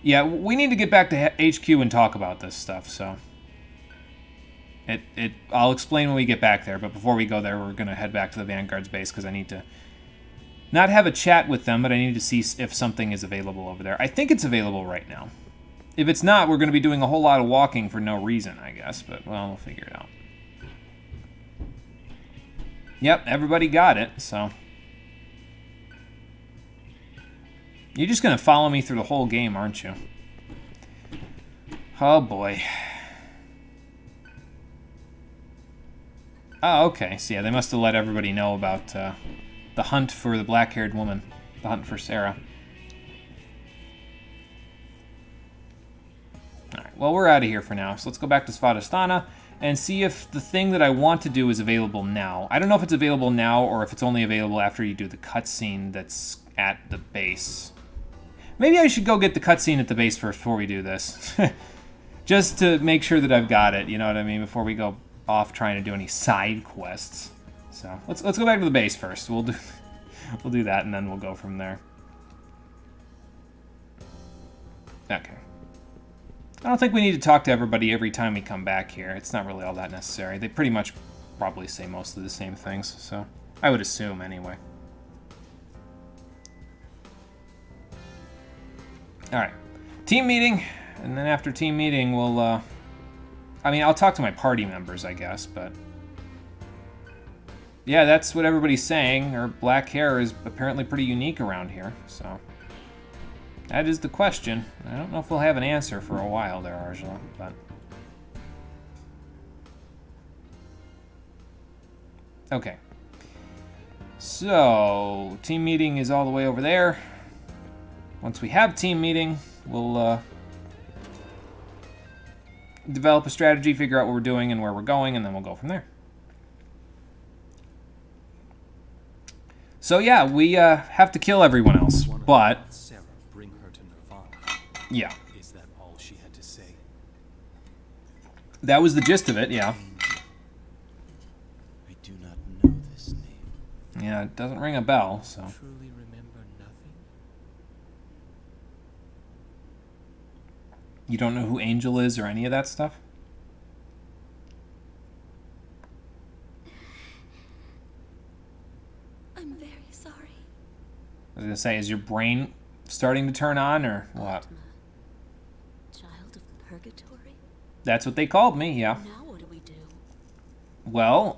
Yeah, we need to get back to HQ and talk about this stuff, so. I'll explain when we get back there, but before we go there, we're going to head back to the Vanguard's base, because I need to not have a chat with them, but I need to see if something is available over there. I think it's available right now. If it's not, we're going to be doing a whole lot of walking for no reason, I guess, but, well, we'll figure it out. Yep, everybody got it, so. You're just going to follow me through the whole game, aren't you? Oh, boy. Oh, okay. So, yeah, they must have let everybody know about the hunt for the black-haired woman. The hunt for Sarah. Alright, well, we're out of here for now. So let's go back to Svadhisthana and see if the thing that I want to do is available now. I don't know if it's available now or if it's only available after you do the cutscene that's at the base. Maybe I should go get the cutscene at the base first before we do this. Just to make sure that I've got it, you know what I mean, before we go off trying to do any side quests. So let's go back to the base first. We'll do that and then we'll go from there. Okay. I don't think we need to talk to everybody every time we come back here. It's not really all that necessary. They pretty much probably say most of the same things, so I would assume anyway. Alright. Team meeting, and then after team meeting we'll, I mean, I'll talk to my party members, I guess, but... yeah, that's what everybody's saying. Her black hair is apparently pretty unique around here, so... that is the question. I don't know if we'll have an answer for a while there, Arjula, but... okay. So, team meeting is all the way over there. Once we have team meeting, we'll develop a strategy, figure out what we're doing and where we're going, and then we'll go from there. So yeah, we have to kill everyone else, but... Sarah, bring her to Nirvana. yeah. Is that all she had to say? That was the gist of it, yeah. I do not know this name. Yeah, it doesn't ring a bell, so... Truly remember nothing? you don't know who Angel is or any of that stuff? I'm very sorry. I was gonna say, is your brain starting to turn on, or what? Child of purgatory? That's what they called me, yeah. Now what do we do? Well,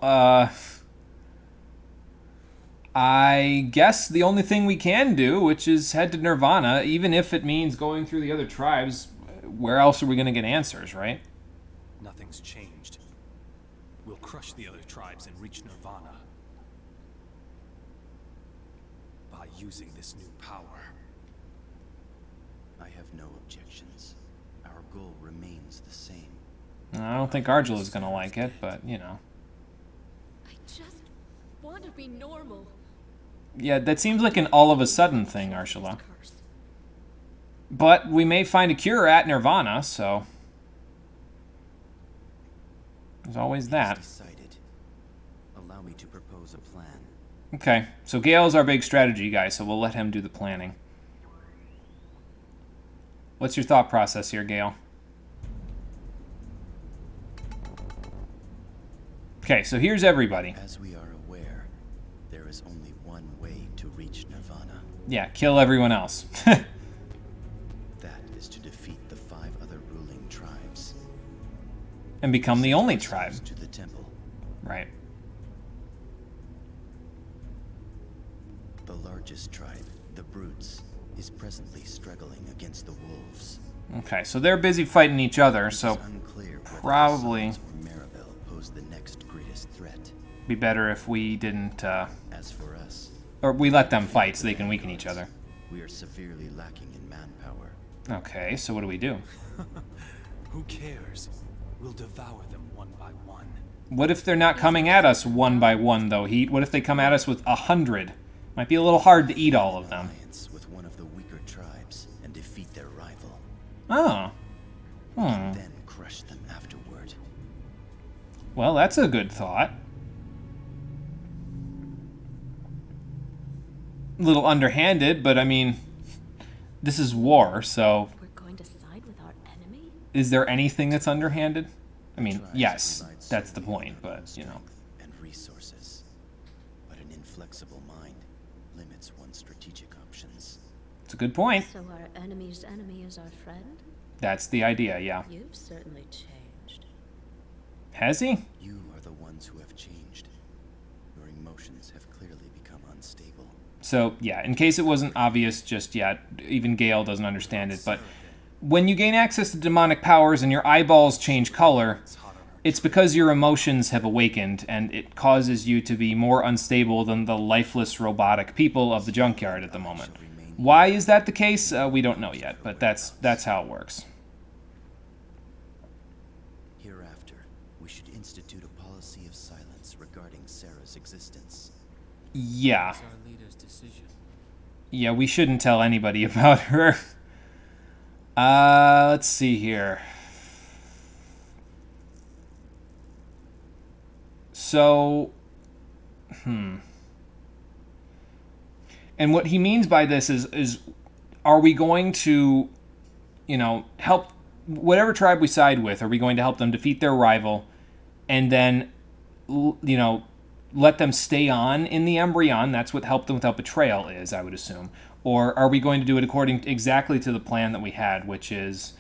I guess the only thing we can do, which is head to Nirvana, even if it means going through the other tribes. Where else are we gonna get answers, right? Nothing's changed. We'll crush the other tribes and reach Nirvana. By using this new power. I have no objections. Our goal remains the same. I don't think Arjula's gonna like it, but, you know. I just want to be normal. Yeah, that seems like an all-of-a-sudden thing, Arjula. But we may find a cure at Nirvana, so... there's always that. Decided. Allow me to propose a plan. Okay, so Gale's our big strategy guy, so we'll let him do the planning. What's your thought process here, Gale? Okay, so here's everybody. As we are aware, there is only one way to reach Nirvana. Yeah, kill everyone else. That is to defeat the 5 other ruling tribes. And become the only tribe. To the temple. Right. The largest tribe, the Brutes, is presently struggling against the wolves. Okay, so they're busy fighting each other, so probably pose the next greatest threat. Be better if we didn't, As for us, or we let them fight so they can weaken each other. we are severely lacking in manpower. Okay, so what do we do? Who cares? We'll devour them one by one. What if they're not coming at us one by one, though, Heat? What if they come at us with 100? Might be a little hard to eat all of them. With one of the weaker tribes and defeat their rival. Oh. And then crush them afterward. Well, that's a good thought. A little underhanded, but I mean, this is war, so... we're going to side with our enemy? Is there anything that's underhanded? I mean, yes, that's the point, but, you know. And resources. But an inflexible mind limits one's strategic options. It's a good point. So our enemy's enemy is our friend? That's the idea, yeah. You've certainly changed. Has he? You are the ones who have changed. Your emotions have clearly become unstable. So, yeah, in case it wasn't obvious just yet, even Gale doesn't understand it, but when you gain access to demonic powers and your eyeballs change color, it's because your emotions have awakened, and it causes you to be more unstable than the lifeless robotic people of the junkyard at the moment. Why is that the case? We don't know yet, but that's how it works. Hereafter, we should institute a policy of silence regarding Sarah's existence. Yeah. It's our leader's decision. Yeah, we shouldn't tell anybody about her. Let's see here. So, and what he means by this is are we going to, help whatever tribe we side with, are we going to help them defeat their rival and then, let them stay on in the Embryon? That's what Help Them Without Betrayal is, I would assume. Or are we going to do it according exactly to the plan that we had, which is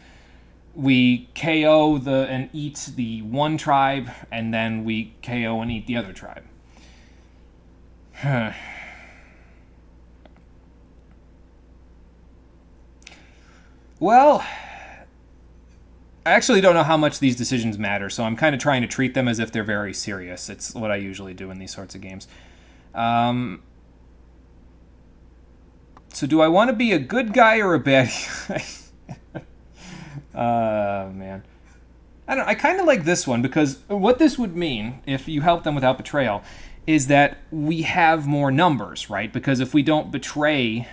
we KO and eat the one tribe, and then we KO and eat the other tribe? Well, I actually don't know how much these decisions matter, so I'm kind of trying to treat them as if they're very serious. It's what I usually do in these sorts of games. So do I want to be a good guy or a bad guy? Man. I kind of like this one, because what this would mean, if you help them without betrayal, is that we have more numbers, right? Because if we don't betray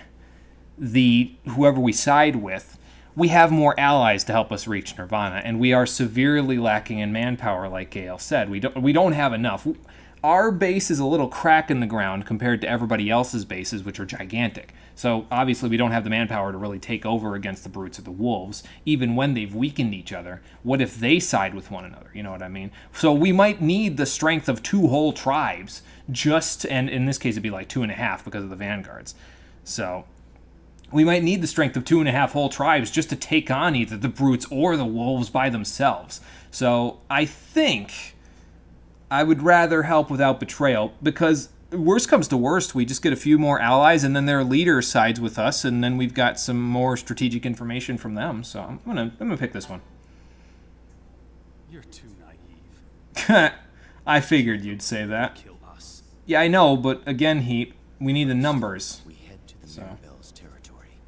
whoever we side with, we have more allies to help us reach Nirvana, and we are severely lacking in manpower, like Gale said. We don't have enough. Our base is a little crack in the ground compared to everybody else's bases, which are gigantic. So obviously we don't have the manpower to really take over against the brutes or the wolves, even when they've weakened each other. What if they side with one another? You know what I mean? So we might need the strength of 2 whole tribes, and in this case it'd be like 2.5 because of the vanguards. So we might need the strength of 2.5 whole tribes just to take on either the brutes or the wolves by themselves. So I think I would rather help without betrayal, because worst comes to worst, we just get a few more allies, and then their leader sides with us, and then we've got some more strategic information from them. So I'm gonna pick this one. You're too naive. I figured you'd say that. Kill us. Yeah, I know, but again, Heat, we need the numbers. We head to the Mirabelle's territory.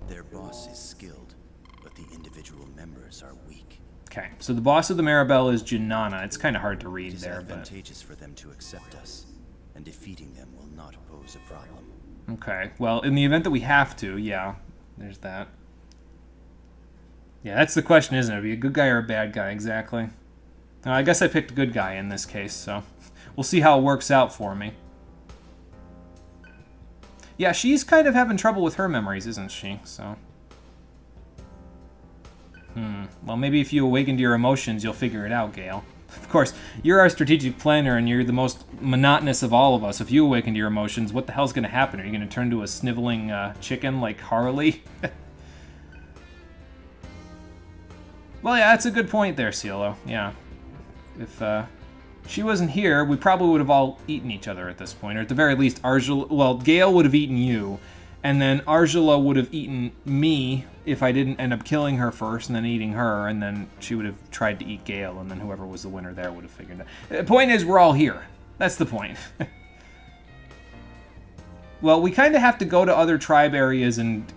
Their boss is skilled, but the individual members are weak. Okay, so the boss of the Mirabelle is Janana. It's kind of hard to read there, but... It is advantageous for them to accept us, and defeating them will not pose a problem. Okay, well, in the event that we have to, yeah, there's that. Yeah, that's the question, isn't it? Be a good guy or a bad guy, exactly. I guess I picked a good guy in this case, so we'll see how it works out for me. Yeah, she's kind of having trouble with her memories, isn't she? So... Well, maybe if you awaken to your emotions, you'll figure it out, Gale. Of course, you're our strategic planner, and you're the most monotonous of all of us. If you awaken to your emotions, what the hell's going to happen? Are you going to turn to a sniveling chicken like Harley? Well, yeah, that's a good point there, Cielo. Yeah. If she wasn't here, we probably would have all eaten each other at this point. Or at the very least, Gale would have eaten you, and then Argela would have eaten me if I didn't end up killing her first and then eating her, and then she would have tried to eat Gale, and then whoever was the winner there would have figured it out. The point is, we're all here. That's the point. Well, we kind of have to go to other tribe areas and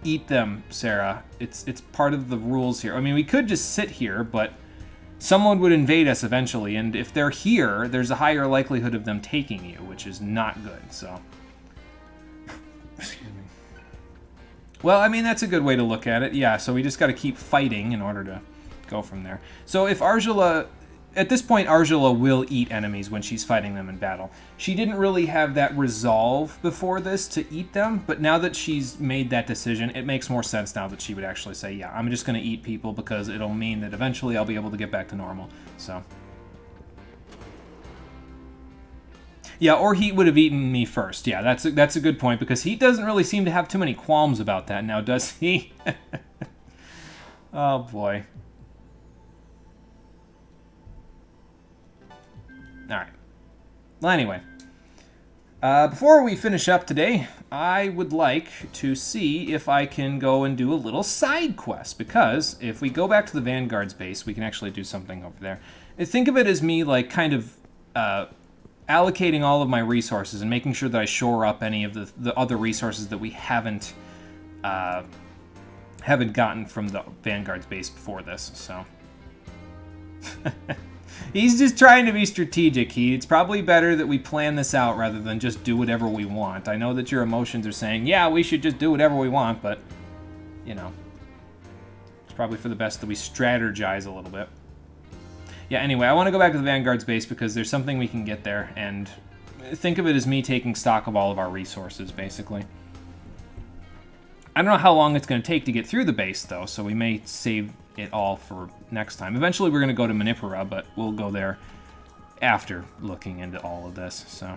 eat them, Sarah. It's part of the rules here. I mean, we could just sit here, but someone would invade us eventually, and if they're here, there's a higher likelihood of them taking you, which is not good, so... Excuse me. Well, I mean, that's a good way to look at it. Yeah, so we just got to keep fighting in order to go from there. So if Argela... At this point, Argela will eat enemies when she's fighting them in battle. She didn't really have that resolve before this to eat them, but now that she's made that decision, it makes more sense now that she would actually say, yeah, I'm just going to eat people because it'll mean that eventually I'll be able to get back to normal. So... Yeah, or Heat would have eaten me first. Yeah, that's a good point, because Heat doesn't really seem to have too many qualms about that now, does he? Oh, boy. Alright. Well, anyway. Before we finish up today, I would like to see if I can go and do a little side quest, because if we go back to the Vanguard's base, we can actually do something over there. Think of it as me, like, kind of allocating all of my resources and making sure that I shore up any of the other resources that we haven't gotten from the Vanguard's base before this, so... He's just trying to be strategic. It's probably better that we plan this out rather than just do whatever we want. I know that your emotions are saying, yeah, we should just do whatever we want, but, you know, it's probably for the best that we strategize a little bit. Yeah, anyway, I want to go back to the Vanguard's base because there's something we can get there, and think of it as me taking stock of all of our resources, basically. I don't know how long it's going to take to get through the base, though, so we may save it all for next time. Eventually, we're going to go to Manipura, but we'll go there after looking into all of this, so...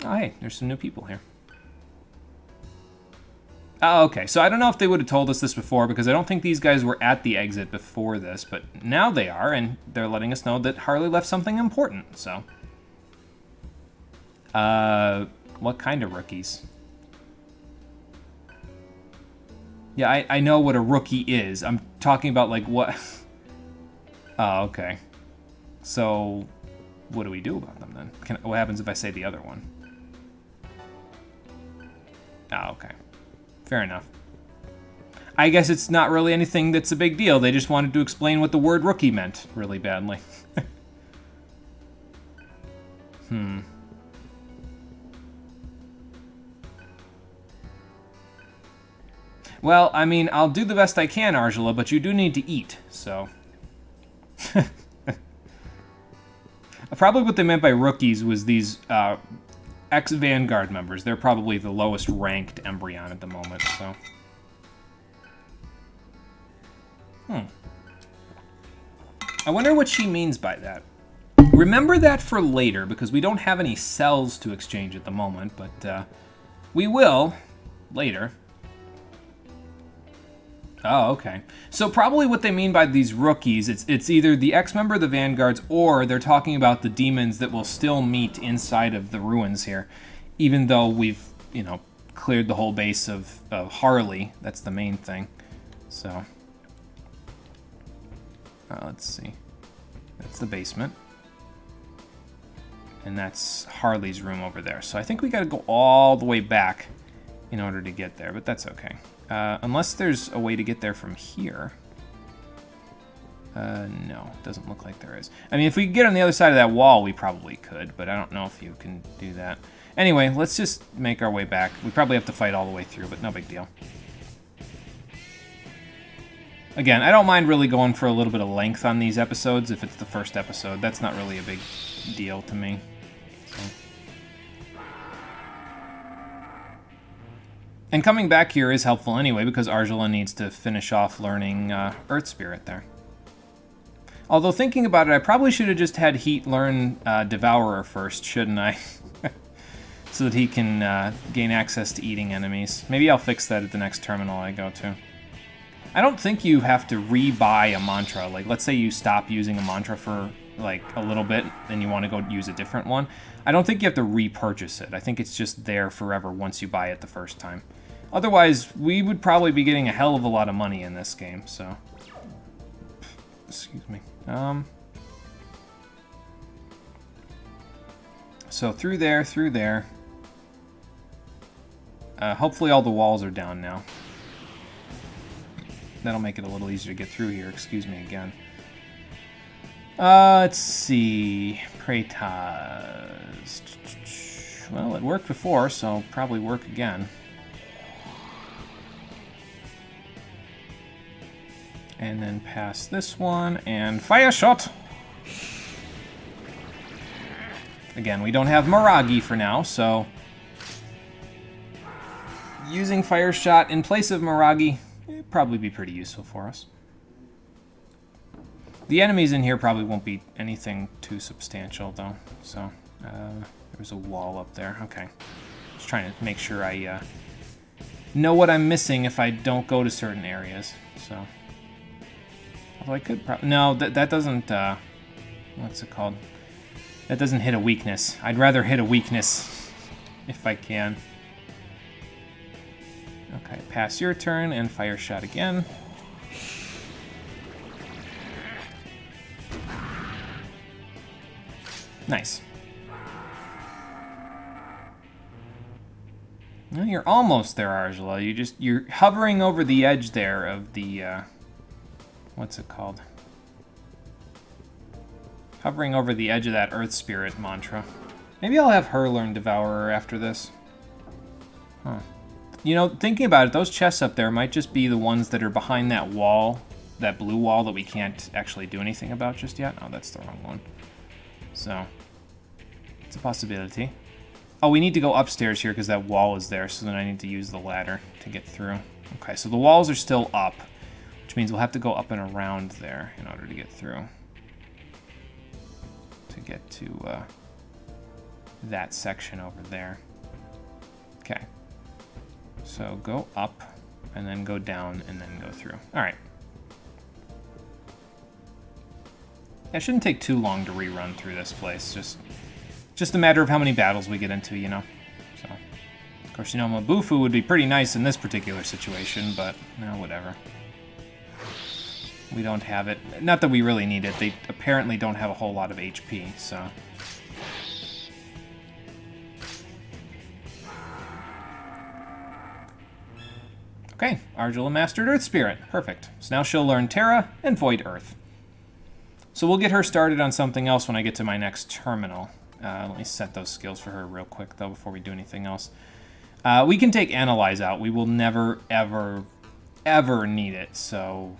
Oh, hey, there's some new people here. Oh, okay, so I don't know if they would have told us this before, because I don't think these guys were at the exit before this, but now they are, and they're letting us know that Harley left something important, so... What kind of rookies? Yeah, I know what a rookie is. I'm talking about, like, what... Oh, okay. So, what do we do about them, then? What happens if I say the other one? Oh, okay. Fair enough. I guess it's not really anything that's a big deal. They just wanted to explain what the word rookie meant really badly. Well, I mean, I'll do the best I can, Argela, but you do need to eat, so... Probably what they meant by rookies was these ex-Vanguard members. They're probably the lowest ranked Embryon at the moment, so... I wonder what she means by that. Remember that for later, because we don't have any cells to exchange at the moment, but we will later. Oh, okay. So probably what they mean by these rookies, it's either the ex-member of the Vanguards, or they're talking about the demons that will still meet inside of the ruins here, even though we've, you know, cleared the whole base of Harley. That's the main thing. So, let's see. That's the basement. And that's Harley's room over there. So I think we gotta go all the way back in order to get there, but that's okay. Unless there's a way to get there from here. No, doesn't look like there is. I mean, if we could get on the other side of that wall, we probably could, but I don't know if you can do that. Anyway, let's just make our way back. We probably have to fight all the way through, but no big deal. Again, I don't mind really going for a little bit of length on these episodes if it's the first episode. That's not really a big deal to me. So. And coming back here is helpful anyway, because Argela needs to finish off learning Earth Spirit there. Although thinking about it, I probably should have just had Heat learn Devourer first, shouldn't I? So that he can gain access to eating enemies. Maybe I'll fix that at the next terminal I go to. I don't think you have to re-buy a mantra. Like, let's say you stop using a mantra for, like, a little bit, then you want to go use a different one. I don't think you have to repurchase it. I think it's just there forever once you buy it the first time. Otherwise, we would probably be getting a hell of a lot of money in this game, so... Excuse me. So through there, through there. Hopefully all the walls are down now. That'll make it a little easier to get through here. Excuse me again. Let's see. Praetas. Well, it worked before, so it'll probably work again. And then past this one, and fire shot! Again, we don't have Miragi for now, so... using fire shot in place of Miragi would probably be pretty useful for us. The enemies in here probably won't be anything too substantial, though. So, there's a wall up there. Okay. Just trying to make sure I know what I'm missing if I don't go to certain areas, so... Although I could probably... No, that doesn't... what's it called? That doesn't hit a weakness. I'd rather hit a weakness if I can. Okay, pass your turn and fire shot again. Nice. Well, you're almost there, Argela. You're hovering over the edge there of the what's it called? Hovering over the edge of that Earth Spirit mantra. Maybe I'll have her learn Devourer after this. Huh. You know, thinking about it, those chests up there might just be the ones that are behind that wall, that blue wall that we can't actually do anything about just yet. Oh, that's the wrong one. So, it's a possibility. Oh, we need to go upstairs here because that wall is there, so then I need to use the ladder to get through. Okay, so the walls are still up, which means we'll have to go up and around there in order to get through. To get to that section over there. Okay. So go up, and then go down, and then go through. All right. It shouldn't take too long to rerun through this place. Just a matter of how many battles we get into, you know. So, of course, you know, Mabufu would be pretty nice in this particular situation, but no, whatever. We don't have it. Not that we really need it. They apparently don't have a whole lot of HP, so. Okay, Argela mastered Earth Spirit. Perfect. So now she'll learn Terra and Void Earth. So we'll get her started on something else when I get to my next terminal. Let me set those skills for her real quick, though, before we do anything else. We can take Analyze out. We will never, ever, ever need it. So,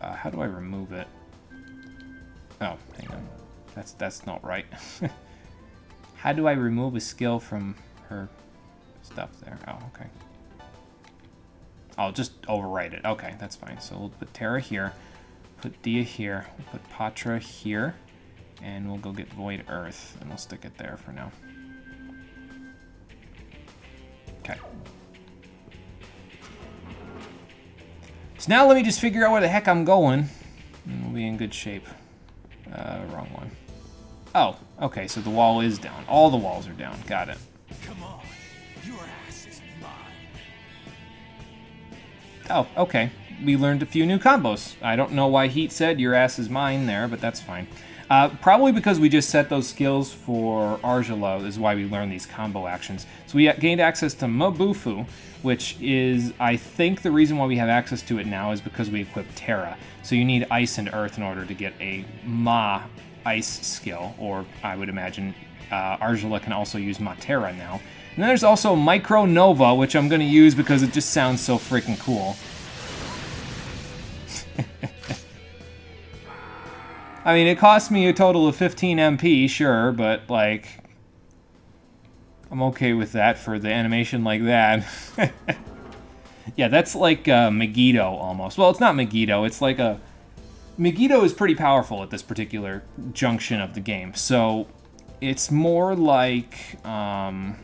how do I remove it? Oh, hang on. That's not right. How do I remove a skill from her stuff there? Oh, okay. I'll just overwrite it. Okay, that's fine. So we'll put Terra here, put Dia here, we'll put Patra here, and we'll go get Void Earth, and we'll stick it there for now. Okay. So now let me just figure out where the heck I'm going, and we'll be in good shape. Wrong one. Oh, okay, so the wall is down. All the walls are down. Got it. Come on, your ass is mine. Oh, okay. We learned a few new combos. I don't know why Heat said your ass is mine there, but that's fine. Probably because we just set those skills for Argela is why we learned these combo actions. So we gained access to Mabufu, which is, I think the reason why we have access to it now is because we equipped Terra. So you need Ice and Earth in order to get a Ma Ice skill, or I would imagine Argela can also use Matera now. And then there's also Micro Nova, which I'm going to use because it just sounds so freaking cool. I mean, it cost me a total of 15 MP, sure, but, like, I'm okay with that for the animation like that. Yeah, that's like Megiddo, almost. Well, it's not Megiddo, it's like a... Megiddo is pretty powerful at this particular junction of the game, so it's more like a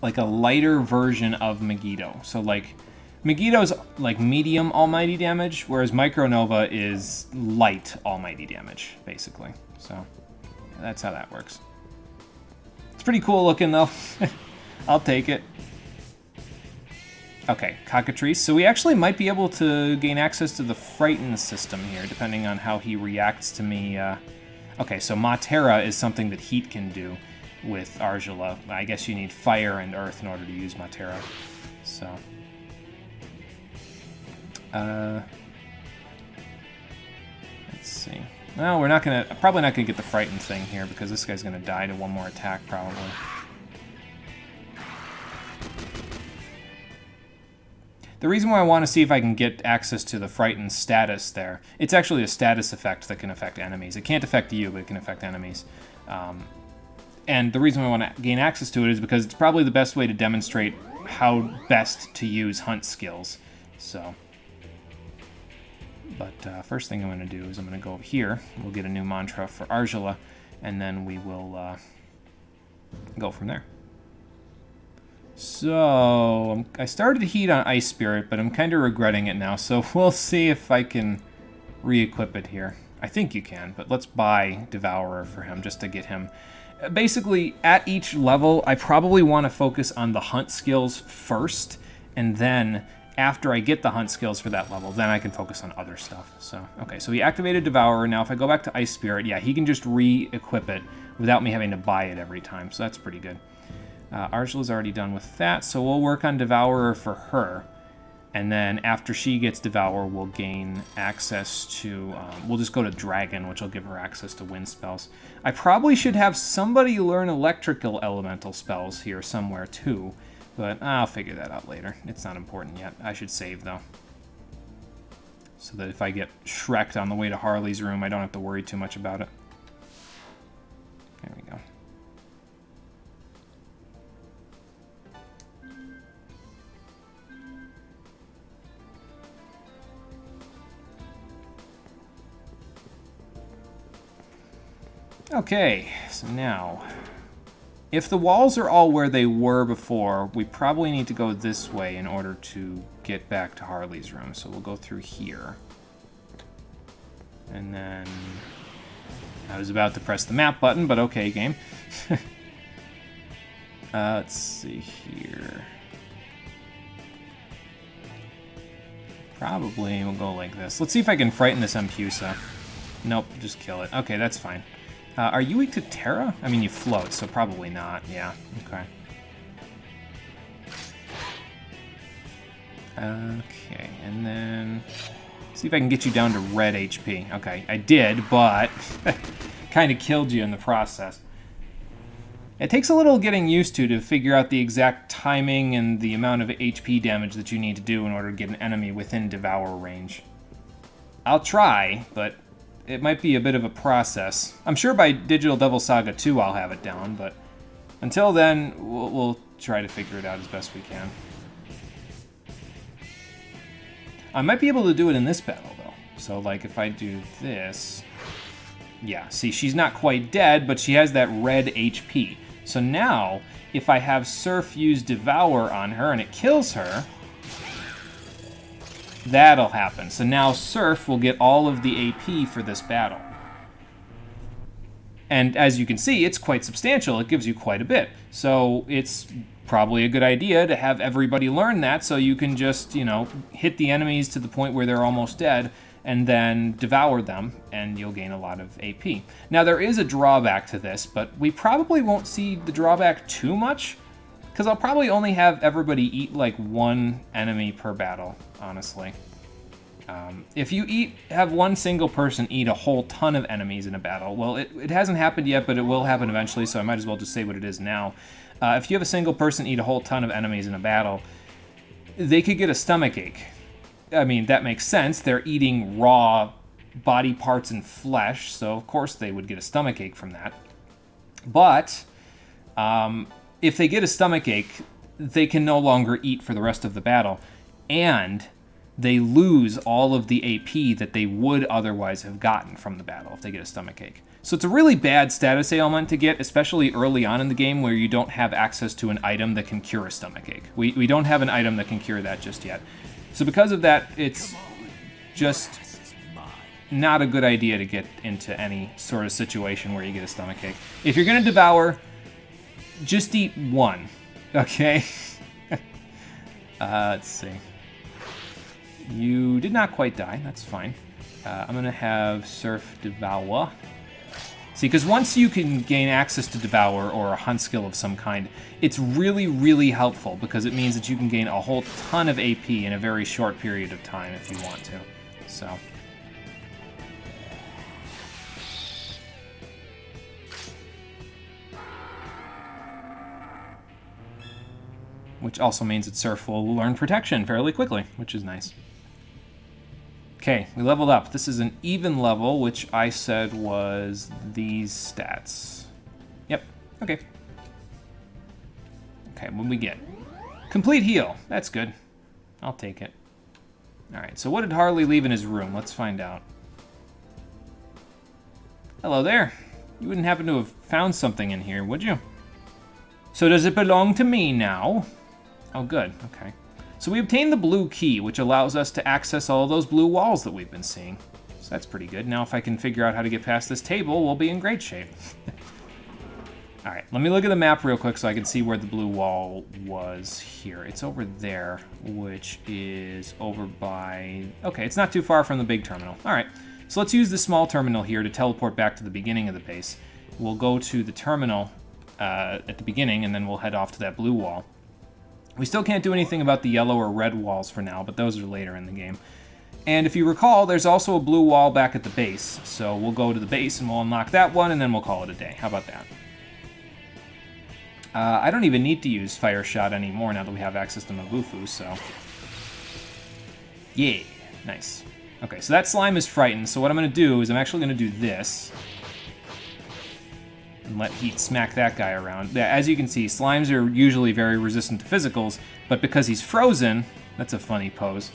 lighter version of Megiddo. So, like, Megiddo's like medium almighty damage, whereas Micronova is light almighty damage, basically. So that's how that works. It's pretty cool looking, though. I'll take it. Okay, Cockatrice. So we actually might be able to gain access to the Frighten system here, depending on how he reacts to me. Okay, so Matera is something that Heat can do with Argela. I guess you need Fire and Earth in order to use Matera. So... let's see. Well, we're probably not gonna get the Frightened thing here because this guy's gonna die to one more attack, probably. The reason why I want to see if I can get access to the Frightened status there, it's actually a status effect that can affect enemies. It can't affect you, but it can affect enemies. And the reason I want to gain access to it is because it's probably the best way to demonstrate how best to use hunt skills. So... But first thing I'm going to do is I'm going to go over here. We'll get a new mantra for Argela, and then we will go from there. So, I started Heat on Ice Spirit, but I'm kind of regretting it now. So we'll see if I can re-equip it here. I think you can, but let's buy Devourer for him just to get him. Basically, at each level, I probably want to focus on the hunt skills first, and then after I get the hunt skills for that level, then I can focus on other stuff. So, okay, so he activated Devourer. Now if I go back to Ice Spirit, yeah, he can just re-equip it without me having to buy it every time, so that's pretty good. Arjula's already done with that, so we'll work on Devourer for her. And then after she gets Devour, we'll gain access to... we'll just go to Dragon, which will give her access to wind spells. I probably should have somebody learn electrical elemental spells here somewhere, too. But I'll figure that out later. It's not important yet. I should save, though. So that if I get Shrek'd on the way to Harley's room, I don't have to worry too much about it. There we go. Okay, so now, if the walls are all where they were before, we probably need to go this way in order to get back to Harley's room. So we'll go through here. And then, I was about to press the map button, but okay, game. Let's see here. Probably we'll go like this. Let's see if I can frighten this Empusa. Nope, just kill it. Okay, that's fine. Are you weak to Terra? I mean, you float, so probably not. Yeah, okay. Okay, and then... see if I can get you down to red HP. Okay, I did, but kind of killed you in the process. It takes a little getting used to figure out the exact timing and the amount of HP damage that you need to do in order to get an enemy within Devour range. I'll try, but... it might be a bit of a process. I'm sure by Digital Devil Saga 2 I'll have it down, but until then, we'll try to figure it out as best we can. I might be able to do it in this battle, though. So, like, if I do this... yeah, see, she's not quite dead, but she has that red HP. So now, if I have Surf use Devour on her and it kills her... that'll happen. So now Surf will get all of the AP for this battle. And as you can see, it's quite substantial. It gives you quite a bit. So it's probably a good idea to have everybody learn that so you can just, you know, hit the enemies to the point where they're almost dead and then devour them, and you'll gain a lot of AP. Now, there is a drawback to this, but we probably won't see the drawback too much, because I'll probably only have everybody eat like one enemy per battle, honestly. If you have one single person eat a whole ton of enemies in a battle, well, it hasn't happened yet, but it will happen eventually, so I might as well just say what it is now. If you have a single person eat a whole ton of enemies in a battle, they could get a stomachache. I mean, that makes sense. They're eating raw body parts and flesh, so of course they would get a stomachache from that. But if they get a stomachache, they can no longer eat for the rest of the battle, and they lose all of the AP that they would otherwise have gotten from the battle if they get a stomachache. So it's a really bad status ailment to get, especially early on in the game where you don't have access to an item that can cure a stomachache. We don't have an item that can cure that just yet. So because of that, it's just not a good idea to get into any sort of situation where you get a stomachache. If you're going to devour, just eat one, okay? Let's see. You did not quite die, that's fine. I'm going to have Surf Devour. See, because once you can gain access to Devour or a hunt skill of some kind, it's really, really helpful because it means that you can gain a whole ton of AP in a very short period of time if you want to. So. Which also means that Surf will learn Protection fairly quickly, which is nice. Okay, we leveled up. This is an even level, which I said was these stats. Yep, okay. Okay, what do we get? Complete heal. That's good. I'll take it. Alright, so what did Harley leave in his room? Let's find out. Hello there. You wouldn't happen to have found something in here, would you? So does it belong to me now? Oh, good. Okay. So we obtained the blue key, which allows us to access all those blue walls that we've been seeing. So that's pretty good. Now if I can figure out how to get past this table, we'll be in great shape. Alright, let me look at the map real quick so I can see where the blue wall was here. It's over there, which is over by... Okay, it's not too far from the big terminal. Alright, so let's use the small terminal here to teleport back to the beginning of the base. We'll go to the terminal at the beginning, and then we'll head off to that blue wall. We still can't do anything about the yellow or red walls for now, but those are later in the game. And if you recall, there's also a blue wall back at the base. So we'll go to the base and we'll unlock that one, and then we'll call it a day. How about that? I don't even need to use Fire Shot anymore now that we have access to Mabufu, so... Yeah, nice. Okay, so that slime is frightened, so what I'm going to do is I'm actually going to do this. And let heat smack that guy around. As you can see, slimes are usually very resistant to physicals, but because he's frozen, that's a funny pose,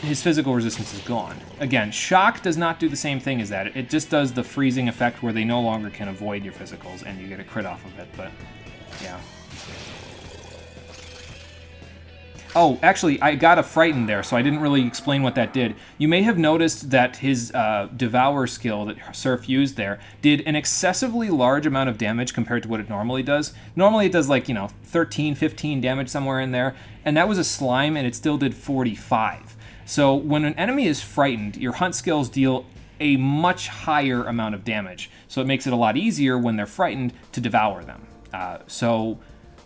his physical resistance is gone. Again, shock does not do the same thing as that. It just does the freezing effect where they no longer can avoid your physicals, and you get a crit off of it, but yeah. Oh, actually, I got a frighten there, so I didn't really explain what that did. You may have noticed that his Devour skill that Surf used there did an excessively large amount of damage compared to what it normally does. Normally it does like, 13, 15 damage somewhere in there, and that was a slime, and it still did 45. So when an enemy is frightened, your hunt skills deal a much higher amount of damage. So it makes it a lot easier when they're frightened to devour them. So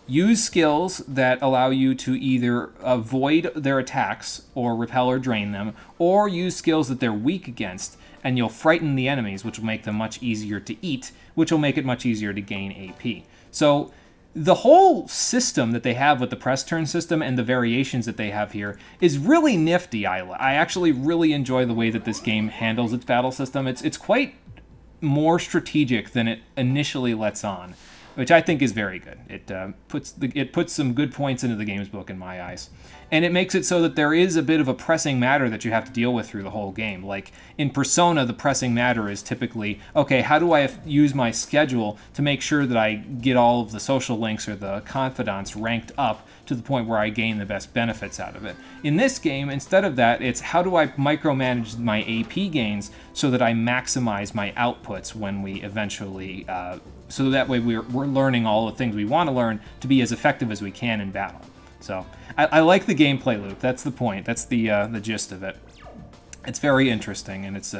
use skills that allow you to either avoid their attacks or repel or drain them, or use skills that they're weak against, and you'll frighten the enemies, which will make them much easier to eat, which will make it much easier to gain AP. So the whole system that they have with the press turn system and the variations that they have here is really nifty. I actually really enjoy the way that this game handles its battle system. It's quite more strategic than it initially lets on, which I think is very good. It puts some good points into the game's book in my eyes. And it makes it so that there is a bit of a pressing matter that you have to deal with through the whole game. Like in Persona, the pressing matter is typically, okay, how do I use my schedule to make sure that I get all of the social links or the confidants ranked up to the point where I gain the best benefits out of it. In this game, instead of that, it's how do I micromanage my AP gains so that I maximize my outputs when we eventually... so that way we're learning all the things we want to learn to be as effective as we can in battle. So I like the gameplay loop. That's the point. That's the gist of it. It's very interesting, and it's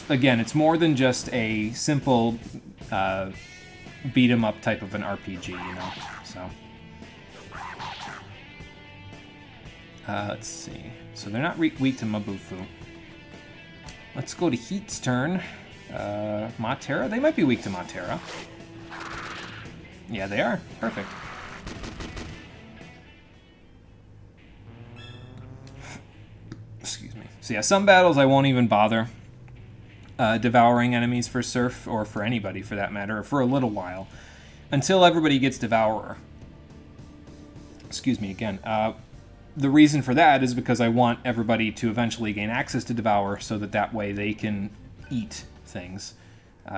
again, it's more than just a simple beat 'em up type of an RPG, So let's see. So they're not weak to Mabufu. Let's go to Heat's turn. Matera? They might be weak to Matera. Yeah, they are. Perfect. Excuse me. So yeah, some battles I won't even bother devouring enemies for Surf, or for anybody for that matter, for a little while, until everybody gets Devourer. Excuse me again. The reason for that is because I want everybody to eventually gain access to Devour so that way they can eat things,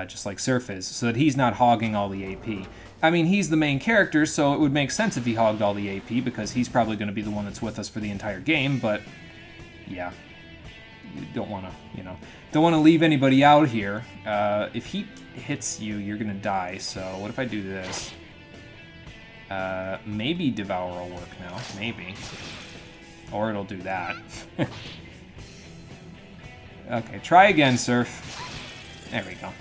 just like Surf is, so that he's not hogging all the AP. I mean, he's the main character, so it would make sense if he hogged all the AP, because he's probably going to be the one that's with us for the entire game, but yeah, you don't want to, don't want to leave anybody out here. If he hits you, you're going to die, so what if I do this? Maybe Devour will work now, maybe. Or it'll do that. Okay, try again, Surf. There we go.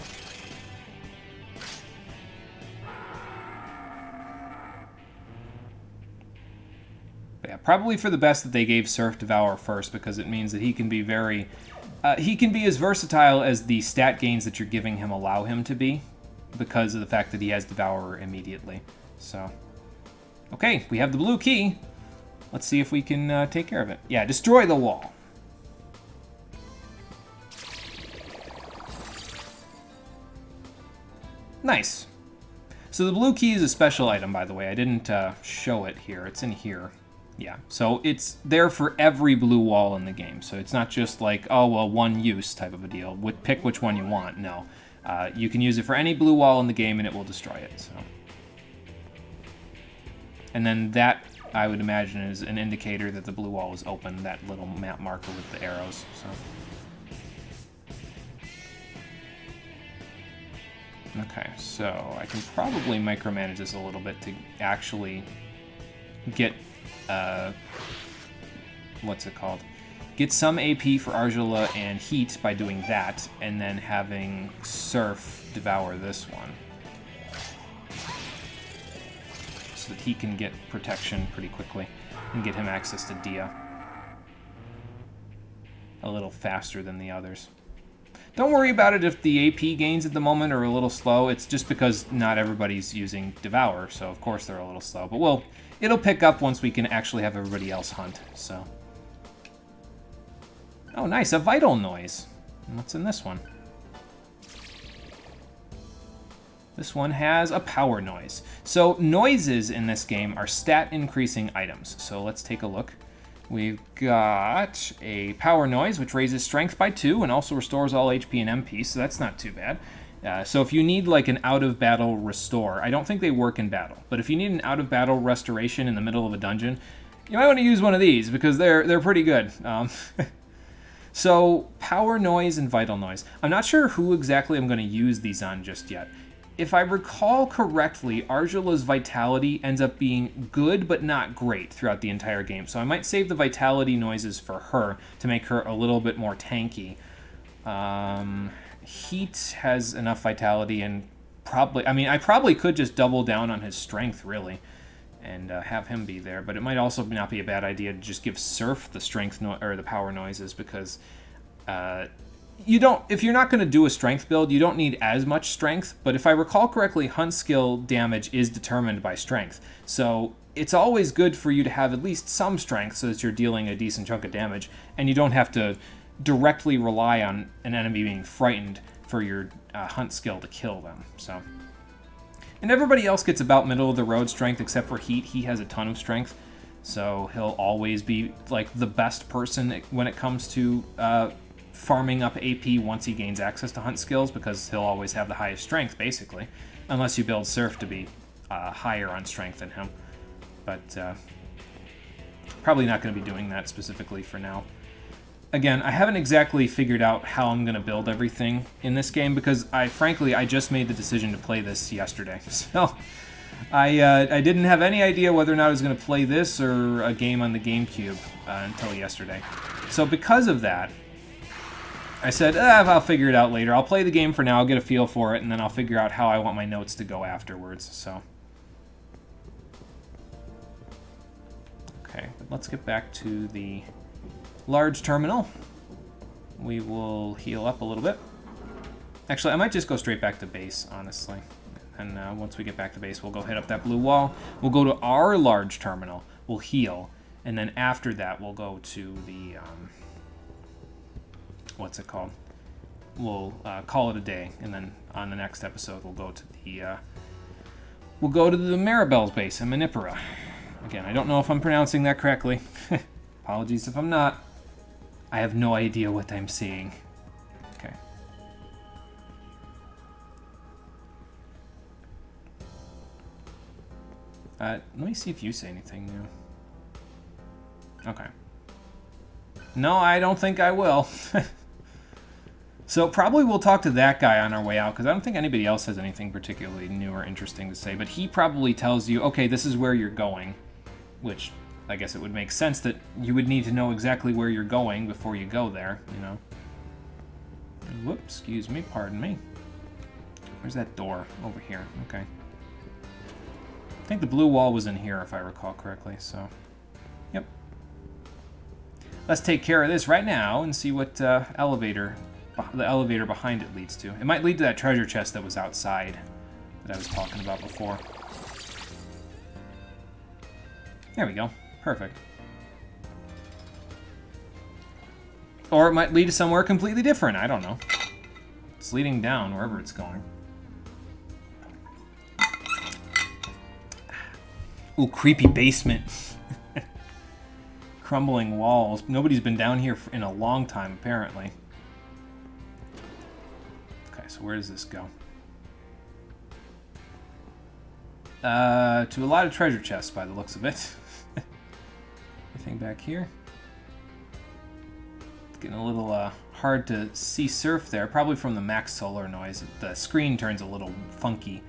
But yeah, probably for the best that they gave Surf Devour first, because it means that he can be he can be as versatile as the stat gains that you're giving him allow him to be, because of the fact that he has Devourer immediately. So, okay, we have the blue key. Let's see if we can take care of it. Yeah, destroy the wall. Nice. So the blue key is a special item, by the way. I didn't show it here. It's in here. Yeah, so it's there for every blue wall in the game. So it's not just like, oh, well, one use type of a deal. Pick which one you want. No. You can use it for any blue wall in the game, and it will destroy it. So. And then that I would imagine is an indicator that the blue wall is open, that little map marker with the arrows. So. Okay, so I can probably micromanage this a little bit to actually get, what's it called? Get some AP for Argila and Heat by doing that, and then having Surf devour this one. So that he can get protection pretty quickly and get him access to Dia a little faster than the others. Don't worry about it if the AP gains at the moment are a little slow. It's just because not everybody's using Devour, so of course they're a little slow. But it'll pick up once we can actually have everybody else hunt, so. Oh, nice, a Vital Noise. What's in this one? This one has a Power Noise. So noises in this game are stat-increasing items. So let's take a look. We've got a Power Noise, which raises strength by 2 and also restores all HP and MP, so that's not too bad. So if you need like an out-of-battle restore, I don't think they work in battle, but if you need an out-of-battle restoration in the middle of a dungeon, you might want to use one of these because they're pretty good. So Power Noise and Vital Noise. I'm not sure who exactly I'm going to use these on just yet. If I recall correctly, Argila's Vitality ends up being good but not great throughout the entire game. So I might save the Vitality noises for her to make her a little bit more tanky. Heat has enough Vitality and probably... I mean, I probably could just double down on his Strength, really, and have him be there. But it might also not be a bad idea to just give Surf the Strength or the Power Noises because... if you're not going to do a strength build, you don't need as much strength, but if I recall correctly, hunt skill damage is determined by strength. So it's always good for you to have at least some strength so that you're dealing a decent chunk of damage, and you don't have to directly rely on an enemy being frightened for your hunt skill to kill them. So, and everybody else gets about middle of the road strength except for Heat. He has a ton of strength, so he'll always be like the best person when it comes to farming up AP once he gains access to hunt skills, because he'll always have the highest strength, basically, unless you build Surf to be higher on strength than him. But probably not going to be doing that specifically for now. Again, I haven't exactly figured out how I'm going to build everything in this game, because frankly, I just made the decision to play this yesterday. So I didn't have any idea whether or not I was going to play this or a game on the GameCube until yesterday. So because of that, I said, I'll figure it out later. I'll play the game for now, I'll get a feel for it, and then I'll figure out how I want my notes to go afterwards, so. Okay, but let's get back to the large terminal. We will heal up a little bit. Actually, I might just go straight back to base, honestly. And once we get back to base, we'll go hit up that blue wall. We'll go to our large terminal, we'll heal, and then after that, we'll go to the... what's it called? We'll call it a day, and then on the next episode we'll go to the Maribel's base in Manipura. Again, I don't know if I'm pronouncing that correctly. Apologies if I'm not. I have no idea what I'm saying. Okay. Let me see if you say anything new. Okay. No, I don't think I will. So probably we'll talk to that guy on our way out, because I don't think anybody else has anything particularly new or interesting to say. But he probably tells you, okay, this is where you're going, which I guess it would make sense that you would need to know exactly where you're going before you go there, you know. Whoops, excuse me, pardon me. Where's that door? Over here, okay. I think the blue wall was in here, if I recall correctly, so, yep. Let's take care of this right now and see what the elevator behind it leads to. It might lead to that treasure chest that was outside that I was talking about before. There we go. Perfect. Or it might lead to somewhere completely different. I don't know. It's leading down wherever it's going. Ooh, creepy basement. Crumbling walls. Nobody's been down here in a long time, apparently. Okay, so where does this go? To a lot of treasure chests, by the looks of it. Anything back here? It's getting a little hard to see surf there, probably from the max solar noise. The screen turns a little funky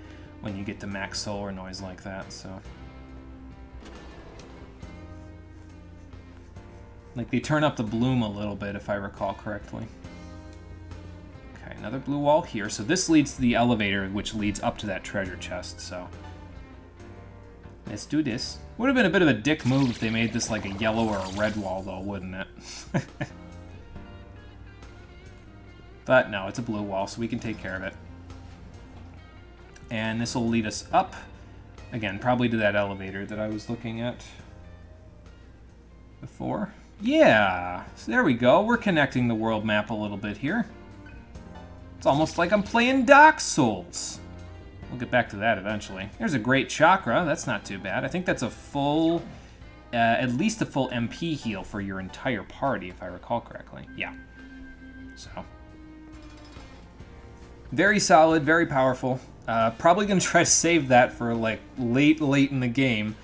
when you get to max solar noise like that, so. Like they turn up the bloom a little bit, if I recall correctly. Okay, another blue wall here. So this leads to the elevator, which leads up to that treasure chest, so. Let's do this. Would have been a bit of a dick move if they made this like a yellow or a red wall, though, wouldn't it? But no, it's a blue wall, so we can take care of it. And this will lead us up, again, probably to that elevator that I was looking at before. Yeah, so there we go. We're connecting the world map a little bit here. It's almost like I'm playing Dark Souls. We'll get back to that eventually. There's a great chakra. That's not too bad. I think that's a full, at least a full MP heal for your entire party, if I recall correctly. Yeah. So. Very solid, very powerful. Probably going to try to save that for, like, late in the game.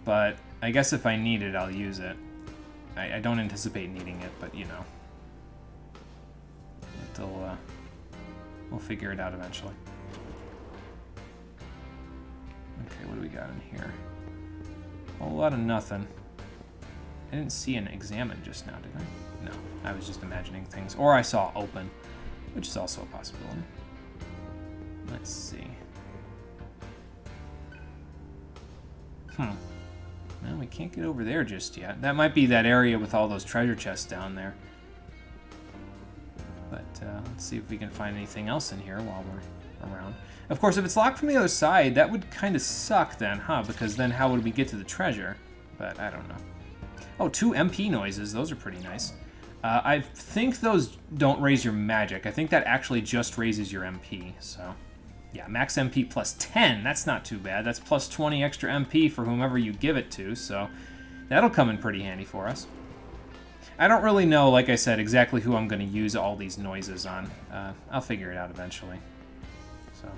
But I guess if I need it, I'll use it. I don't anticipate needing it, but, you know. We'll figure it out eventually. Okay, what do we got in here? A whole lot of nothing. I didn't see an examine just now, did I? No, I was just imagining things. Or I saw open, which is also a possibility. Let's see. Well, we can't get over there just yet. That might be that area with all those treasure chests down there. But let's see if we can find anything else in here while we're around. Of course, if it's locked from the other side, that would kind of suck then, huh? Because then how would we get to the treasure? But I don't know. Oh, 2 MP noises. Those are pretty nice. I think those don't raise your magic. I think that actually just raises your MP, so. Yeah, max MP plus 10. That's not too bad. That's plus 20 extra MP for whomever you give it to, so that'll come in pretty handy for us. I don't really know, like I said, exactly who I'm going to use all these noises on. I'll figure it out eventually. So,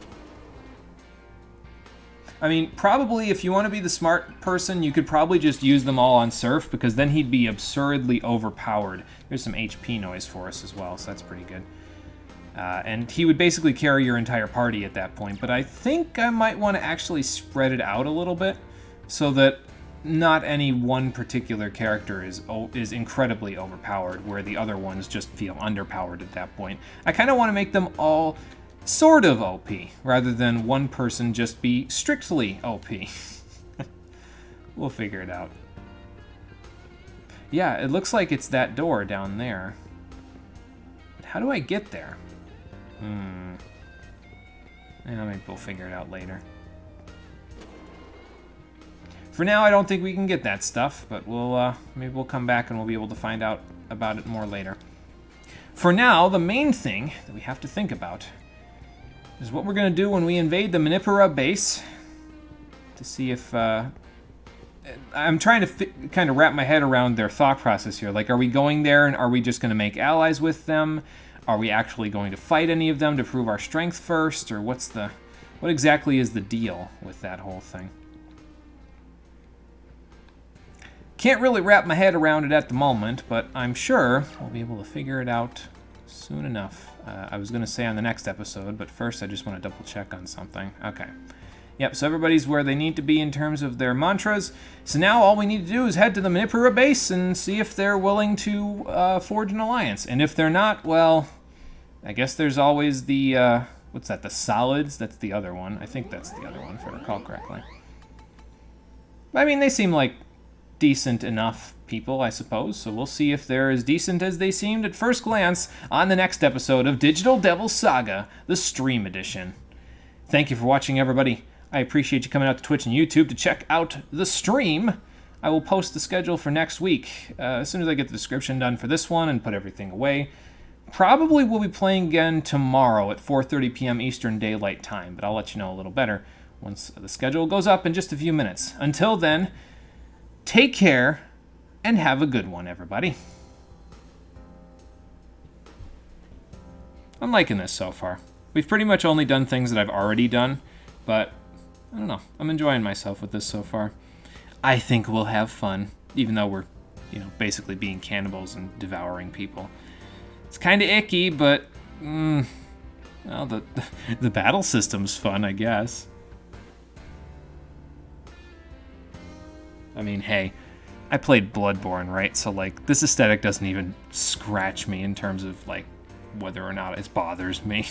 I mean, probably if you want to be the smart person, you could probably just use them all on Surf, because then he'd be absurdly overpowered. There's some HP noise for us as well, so that's pretty good. And he would basically carry your entire party at that point, but I think I might want to actually spread it out a little bit so that not any one particular character is incredibly overpowered, where the other ones just feel underpowered at that point. I kind of want to make them all sort of OP, rather than one person just be strictly OP. We'll figure it out. Yeah, it looks like it's that door down there. How do I get there? Yeah, maybe we'll figure it out later. For now, I don't think we can get that stuff, but maybe we'll come back and we'll be able to find out about it more later. For now, the main thing that we have to think about is what we're going to do when we invade the Manipura base, to see if... I'm trying to kind of wrap my head around their thought process here. Like, are we going there and are we just going to make allies with them? Are we actually going to fight any of them to prove our strength first? Or what exactly is the deal with that whole thing? Can't really wrap my head around it at the moment, but I'm sure we'll be able to figure it out soon enough. I was going to say on the next episode, but first I just want to double check on something. Okay. Yep, so everybody's where they need to be in terms of their mantras. So now all we need to do is head to the Manipura base and see if they're willing to forge an alliance. And if they're not, well, I guess there's always the, what's that, the solids? That's the other one. I think that's the other one, if I recall correctly. I mean, they seem like decent enough people, I suppose, so we'll see if they're as decent as they seemed at first glance on the next episode of Digital Devil Saga, the Stream Edition. Thank you for watching, everybody. I appreciate you coming out to Twitch and YouTube to check out the stream. I will post the schedule for next week as soon as I get the description done for this one and put everything away. Probably we'll be playing again tomorrow at 4:30 p.m. Eastern Daylight Time, but I'll let you know a little better once the schedule goes up in just a few minutes. Until then, take care and have a good one, everybody. I'm liking this so far. We've pretty much only done things that I've already done, but I don't know. I'm enjoying myself with this so far. I think we'll have fun. even though we're, basically being cannibals and devouring people. It's kind of icky, but well, the battle system's fun, I guess. I mean, hey, I played Bloodborne, right? So like this aesthetic doesn't even scratch me in terms of like whether or not it bothers me.